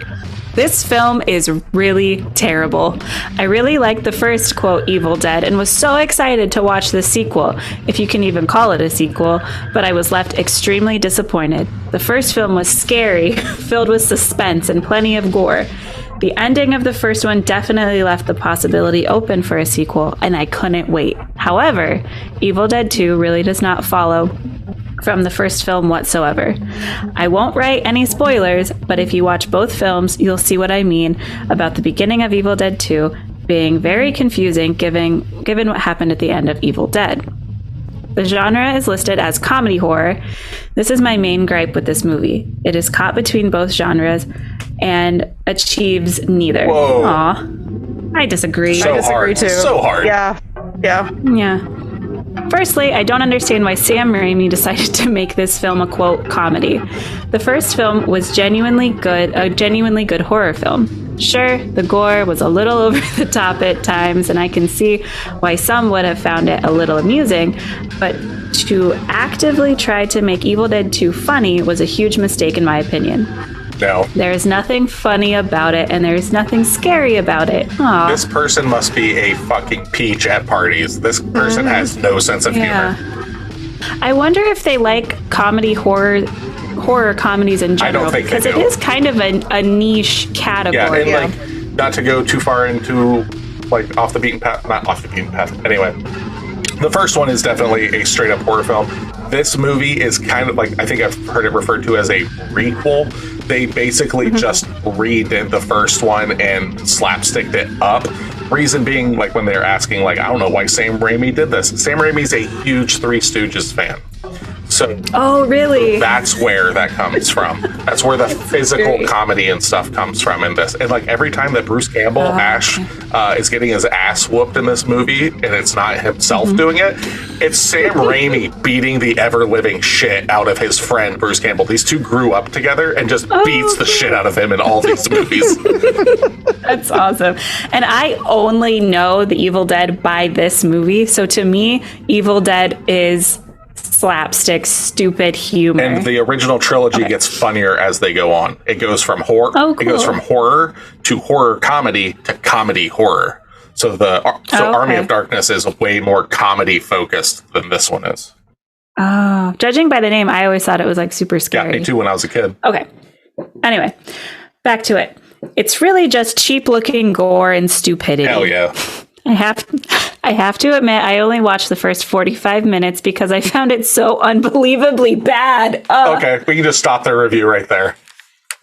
This film is really terrible. I really liked the first, quote, Evil Dead, and was so excited to watch the sequel, if you can even call it a sequel, but I was left extremely disappointed. The first film was scary, filled with suspense and plenty of gore. The ending of the first one definitely left the possibility open for a sequel, and I couldn't wait. However, Evil Dead 2 really does not follow from the first film whatsoever. I won't write any spoilers, but if you watch both films, you'll see what I mean about the beginning of Evil Dead 2 being very confusing given what happened at the end of Evil Dead. The genre is listed as comedy horror. This is my main gripe with this movie. It is caught between both genres and achieves neither. Whoa. Aw. I disagree. So I disagree hard. too. So hard. Yeah. Yeah. Firstly, I don't understand why Sam Raimi decided to make this film a, quote, comedy. The first film was a genuinely good horror film. Sure, the gore was a little over the top at times, and I can see why some would have found it a little amusing, but to actively try to make Evil Dead 2 funny was a huge mistake in my opinion. No. There is nothing funny about it, and there is nothing scary about it. Aww. This person must be a fucking peach at parties. This person has no sense of humor. I wonder if they like horror comedies in general. I don't think because they do. It is kind of a niche category. Yeah, and like, not to go too far into like off the beaten path. Not off the beaten path. Anyway, the first one is definitely a straight up horror film. This movie is kind of like, I think I've heard it referred to as a requel. They basically just redid the first one and slapsticked it up. Reason being, like, when they're asking, like, I don't know why Sam Raimi did this. Sam Raimi's a huge Three Stooges fan. So really? That's where that comes from. That's where the physical comedy and stuff comes from in this. And like every time that Bruce Campbell, Ash, is getting his ass whooped in this movie, and it's not himself doing it, it's Sam Raimi beating the ever-living shit out of his friend Bruce Campbell. These two grew up together and just beats the shit out of him in all these movies. That's awesome. And I only know The Evil Dead by this movie. So to me, Evil Dead is slapstick, stupid humor. And the original trilogy gets funnier as they go on. It goes from horror. Oh, cool. It goes from horror to horror comedy to comedy horror. So Army of Darkness is way more comedy focused than this one is. Oh, judging by the name, I always thought it was like super scary. Yeah, me too when I was a kid. Okay. Anyway, back to it. It's really just cheap looking gore and stupidity. Hell yeah. I have to admit, I only watched the first 45 minutes because I found it so unbelievably bad. Okay, we can just stop the review right there.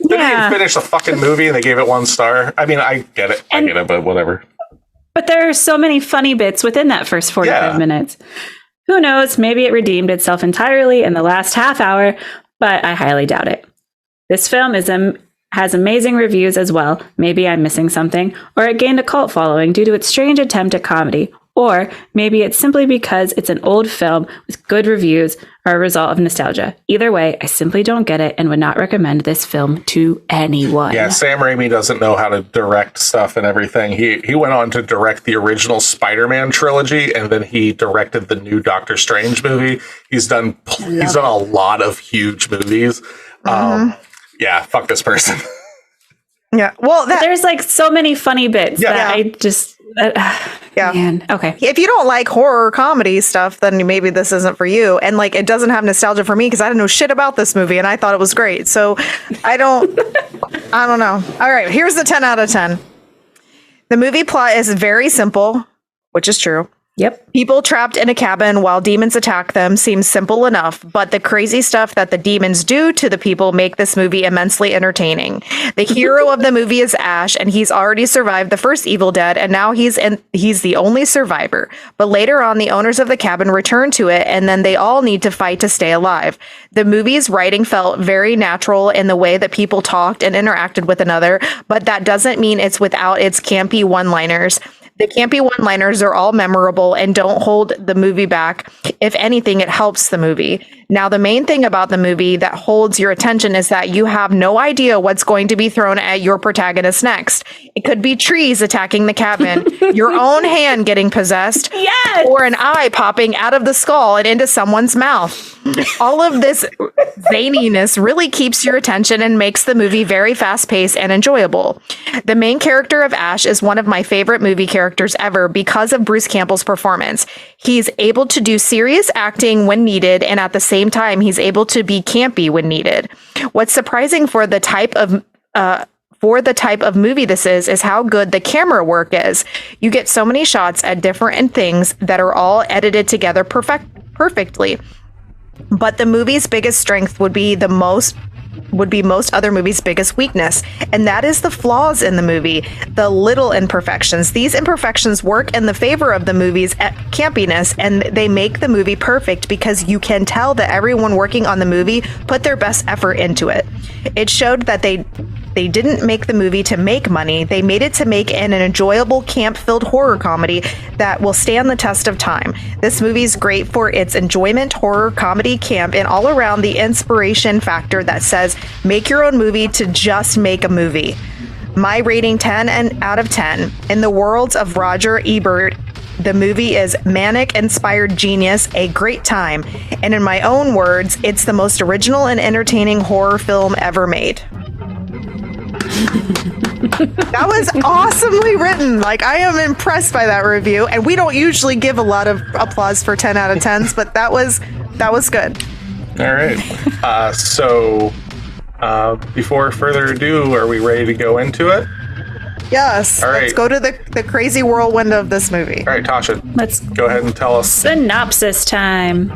Didn't even finish the fucking movie and they gave it 1 star. I mean, I get it, but whatever. But there are so many funny bits within that first 45 minutes. Who knows? Maybe it redeemed itself entirely in the last half hour, but I highly doubt it. This film has amazing reviews as well. Maybe I'm missing something, or it gained a cult following due to its strange attempt at comedy, or maybe it's simply because it's an old film with good reviews or a result of nostalgia. Either way, I simply don't get it and would not recommend this film to anyone. Yeah, Sam Raimi doesn't know how to direct stuff and everything. He went on to direct the original Spider-Man trilogy, and then he directed the new Doctor Strange movie. He's done a lot of huge movies. Yeah, fuck this person. Yeah. Well, there's like so many funny bits that I just... Man. Okay. If you don't like horror comedy stuff, then maybe this isn't for you. And like, it doesn't have nostalgia for me because I didn't know shit about this movie and I thought it was great. So I don't know. All right. Here's the 10 out of 10. The movie plot is very simple, which is true. Yep. People trapped in a cabin while demons attack them seems simple enough, but the crazy stuff that the demons do to the people make this movie immensely entertaining. The hero of the movie is Ash, and he's already survived the first Evil Dead, and now he's the only survivor. But later on, the owners of the cabin return to it, and then they all need to fight to stay alive. The movie's writing felt very natural in the way that people talked and interacted with another, but that doesn't mean it's without its campy one-liners. The campy one-liners are all memorable and don't hold the movie back. If anything, it helps the movie. Now, the main thing about the movie that holds your attention is that you have no idea what's going to be thrown at your protagonist next. It could be trees attacking the cabin, your own hand getting possessed, or an eye popping out of the skull and into someone's mouth. All of this zaniness really keeps your attention and makes the movie very fast-paced and enjoyable. The main character of Ash is one of my favorite movie characters ever because of Bruce Campbell's performance. He's able to do serious acting when needed, and at the same time, he's able to be campy when needed. What's surprising for the type of movie this is how good the camera work is. You get so many shots at different things that are all edited together perfectly. But the movie's biggest strength would be most other movies' biggest weakness, and that is the flaws in the movie, the little imperfections. These imperfections work in the favor of the movie's campiness, and they make the movie perfect because you can tell that everyone working on the movie put their best effort into it. It showed that they didn't make the movie to make money. They made it to make an enjoyable camp-filled horror comedy that will stand the test of time. This movie's great for its enjoyment, horror, comedy, camp, and all around the inspiration factor that says, make your own movie to just make a movie. My rating 10 out of 10. In the worlds of Roger Ebert, the movie is manic-inspired genius, a great time. And in my own words, it's the most original and entertaining horror film ever made. That was awesomely written. Like, I am impressed by that review, and we don't usually give a lot of applause for 10 out of 10s, but that was good. All right. So before further ado, are we ready to go into it? Yes. All right. Let's go to the crazy whirlwind of this movie. All right, Tasha, let's go ahead and tell us. Synopsis time.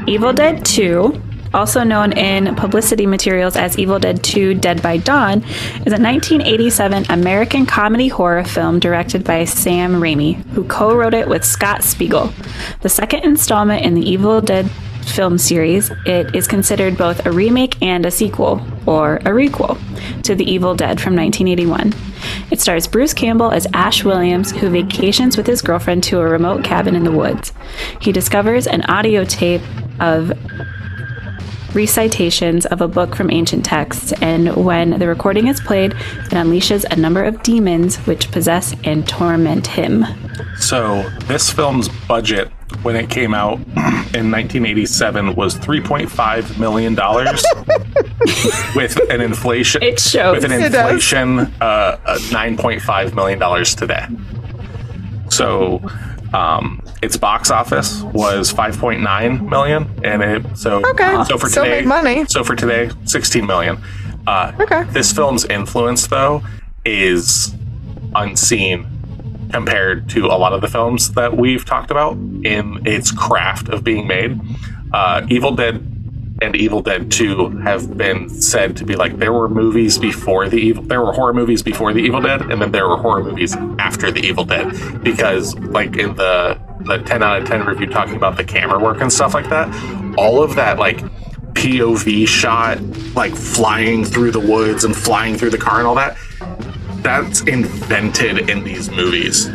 Evil Dead 2 also known in publicity materials as Evil Dead 2 Dead by Dawn, is a 1987 American comedy horror film directed by Sam Raimi, who co-wrote it with Scott Spiegel. The second installment in the Evil Dead film series, it is considered both a remake and a sequel, or a requel, to The Evil Dead from 1981. It stars Bruce Campbell as Ash Williams, who vacations with his girlfriend to a remote cabin in the woods. He discovers an audio tape of recitations of a book from ancient texts, and when the recording is played, it unleashes a number of demons which possess and torment him. So this film's budget when it came out in 1987 was $3.5 million with an inflation. It shows. With an inflation, $9.5 million today. So its box office was 5.9 million, and so for still today, make money. So for today, 16 million. This film's influence, though, is unseen compared to a lot of the films that we've talked about in its craft of being made. Evil Dead and Evil Dead 2 have been said to be like, there were movies before there were horror movies before the Evil Dead, and then there were horror movies after the Evil Dead, because like in the 10 out of 10 review talking about the camera work and stuff like that, all of that like POV shot, like flying through the woods and flying through the car and all that, that's invented in these movies.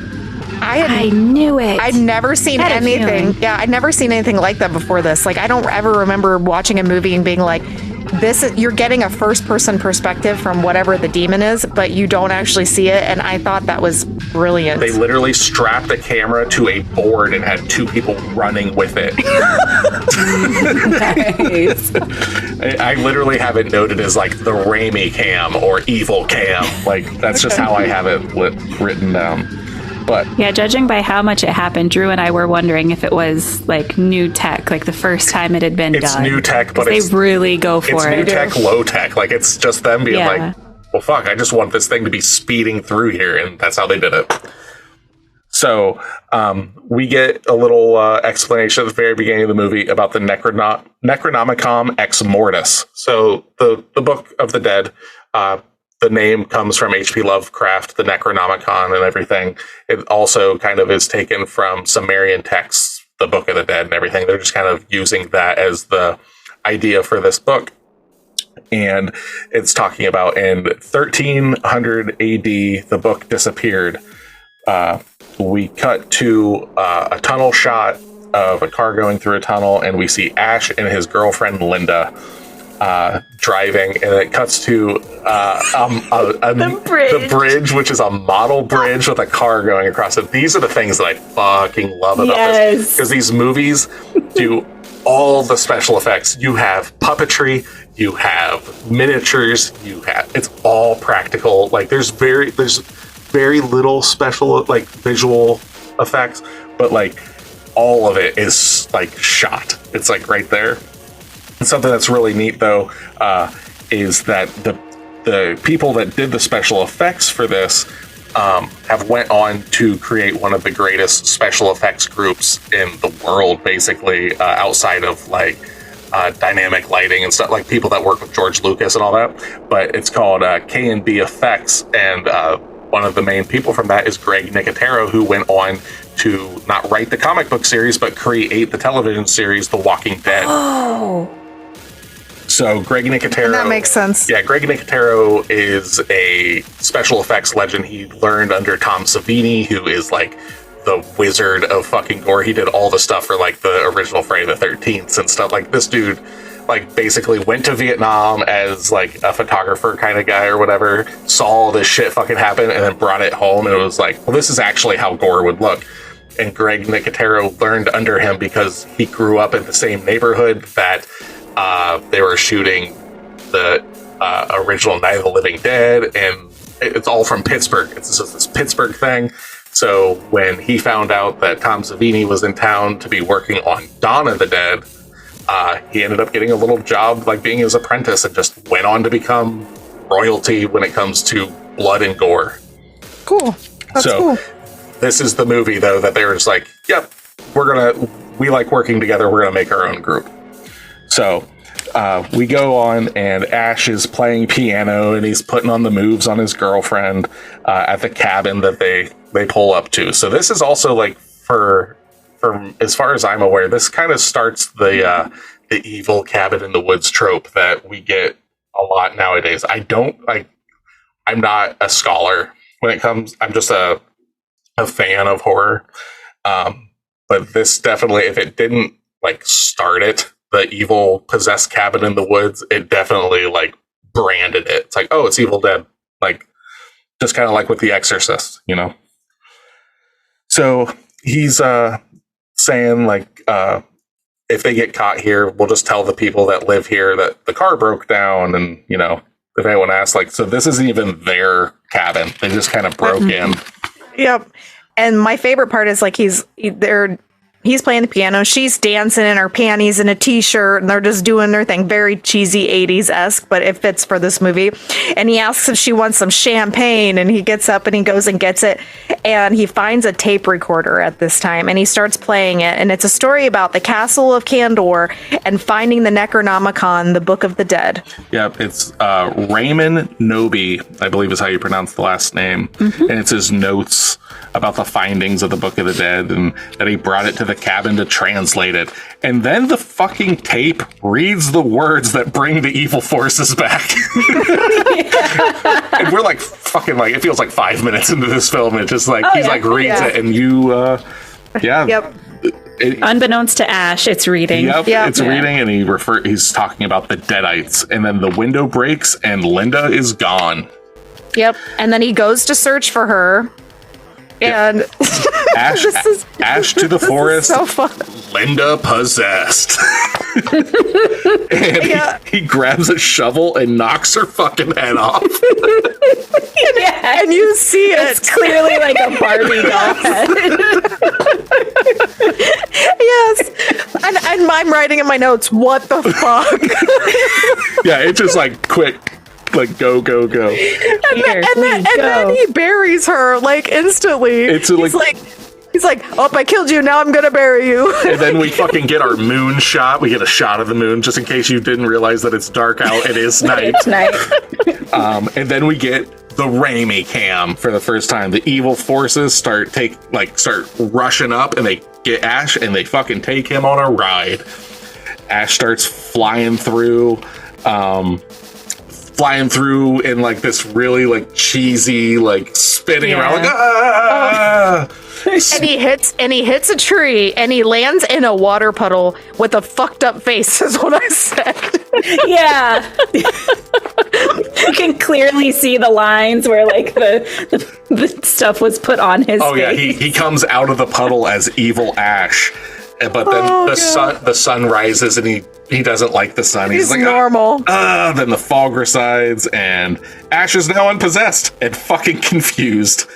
I knew it. I'd never seen anything. Yeah, I'd never seen anything like that before this. Like, I don't ever remember watching a movie and being like, you're getting a first-person perspective from whatever the demon is, but you don't actually see it, and I thought that was brilliant. They literally strapped a camera to a board and had two people running with it. Nice. I literally have it noted as like the Raimi cam or evil cam. Like, that's just how I have it written down. But yeah, judging by how much it happened, Drew and I were wondering if it was like new tech, like the first time it had been done. It's new tech, but they really go for it. It's new tech, low tech. Like, it's just them being like, well, fuck, I just want this thing to be speeding through here, and that's how they did it. So we get a little explanation at the very beginning of the movie about the Necronomicon Ex Mortis. So the Book of the Dead, the name comes from H.P. Lovecraft, the Necronomicon and everything. It also kind of is taken from Sumerian texts, the Book of the Dead and everything. They're just kind of using that as the idea for this book. And it's talking about in 1300 AD, the book disappeared. We cut to a tunnel shot of a car going through a tunnel, and we see Ash and his girlfriend Linda driving, and it cuts to the bridge, which is a model bridge with a car going across it. These are the things that I fucking love about this, because these movies do all the special effects. You have puppetry, you have miniatures, it's all practical. Like there's very little special like visual effects, but like all of it is like shot. It's like right there. And something that's really neat though is that the people that did the special effects for this have went on to create one of the greatest special effects groups in the world, basically, outside of like dynamic lighting and stuff, like people that work with George Lucas and all that. But it's called K&B Effects, and one of the main people from that is Greg Nicotero, who went on to not write the comic book series, but create the television series The Walking Dead. Oh. So Greg Nicotero... And that makes sense. Yeah, Greg Nicotero is a special effects legend. He learned under Tom Savini, who is like the wizard of fucking gore. He did all the stuff for like the original Friday the 13th and stuff. Like this dude like basically went to Vietnam as like a photographer kind of guy or whatever, saw all this shit fucking happen, and then brought it home, and it was like, well, this is actually how gore would look. And Greg Nicotero learned under him because he grew up in the same neighborhood that they were shooting the original Night of the Living Dead, and it's all from Pittsburgh. It's just this Pittsburgh thing. So when he found out that Tom Savini was in town to be working on Dawn of the Dead, he ended up getting a little job like being his apprentice, and just went on to become royalty when it comes to blood and gore. Cool. That's cool. This is the movie though that they were just like, yep, we like working together, we're gonna make our own group. So we go on, and Ash is playing piano, and he's putting on the moves on his girlfriend at the cabin that they pull up to. So this is also like for as far as I'm aware, this kind of starts the evil cabin in the woods trope that we get a lot nowadays. I'm not a scholar when it comes. I'm just a fan of horror. But this definitely, if it didn't like start it, the evil possessed cabin in the woods, it definitely like branded it. It's like, oh, it's Evil Dead. Like, just kind of like with the Exorcist, you know? So he's saying like, if they get caught here, we'll just tell the people that live here that the car broke down. And, you know, if anyone asks, like, so this isn't even their cabin. They just kind of broke in. Yep. And my favorite part is like he's playing the piano. She's dancing in her panties and a t-shirt, and they're just doing their thing. Very cheesy 80s-esque, but it fits for this movie. And he asks if she wants some champagne, and he gets up and he goes and gets it. And he finds a tape recorder at this time, and he starts playing it. And it's a story about the Castle of Candor and finding the Necronomicon, the Book of the Dead. Yep, it's Raymond Noby, I believe is how you pronounce the last name. Mm-hmm. And it's his notes about the findings of the Book of the Dead, and that he brought it to the cabin to translate it. And then the fucking tape reads the words that bring the evil forces back. And we're like fucking like, it feels like 5 minutes into this film. It just like, reads it, and Yep. Unbeknownst to Ash, it's reading. Yep. It's reading, and he's talking about the Deadites. And then the window breaks, and Linda is gone. Yep. And then he goes to search for her. And Ash to the forest. So fun. Linda possessed. And he grabs a shovel and knocks her fucking head off. And you see it. It's clearly like a Barbie doll head. Yes. And I'm writing in my notes, what the fuck? Yeah, it's just like quick. Like go. And then he buries her like instantly. He's like, oh, I killed you. Now I'm gonna bury you. And then we fucking get our moon shot. We get a shot of the moon, just in case you didn't realize that it's dark out. It is night. It's night. And then we get the Raimi cam for the first time. The evil forces start rushing up, and they get Ash, and they fucking take him on a ride. Ash starts flying through in like this really like cheesy like spinning around like and he hits a tree, and he lands in a water puddle with a fucked up face is what I said. Yeah. You can clearly see the lines where like the stuff was put on his face. Yeah, he comes out of the puddle as evil Ash. But then the sun rises, and he doesn't like the sun. He's like, normal. Then the fog resides, and Ash is now unpossessed and fucking confused.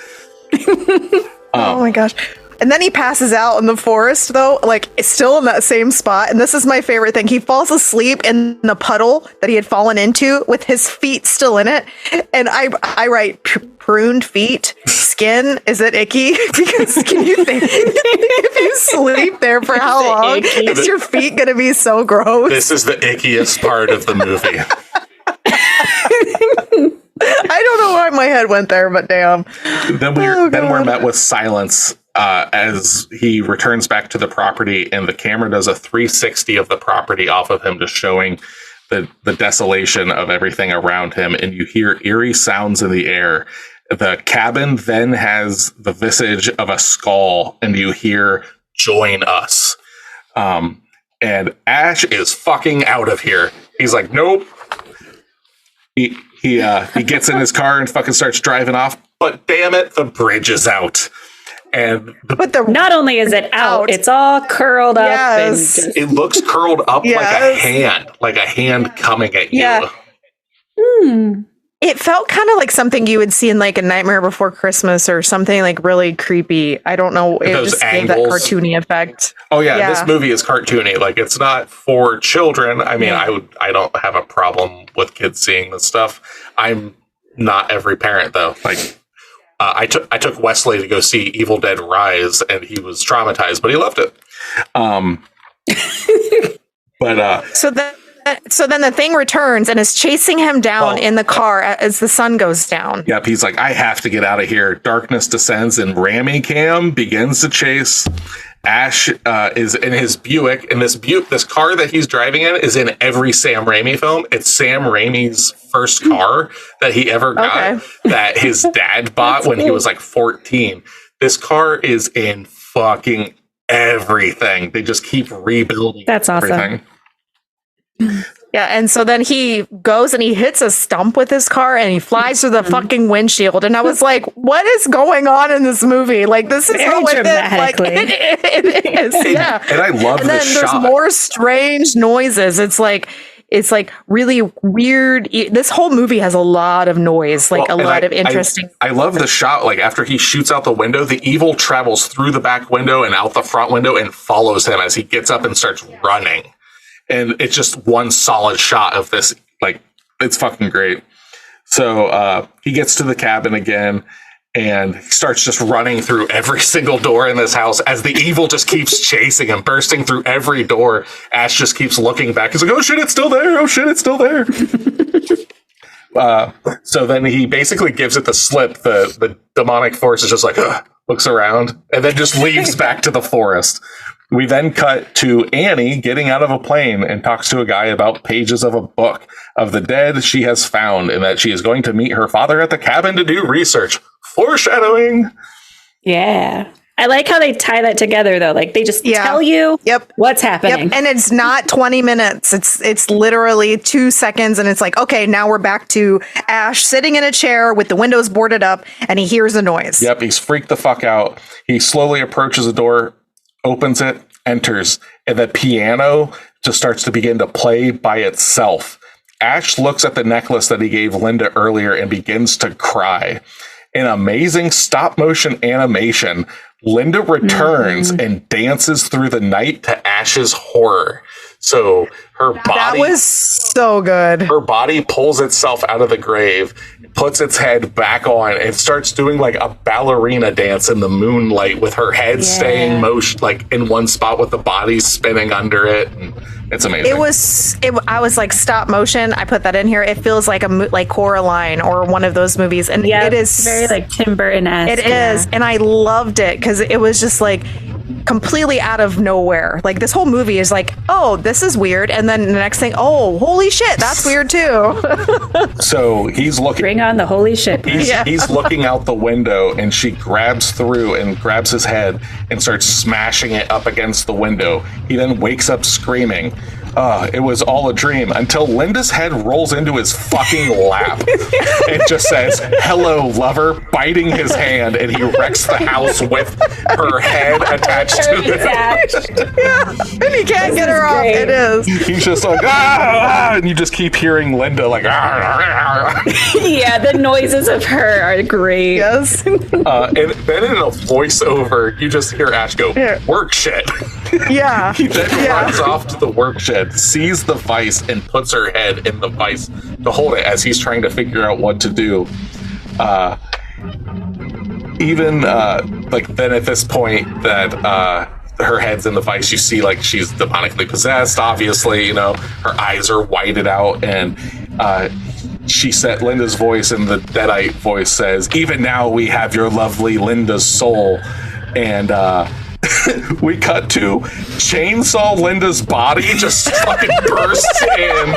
Oh my gosh. And then he passes out in the forest, though, like still in that same spot. And this is my favorite thing. He falls asleep in the puddle that he had fallen into with his feet still in it. And I write pruned feet, skin. Is it icky? Because can you think if you sleep there for how long, is your feet going to be so gross? This is the ickiest part of the movie. I don't know why my head went there, but damn. Then we're met with silence as he returns back to the property, and the camera does a 360 of the property off of him, just showing the desolation of everything around him, and you hear eerie sounds in the air. The cabin then has the visage of a skull, and you hear "Join us." And Ash is fucking out of here. He's like, nope. He gets in his car and fucking starts driving off. But damn it, the bridge is out. And not only is it out, it's all curled up. Yes. And it looks curled up like a hand coming at you. Yeah. It felt kind of like something you would see in like A Nightmare Before Christmas or something like really creepy. I don't know. It just gave that cartoony effect. Oh yeah, this movie is cartoony. Like, it's not for children. I mean, I don't have a problem with kids seeing this stuff. I'm not every parent though. Like, I took Wesley to go see Evil Dead Rise, and he was traumatized, but he loved it. So then the thing returns and is chasing him down in the car as the sun goes down. Yep, he's like, I have to get out of here. Darkness descends and Rami Cam begins to chase. Ash is in his Buick, and this car that he's driving in is in every Sam Raimi film. It's Sam Raimi's first car that he ever got, that his dad bought when he was like 14. This car is in fucking everything. They just keep rebuilding. That's awesome. Everything. Yeah, and so then he goes and he hits a stump with his car and he flies through the fucking windshield. And I was like, what is going on in this movie? Like, this is how it is. Like, it is. Yeah. And I love this shot. And then there's more strange noises. It's like really weird. This whole movie has a lot of noise, like a lot of interesting. I love the shot. Like after he shoots out the window, the evil travels through the back window and out the front window and follows him as he gets up and starts running. And it's just one solid shot of this. Like, it's fucking great. So he gets to the cabin again and he starts just running through every single door in this house as the evil just keeps chasing him, bursting through every door. Ash just keeps looking back. He's like, oh shit, it's still there. Oh shit, it's still there. So then he basically gives it the slip. The demonic force is just like, looks around and then just leaves back to the forest. We then cut to Annie getting out of a plane and talks to a guy about pages of a book of the dead she has found and that she is going to meet her father at the cabin to do research. Foreshadowing. Yeah. I like how they tie that together, though. Like, they just tell you what's happening. Yep. And it's not 20 minutes. It's literally 2 seconds. And it's like, okay, now we're back to Ash sitting in a chair with the windows boarded up and he hears a noise. Yep. He's freaked the fuck out. He slowly approaches the door, opens it, enters, and the piano just starts to begin to play by itself. Ash looks at the necklace that he gave Linda earlier and begins to cry. In amazing stop motion animation, Linda returns and dances through the night to Ash's horror. So her body... That was so good. Her body pulls itself out of the grave, puts its head back on, and starts doing like a ballerina dance in the moonlight with her head staying motion, like in one spot with the body spinning under it. And it's amazing. I was like, stop motion. I put that in here. It feels like like Coraline or one of those movies. And it is very like Tim Burton-esque. It is. And I loved it because it was just like completely out of nowhere. Like this whole movie is like, oh, this is weird. And then the next thing, oh, holy shit, that's weird too. So he's looking. Bring on the holy shit. He's looking out the window and she grabs through and grabs his head and starts smashing it up against the window. He then wakes up screaming. It was all a dream until Linda's head rolls into his fucking lap. It just says, hello, lover, biting his hand, and he wrecks the house with her head attached to it. Yeah. And he can't get her off. It is. He's just like, and you just keep hearing Linda like, yeah, the noises of her are great. Yes. And then in a voiceover, you just hear Ash go, work shit. Yeah. He then runs off to the work shed, sees the vice, and puts her head in the vice to hold it as he's trying to figure out what to do. Then at this point that her head's in the vice, you see like she's demonically possessed, obviously, you know, her eyes are whited out, and she said, Linda's voice in the Deadite voice says, even now we have your lovely Linda's soul. And we cut to chainsaw Linda's body just fucking bursts in,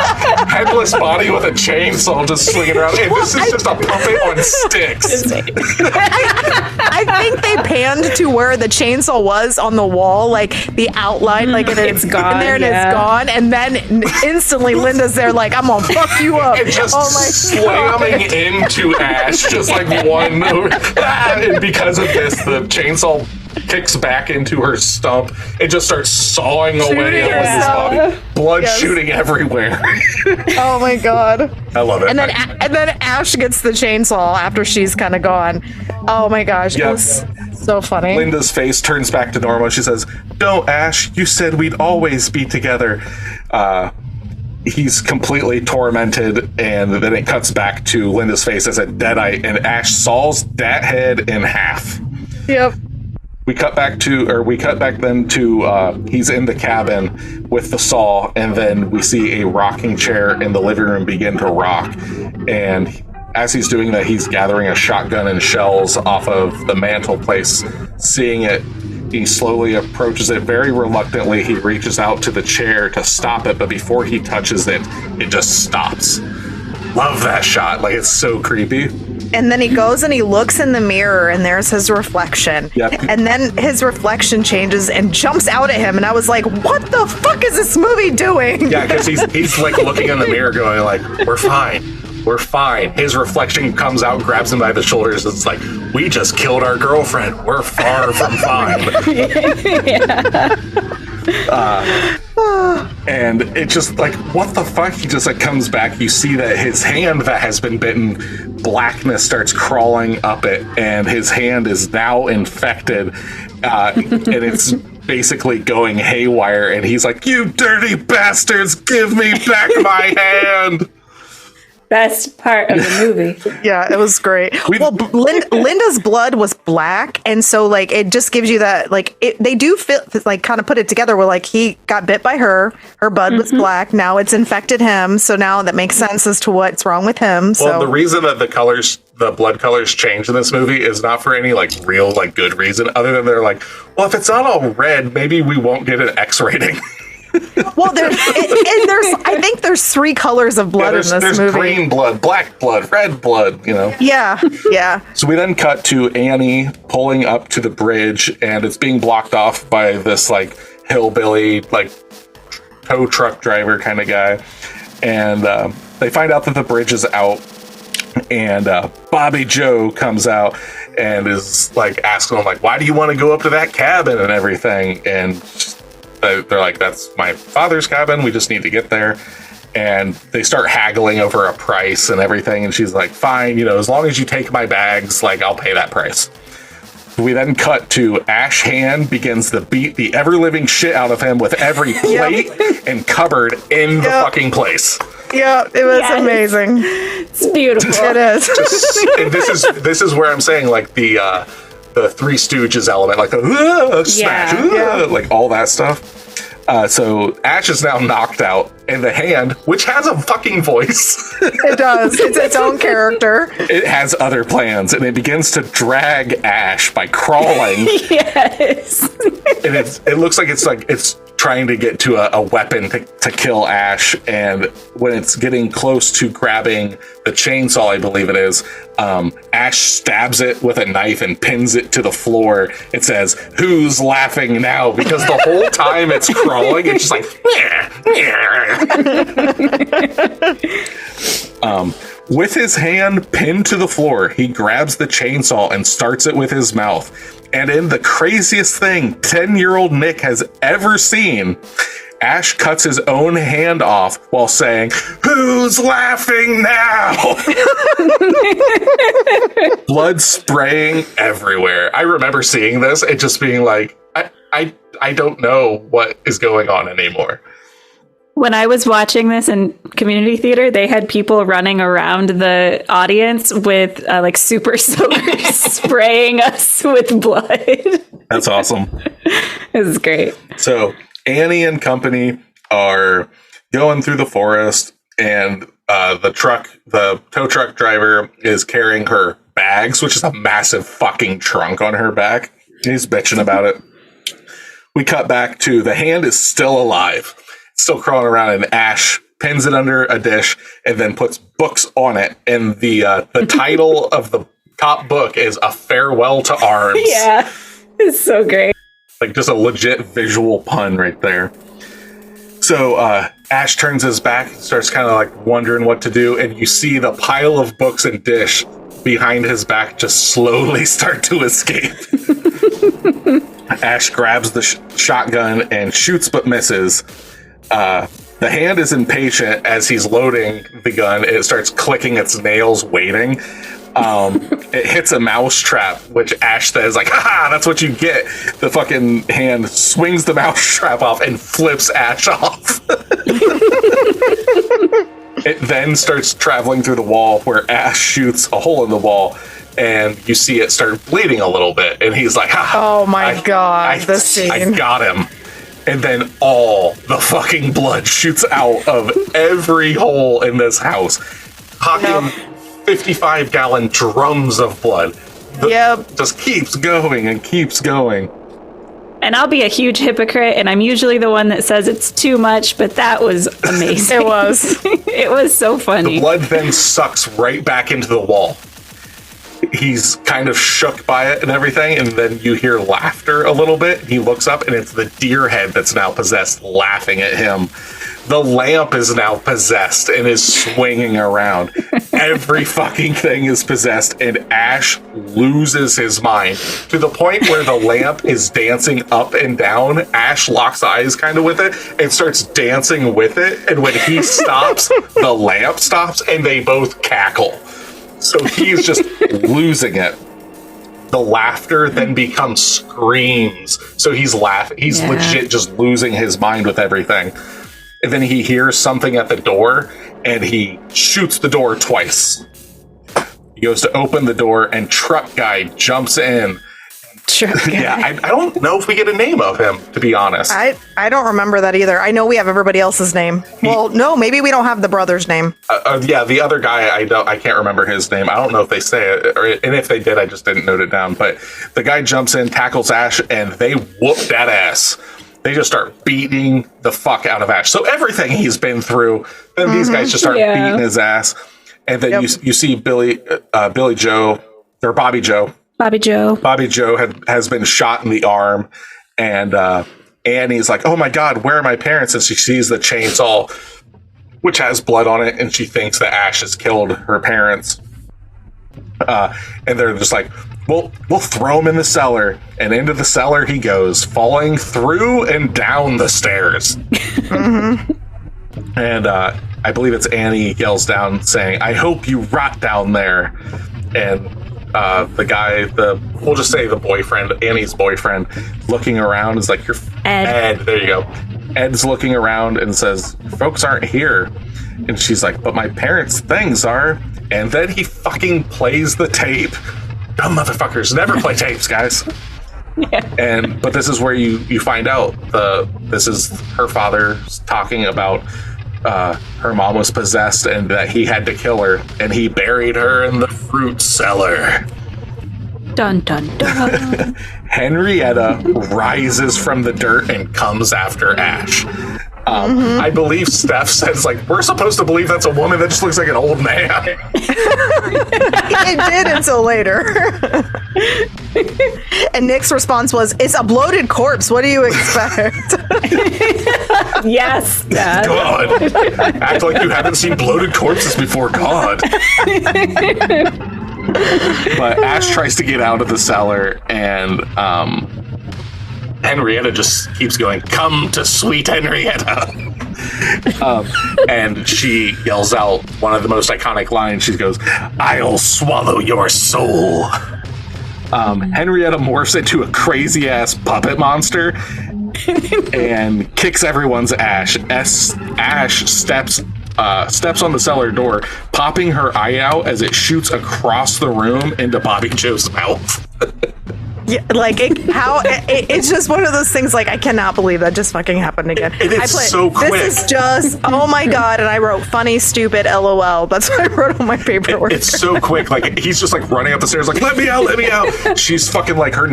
headless body with a chainsaw just swinging around. And this is just a puppet on sticks. I think they panned to where the chainsaw was on the wall, like the outline, like it's gone, and there it is gone, and then instantly Linda's there, like I'm gonna fuck you up, and just slamming into Ash, just like one, and because of this, the chainsaw kicks back into her stump and just starts sawing away at Linda's body. Blood shooting everywhere. Oh my god. I love it. And then Ash gets the chainsaw after she's kind of gone. Oh my gosh. It was so funny. Linda's face turns back to normal. She says, "No, Ash, you said we'd always be together." He's completely tormented, and then it cuts back to Linda's face as a deadite, and Ash saws that head in half. Yep. we cut back then to he's in the cabin with the saw, and then we see a rocking chair in the living room begin to rock. And as he's doing that, he's gathering a shotgun and shells off of the mantelpiece. Seeing it, he slowly approaches it very reluctantly. He reaches out to the chair to stop it, but before he touches it, it just stops. Love that shot. Like, it's so creepy. And then he goes and he looks in the mirror, and there's his reflection. Yep. And then his reflection changes and jumps out at him. And I was like, what the fuck is this movie doing? Yeah, because he's like looking in the mirror going like, we're fine. We're fine. His reflection comes out, grabs him by the shoulders. It's like, we just killed our girlfriend. We're far from fine. And it just like, what the fuck? He just like comes back. You see that his hand that has been bitten, blackness starts crawling up it, and his hand is now infected. And it's basically going haywire. And he's like, you dirty bastards, give me back my hand. Best part of the movie. Yeah, it was great. Well, Linda's blood was black, and so like it just gives you that like they do feel like kind of put it together where like he got bit by her blood was black, now it's infected him, so now that makes sense as to what's wrong with him. Well, the reason that the blood colors change in this movie is not for any like real like good reason, other than they're like, well, if it's not all red, maybe we won't get an X rating. Well, I think there's 3 colors of blood in this movie. There's green blood, black blood, red blood, you know. Yeah. So we then cut to Annie pulling up to the bridge, and it's being blocked off by this like hillbilly, like tow truck driver kind of guy. And they find out that the bridge is out, and Bobby Joe comes out and is like asking him like, why do you want to go up to that cabin and everything? And they're like, that's my father's cabin. We just need to get there. And they start haggling over a price and everything. And she's like, fine, you know, as long as you take my bags, like, I'll pay that price. We then cut to Ash Hand begins to beat the ever-living shit out of him with every plate and cupboard in the fucking place. Yeah, it was amazing. It's beautiful. It is. And this is where I'm saying, like, the Three Stooges element, like the smash, like all that stuff. So Ash is now knocked out, and the hand, which has a fucking voice. It does. It's its own character. It has other plans, and it begins to drag Ash by crawling. Yes. And it looks like it's trying to get to a weapon to kill Ash, and when it's getting close to grabbing the chainsaw, I believe it is, Ash stabs it with a knife and pins it to the floor. It says, "Who's laughing now?" Because the whole time it's crawling, it's just like, with his hand pinned to the floor, he grabs the chainsaw and starts it with his mouth. And in the craziest thing 10-year-old Nick has ever seen, Ash cuts his own hand off while saying, "Who's laughing now?" Blood spraying everywhere. I remember seeing this and just being like, I don't know what is going on anymore. When I was watching this in community theater, they had people running around the audience with like super soakers spraying us with blood. That's awesome. This is great. So Annie and company are going through the forest, and the tow truck driver is carrying her bags, which is a massive fucking trunk on her back. He's bitching about it. We cut back to the hand is still alive. Still crawling around, and Ash pins it under a dish and then puts books on it. And the title of the top book is A Farewell to Arms. Yeah, it's so great. Like just a legit visual pun right there. So Ash turns his back, starts kind of like wondering what to do, and you see the pile of books and dish behind his back just slowly start to escape. Ash grabs the shotgun and shoots but misses. The hand is impatient as he's loading the gun. It starts clicking its nails, waiting. It hits a mouse trap, which Ash says, like, "Ha! That's what you get." The fucking hand swings the mouse trap off and flips Ash off. It then starts traveling through the wall, where Ash shoots a hole in the wall, and you see it start bleeding a little bit, and he's like, oh my god, the scene. I got him. And then all the fucking blood shoots out of every hole in this house. Talking 55-gallon drums of blood. Just keeps going and keeps going. And I'll be a huge hypocrite, and I'm usually the one that says it's too much, but that was amazing. It was. It was so funny. The blood then sucks right back into the wall. He's kind of shook by it and everything, and then you hear laughter a little bit. He looks up, and it's the deer head that's now possessed laughing at him. The lamp is now possessed and is swinging around. Every fucking thing is possessed, and Ash loses his mind to the point where the lamp is dancing up and down. Ash locks eyes kind of with it and starts dancing with it, and when he stops, the lamp stops, and they both cackle. So he's just losing it. The laughter then becomes screams. So he's laughing. He's legit just losing his mind with everything. And then he hears something at the door, and he shoots the door twice. He goes to open the door, and Truck Guy jumps in. Truck Guy. Yeah, I don't know if we get a name of him, to be honest. I don't remember that either. I know we have everybody else's name. Well, no, maybe we don't have the brother's name. Yeah, the other guy, I can't remember his name. I don't know if they say it, and if they did, I just didn't note it down. But the guy jumps in, tackles Ash, and they whoop that ass. They just start beating the fuck out of Ash. So everything he's been through, then these guys just start beating his ass. And then you see Bobby Joe. Bobby Joe has been shot in the arm. And Annie's like, oh my God, where are my parents? And she sees the chainsaw, which has blood on it. And she thinks that Ash has killed her parents. And they're just like, we'll throw him in the cellar. And into the cellar he goes, falling through and down the stairs. And I believe it's Annie yells down saying, I hope you rot down there. And the guy, we'll just say the boyfriend, Annie's boyfriend, looking around is like, Ed, there you go. Ed's looking around and says, folks aren't here. And she's like, but my parents' things are. And then he fucking plays the tape. Dumb motherfuckers never play tapes, guys. But this is where you find out this is her father talking about her mom was possessed and that he had to kill her, and he buried her in the fruit cellar. Dun dun dun. Henrietta rises from the dirt and comes after Ash. I believe Steph says, like, we're supposed to believe that's a woman that just looks like an old man. It did until later. And Nick's response was, it's a bloated corpse. What do you expect? Yes, Dad. God. Act like you haven't seen bloated corpses before, God. But Ash tries to get out of the cellar, and Henrietta just keeps going, come to sweet Henrietta. And she yells out one of the most iconic lines. She goes, I'll swallow your soul. Henrietta morphs into a crazy ass puppet monster and kicks everyone's ass. Ash steps on the cellar door, popping her eye out as it shoots across the room into Bobby Joe's mouth. Yeah, like it's just one of those things. Like, I cannot believe that just fucking happened again. So quick. This is just, oh my God. And I wrote funny, stupid, LOL. That's what I wrote on my paperwork. It's so quick. Like, he's just like running up the stairs, like, let me out. She's fucking like, her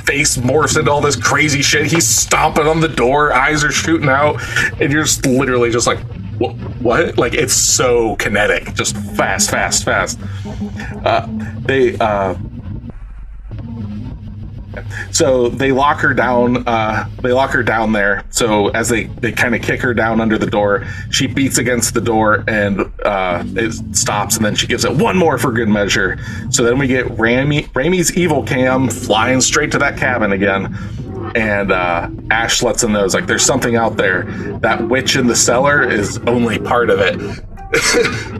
face morphs into all this crazy shit. He's stomping on the door, eyes are shooting out, and you're just literally just like, what? Like, it's so kinetic, just fast. So they lock her down. There. So as they kind of kick her down under the door, she beats against the door and it stops. And then she gives it one more for good measure. So then we get Raimi's evil cam flying straight to that cabin again. And Ash lets him know, it's like, there's something out there. That witch in the cellar is only part of it.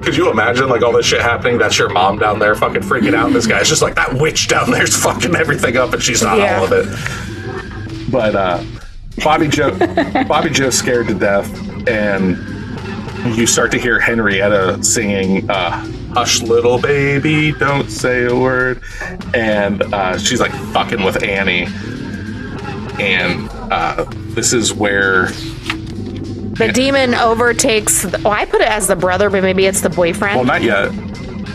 Could you imagine, like, all this shit happening? That's your mom down there fucking freaking out. And this guy's just like, that witch down there's fucking everything up, and she's not all of it. But Bobby Joe's scared to death, and you start to hear Henrietta singing hush little baby, don't say a word. And she's like fucking with Annie. And this is where the demon overtakes. I put it as the brother, but maybe it's the boyfriend. Well, not yet.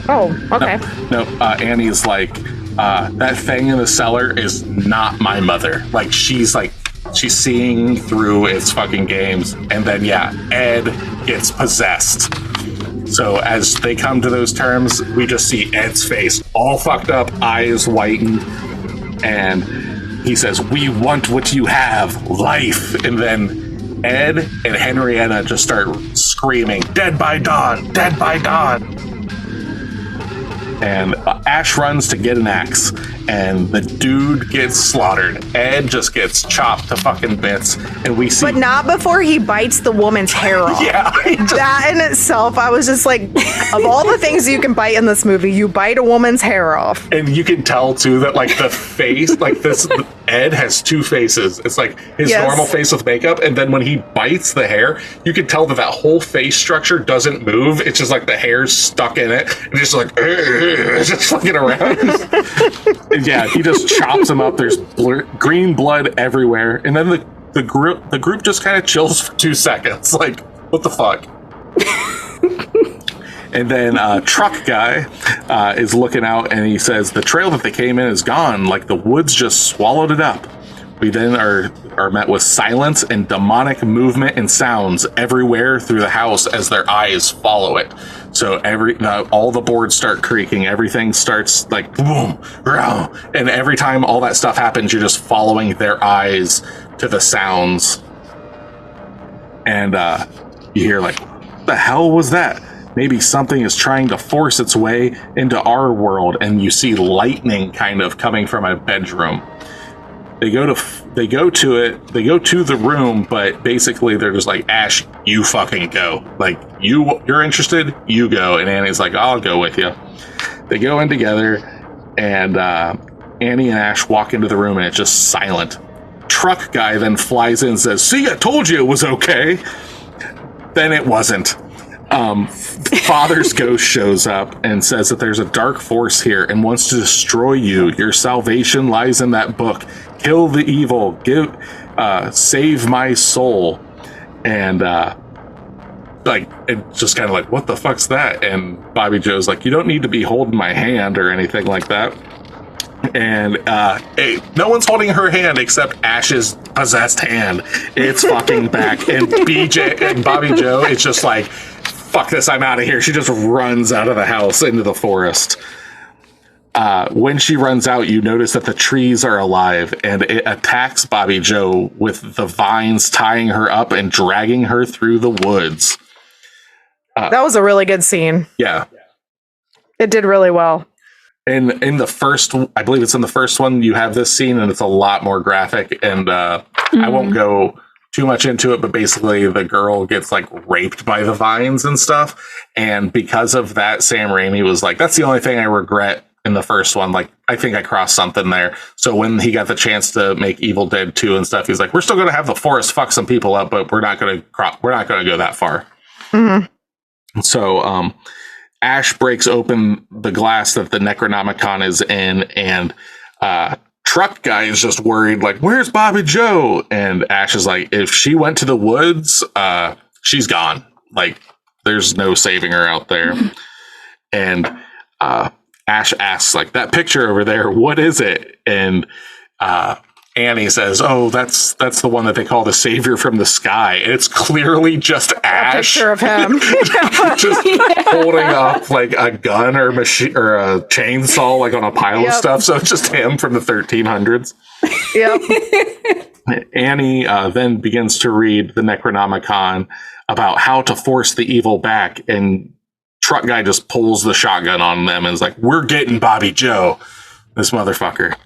Oh, okay. No, Annie's like, that thing in the cellar is not my mother. Like, she's seeing through its fucking games. And then, Ed gets possessed. So as they come to those terms, we just see Ed's face all fucked up, eyes whitened, and he says, "We want what you have, life." And then Ed and Henrietta just start screaming, "Dead by dawn, dead by dawn." And Ash runs to get an axe, and the dude gets slaughtered. Ed just gets chopped to fucking bits, and we see... But not before he bites the woman's hair off. Yeah. That in itself, I was just like, of all the things you can bite in this movie, you bite a woman's hair off. And you can tell, too, that, like, the face, like, this... Ed has two faces. It's like his normal face with makeup, and then when he bites the hair, you can tell that whole face structure doesn't move. It's just like the hair's stuck in it, and just like just fucking around. And he just chops him up. There's green blood everywhere, and then the group just kind of chills for 2 seconds. Like, what the fuck? And then Truck Guy is looking out, and he says, the trail that they came in is gone, like the woods just swallowed it up. We then are met with silence and demonic movement and sounds everywhere through the house as their eyes follow it. So all the boards start creaking, everything starts like boom, growl, and every time all that stuff happens, you're just following their eyes to the sounds. And you hear like, what the hell was that? Maybe something is trying to force its way into our world, and you see lightning kind of coming from a bedroom. They go to the room, but basically they're just like, Ash, you fucking go. Like, you're interested, you go. And Annie's like, I'll go with you. They go in together, and Annie and Ash walk into the room, and it's just silent. Truck Guy then flies in and says, see, I told you it was okay. Then it wasn't. Father's ghost shows up and says that there's a dark force here and wants to destroy you. Your salvation lies in that book. Kill the evil. Save my soul. And it's just kind of like, what the fuck's that? And Bobby Joe's like, you don't need to be holding my hand or anything like that. And hey, no one's holding her hand except Ash's possessed hand. It's fucking back. And BJ and Bobby Joe, it's just like, fuck this, I'm out of here. She just runs out of the house into the forest. When she runs out, you notice that the trees are alive, and it attacks Bobby Joe with the vines tying her up and dragging her through the woods. That was a really good scene. Yeah. It did really well. And in the first, I believe it's in the first one, you have this scene, and it's a lot more graphic, and I won't go too much into it, but basically the girl gets like raped by the vines and stuff. And because of that, Sam Raimi was like, that's the only thing I regret in the first one. Like, I think I crossed something there. So when he got the chance to make Evil Dead 2 and stuff, he's like, we're still going to have the forest fuck some people up, but we're not going to go that far. Mm-hmm. So, Ash breaks open the glass that the Necronomicon is in, and, Truck Guy is just worried, like, where's Bobby Joe? And Ash is like, if she went to the woods, she's gone. Like, there's no saving her out there. And Ash asks, like, that picture over there, what is it? And Annie says, oh, that's the one that they call the savior from the sky. And it's clearly just Ash. A picture of him. Just holding up like a gun or a chainsaw, like on a pile of stuff. So it's just him from the 1300s. Yep. Annie then begins to read the Necronomicon about how to force the evil back. And Truck Guy just pulls the shotgun on them and is like, we're getting Bobby Joe, this motherfucker.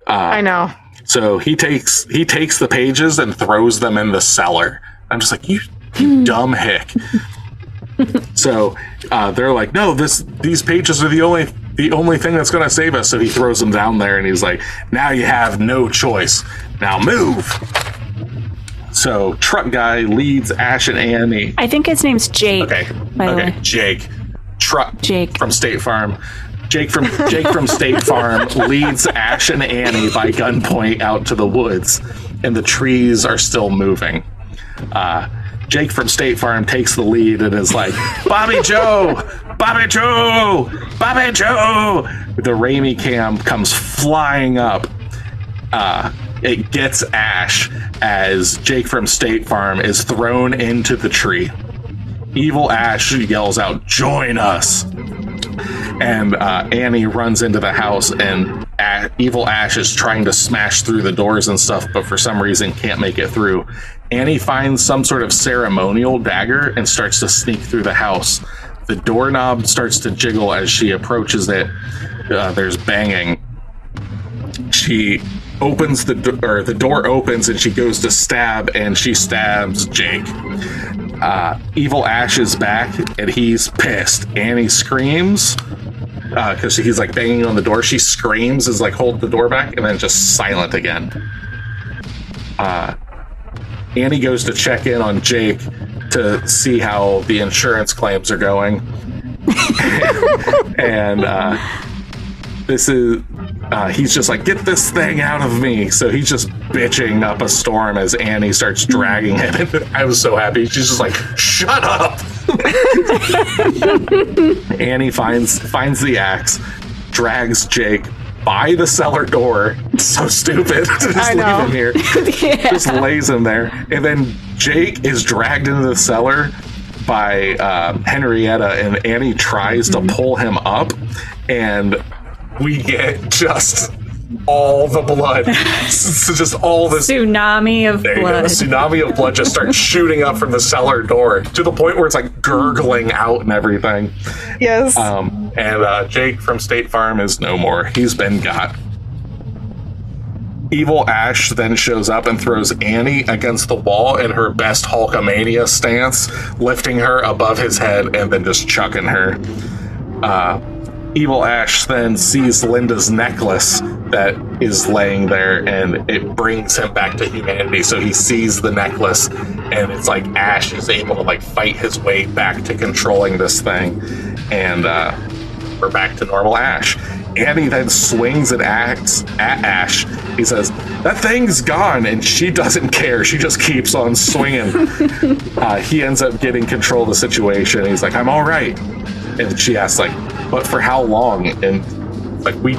I know. So he takes the pages and throws them in the cellar. I'm just like, you dumb hick. So they're like, no, these pages are the only thing that's going to save us. So he throws them down there, and he's like, now you have no choice. Now move. So Truck Guy leads Ash and Annie. I think his name's Jake. Okay. By the way. Jake. truck Jake from State Farm. Jake from State Farm leads Ash and Annie by gunpoint out to the woods, and the trees are still moving. Jake from State Farm takes the lead and is like, Bobby Joe! Bobby Joe! Bobby Joe! The Raimi cam comes flying up. It gets Ash as Jake from State Farm is thrown into the tree. Evil Ash yells out, "Join us!" And Annie runs into the house, and Evil Ash is trying to smash through the doors and stuff, but for some reason can't make it through. Annie finds some sort of ceremonial dagger and starts to sneak through the house. The doorknob starts to jiggle as she approaches it. There's banging. She opens the door opens, and she goes to stab, and she stabs Jake. Evil Ash is back, and he's pissed. Annie screams because he's like banging on the door. She screams as like hold the door back, and then just silent again. Annie goes to check in on Jake to see how the insurance claims are going. And this is he's just like, get this thing out of me. So he's just bitching up a storm as Annie starts dragging him. And I was so happy. She's just like, shut up. Annie finds the axe, drags Jake by the cellar door. So stupid to just leave him here. Yeah. Just lays him there. And then Jake is dragged into the cellar by Henrietta, and Annie tries to pull him up, and we get just all the blood. So just all this tsunami of blood. The tsunami of blood just starts shooting up from the cellar door to the point where it's like gurgling out and everything. Yes. And Jake from State Farm is no more. He's been got. Evil Ash then shows up and throws Annie against the wall in her best Hulkamania stance, lifting her above his head and then just chucking her. Evil Ash then sees Linda's necklace that is laying there, and it brings him back to humanity. So he sees the necklace, and it's like Ash is able to like fight his way back to controlling this thing, and we're back to normal Ash. Annie then swings an axe at Ash. He says, "That thing's gone," and she doesn't care. She just keeps on swinging. He ends up getting control of the situation. He's like, "I'm all right," and she asks like, "But for how long?" And like, we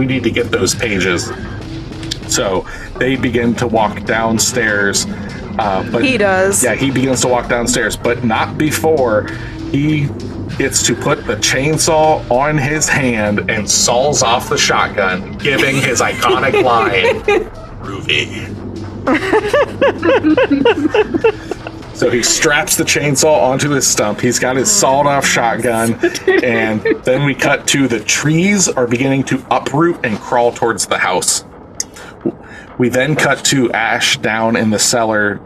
need to get those pages. So they begin to walk downstairs. But he does. Yeah, he begins to walk downstairs, but not before he gets to put the chainsaw on his hand and saws off the shotgun, giving his iconic line, "Groovy." So he straps the chainsaw onto his stump. He's got his sawed-off shotgun, and then we cut to the trees are beginning to uproot and crawl towards the house. We then cut to Ash down in the cellar,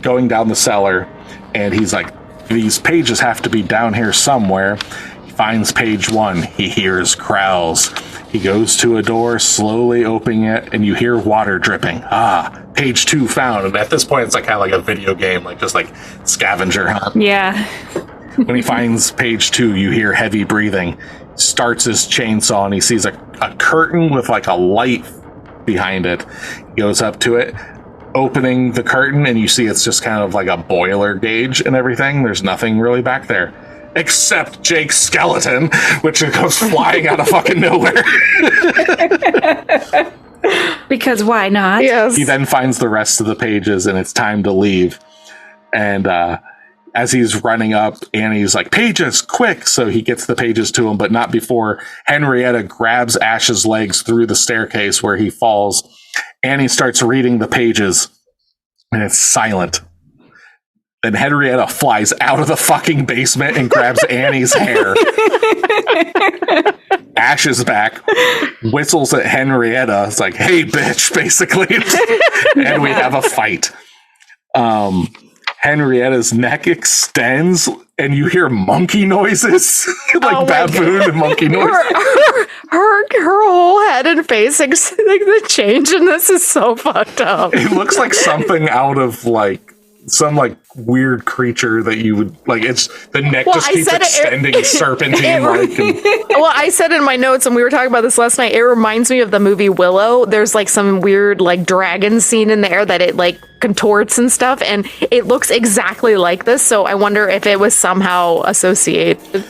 going down the cellar, and he's like, "These pages have to be down here somewhere." He finds page 1. He hears growls. He goes to a door, slowly opening it, and you hear water dripping. Page 2 found. And at this point, it's like kind of like a video game, like just like scavenger hunt. Yeah. When he finds page 2, you hear heavy breathing. Starts his chainsaw, and he sees a curtain with like a light behind it. He goes up to it, opening the curtain, and you see it's just kind of like a boiler gauge and everything. There's nothing really back there. Except Jake's skeleton, which comes flying out of fucking nowhere. Because why not? Yes. He then finds the rest of the pages, and it's time to leave. And as he's running up, Annie's like, "Pages, quick!" So he gets the pages to him, but not before Henrietta grabs Ash's legs through the staircase where he falls. Annie starts reading the pages, and it's silent. Then Henrietta flies out of the fucking basement and grabs Annie's hair. Ash is back, whistles at Henrietta. It's like, "Hey, bitch," basically. And we have a fight. Henrietta's neck extends, and you hear monkey noises. Like baboon and monkey noises. Her whole head and face, like the change in this is so fucked up. It looks like something out of like some like weird creature that you would like. It's the neck Well, just I keeps said extending serpentine like. Well, I said in my notes, and we were talking about this last night, it reminds me of the movie Willow. There's like some weird like dragon scene in there that it like contorts and stuff, and it looks exactly like this. So I wonder if it was somehow associated.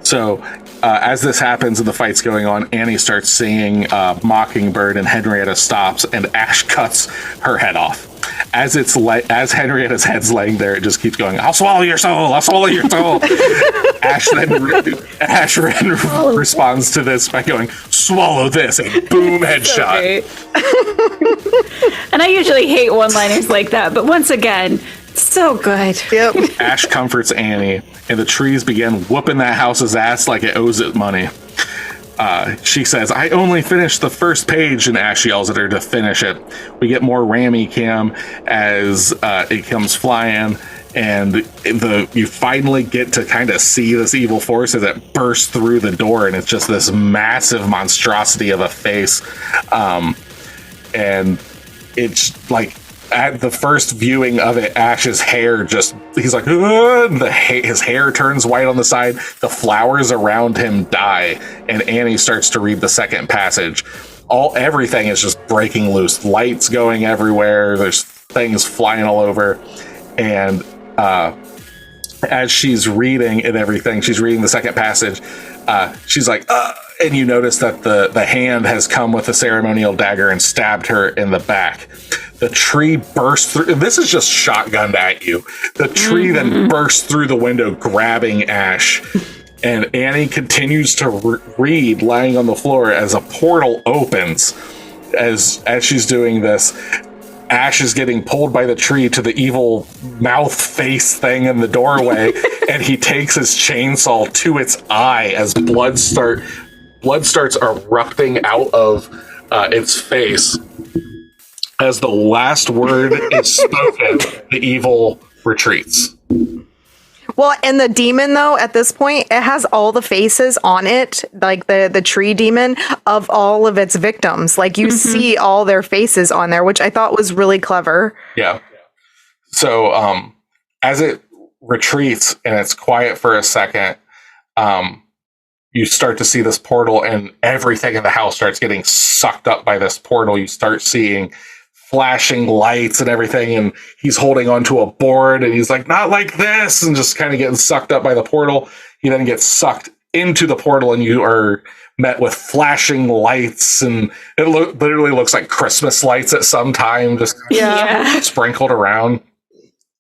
So as this happens and the fight's going on, Annie starts singing Mockingbird, and Henrietta stops, and Ash cuts her head off. As Henrietta's head's laying there, it just keeps going, I'll swallow your soul, I'll swallow your soul. Ash then responds to this by going, swallow this, and boom, headshot. And I usually hate one-liners like that, but once again, so good. Yep. Ash comforts Annie, and the trees begin whooping that house's ass like it owes it money. She says, I only finished the first page, and Ash yells at her to finish it. We get more Rami cam as it comes flying, and you finally get to kind of see this evil force as it bursts through the door, and it's just this massive monstrosity of a face. And it's like, at the first viewing of it, Ash's hair he's like, his hair turns white on the side. The flowers around him die, and Annie starts to read the second passage. Everything is just breaking loose. Lights going everywhere. There's things flying all over. And as she's reading and everything, she's reading the second passage. She's like, and you notice that the hand has come with a ceremonial dagger and stabbed her in the back. The tree bursts through. This is just shotgunned at you. The tree then bursts through the window, grabbing Ash. And Annie continues to read, lying on the floor, as a portal opens. As she's doing this, Ash is getting pulled by the tree to the evil mouth face thing in the doorway, and he takes his chainsaw to its eye as blood starts erupting out of its face. As the last word is spoken, the evil retreats. Well, and the demon, though, at this point, it has all the faces on it, like the tree demon, of all of its victims. Like, you see all their faces on there, which I thought was really clever. Yeah. So, as it retreats and it's quiet for a second, you start to see this portal, and everything in the house starts getting sucked up by this portal. You start seeing flashing lights and everything, and he's holding onto a board, and he's like, not like this, and just kind of getting sucked up by the portal. He then gets sucked into the portal, and you are met with flashing lights, and it literally looks like Christmas lights at some time, just sprinkled around.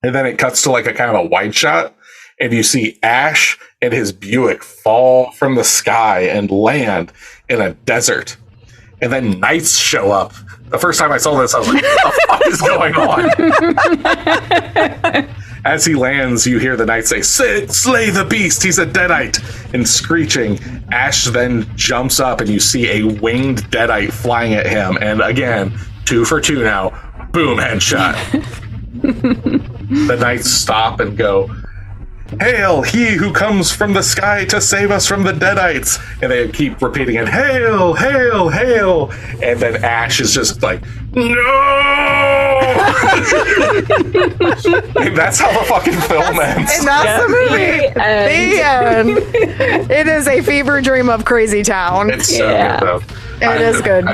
And then it cuts to like a kind of a wide shot, and you see Ash and his Buick fall from the sky and land in a desert. And then knights show up. The first time I saw this, I was like, what the fuck is going on? As he lands, you hear the knight say, slay the beast, he's a deadite. And screeching, Ash then jumps up, and you see a winged deadite flying at him. And again, 2 for 2 now. Boom, headshot. The knights stop and go, hail, he who comes from the sky to save us from the deadites. And they keep repeating it, hail, hail, hail. And then Ash is just like, no! And that's how the fucking film ends. And that's the movie. The end. It is a fever dream of Crazy Town. It's so good, though. It is good.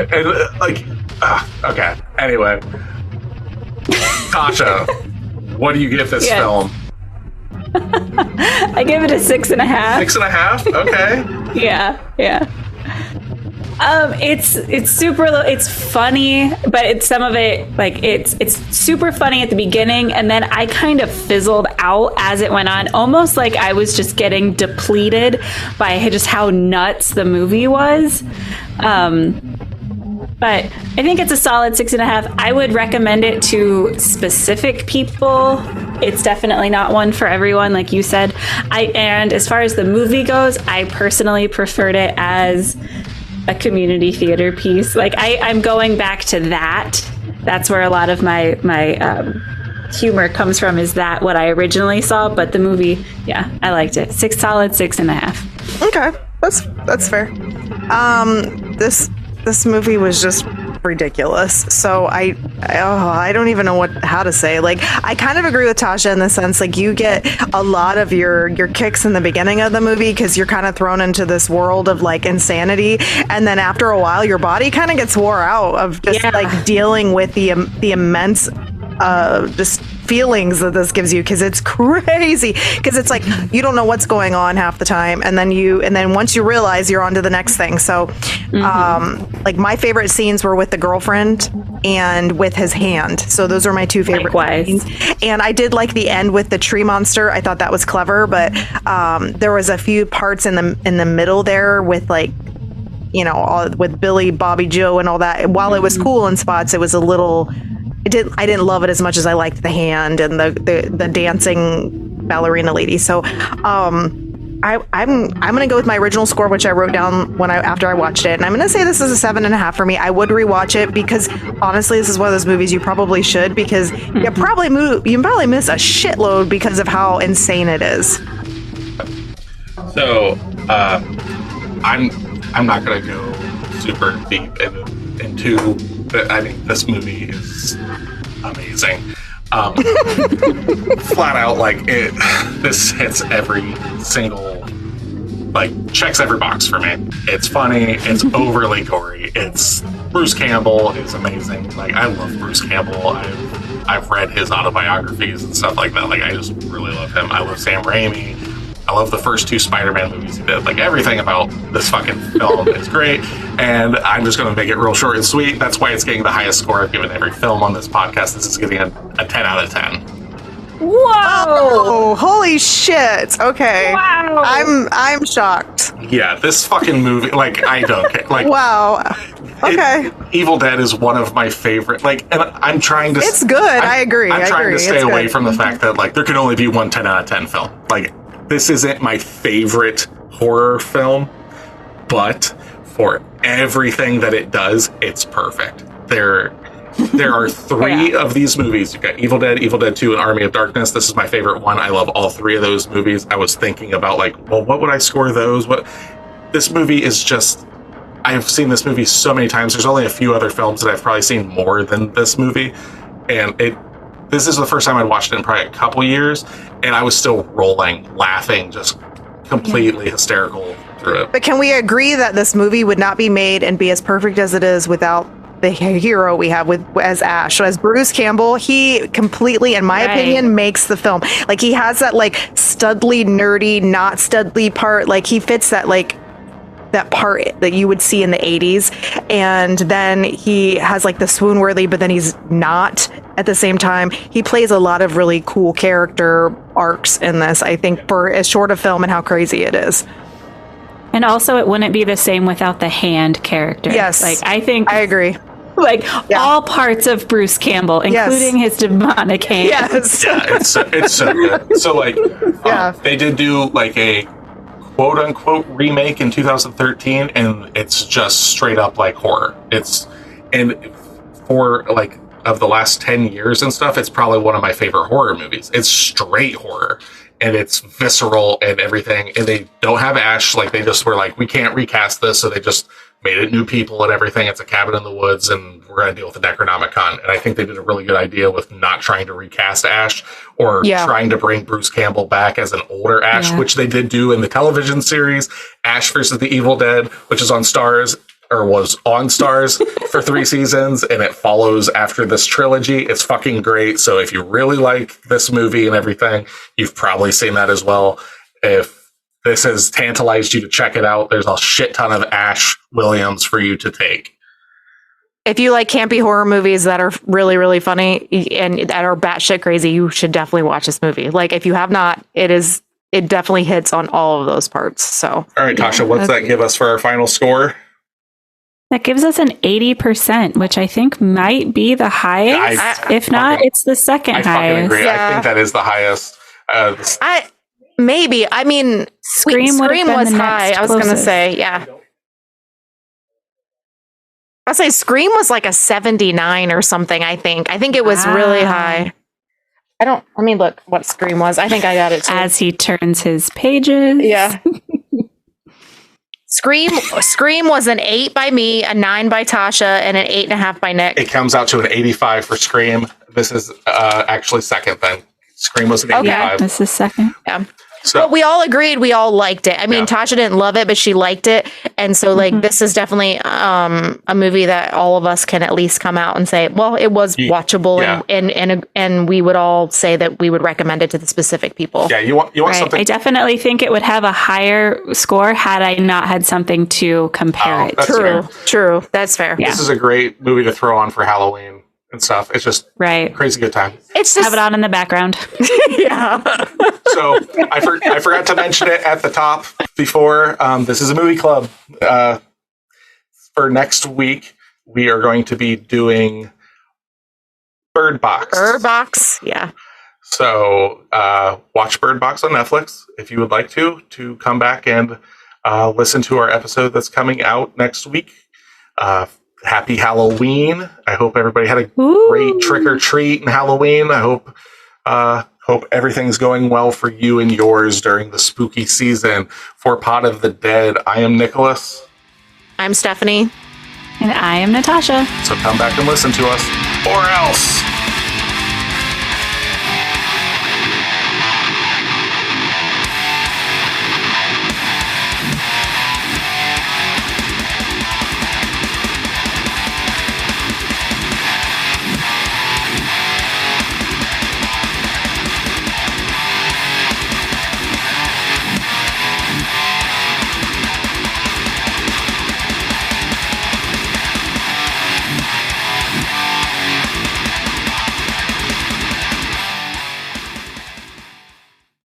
Okay. Anyway. Tasha, what do you give this film? I give it a 6.5. 6.5? Okay. Yeah. It's super low. It's funny, but it's some of it like it's super funny at the beginning, and then I kind of fizzled out as it went on, almost like I was just getting depleted by just how nuts the movie was. But I think it's a solid 6.5. I would recommend it to specific people. It's definitely not one for everyone, like you said. And as far as the movie goes, I personally preferred it as a community theater piece. Like I'm going back to that. That's where a lot of my humor comes from. Is that what I originally saw? But the movie, I liked it. Solid 6.5. Okay, that's fair. This movie was just ridiculous. So I don't even know how to say. Like, I kind of agree with Tasha in the sense, like, you get a lot of your kicks in the beginning of the movie because you're kind of thrown into this world of like insanity, and then after a while your body kind of gets wore out of just like dealing with the immense just feelings that this gives you, because it's crazy, because it's like you don't know what's going on half the time, and then once you realize, you're on to the next thing. So like my favorite scenes were with the girlfriend and with his hand. So those are my two favorite scenes. And I did like the end with the tree monster. I thought that was clever, but there was a few parts in the middle there with like, you know, all with Billy, Bobby Joe and all that. While it was cool in spots, it was a little, I didn't love it as much as I liked the hand and the dancing ballerina lady. So I'm gonna go with my original score, which I wrote down after I watched it, and I'm gonna say this is a 7.5 for me. I would rewatch it because honestly, this is one of those movies you probably should, because you probably miss a shitload because of how insane it is. So I'm not gonna go super deep into. But I mean, this movie is amazing. Flat out, like this hits every single, like, checks every box for me. It's funny. It's overly gory. It's Bruce Campbell is amazing. Like, I love Bruce Campbell. I've read his autobiographies and stuff like that. Like, I just really love him. I love Sam Raimi. I love the first 2 Spider-Man movies he did. Like, everything about this fucking film is great. And I'm just going to make it real short and sweet. That's why it's getting the highest score I've given every film on this podcast. This is getting a 10 out of 10. Whoa! Oh, holy shit! Okay, wow. I'm shocked. Yeah, this fucking movie, like, I don't care. Like, wow. Okay. Evil Dead is one of my favorite. Like, and I'm trying to. It's good. I agree. I'm trying to stay away from the fact that, like, there can only be one 10 out of 10 film. Like, this isn't my favorite horror film, but for everything that it does, it's perfect. There are 3 of these movies. You've got Evil Dead, Evil Dead 2, and Army of Darkness. This is my favorite one. I love all 3 of those movies. I was thinking about, like, well, what would I score those? This movie is just... I've seen this movie so many times. There's only a few other films that I've probably seen more than this movie. And this is the first time I'd watched it in probably a couple years, and I was still rolling, laughing, just completely hysterical through it. But can we agree that this movie would not be made and be as perfect as it is without the hero we have as Ash? So as Bruce Campbell, he completely, in my opinion, makes the film. Like, he has that, like, studly, nerdy, not studly part. Like, he fits that, like, that part that you would see in the 80s, and then he has like the swoon-worthy, but then he's not at the same time. He plays a lot of really cool character arcs in this, I think, for as short a film and how crazy it is. And also, it wouldn't be the same without the hand character. Yes, like, I think I agree. Like, all parts of Bruce Campbell, including his demonic hand. Yes. Yeah, it's so good. So, like, they did do like a quote-unquote remake in 2013, and it's just straight up like horror. And for like of the last 10 years and stuff, it's probably one of my favorite horror movies. It's straight horror, and it's visceral and everything, and they don't have Ash. Like, they just were like, we can't recast this, so they just made it new people and everything. It's a cabin in the woods, and we're going to deal with the Necronomicon. And I think they did a really good idea with not trying to recast Ash or trying to bring Bruce Campbell back as an older Ash, which they did do in the television series, Ash versus the Evil Dead, which is on Starz, or was on Starz for 3 seasons, and it follows after this trilogy. It's fucking great. So if you really like this movie and everything, you've probably seen that as well. If this has tantalized you to check it out, there's a shit ton of Ash Williams for you to take. If you like campy horror movies that are really, really funny and that are batshit crazy, you should definitely watch this movie. Like, if you have not, it definitely hits on all of those parts. So, all right, Tasha, what's that give us for our final score? That gives us an 80%, which I think might be the highest. If not, it's the second highest. I fucking agree. I think that is the highest. Maybe. I mean, Scream was high. I was going to say, I'll say Scream was like a 79 or something, I think. I think it was really high. Let me look what Scream was. I think I got it too. As he turns his pages. Yeah. Scream was an 8 by me, a 9 by Tasha, and an 8.5 by Nick. It comes out to an 85 for Scream. This is actually second then. Scream was an 85. Yeah, this is second. Yeah. So But we all agreed we all liked it. I mean, Yeah. Tasha didn't love it, but she liked it. And so like this is definitely a movie that all of us can at least come out and say, well, it was watchable Yeah. and we would all say that we would recommend it to the specific people. yeah, you want Right. something. I definitely think it would have a higher score had I not had something to compare Oh, it that's to. fair. True. That's fair. Yeah. This is a great movie to throw on for Halloween and stuff. It's just Right. crazy good time. It's just Have it on in the background. yeah. So I forgot to mention it at the top before. This is a movie club. For next week, we are going to be doing Bird Box. Bird Box. Yeah. So watch Bird Box on Netflix if you would like to come back and listen to our episode that's coming out next week. Happy Halloween. I hope everybody had a great trick or treat in Halloween. I hope everything's going well for you and yours during the spooky season. For Pot of the Dead, I am Nicholas. I'm Stephanie. And I am Natasha. So come back and listen to us, or else.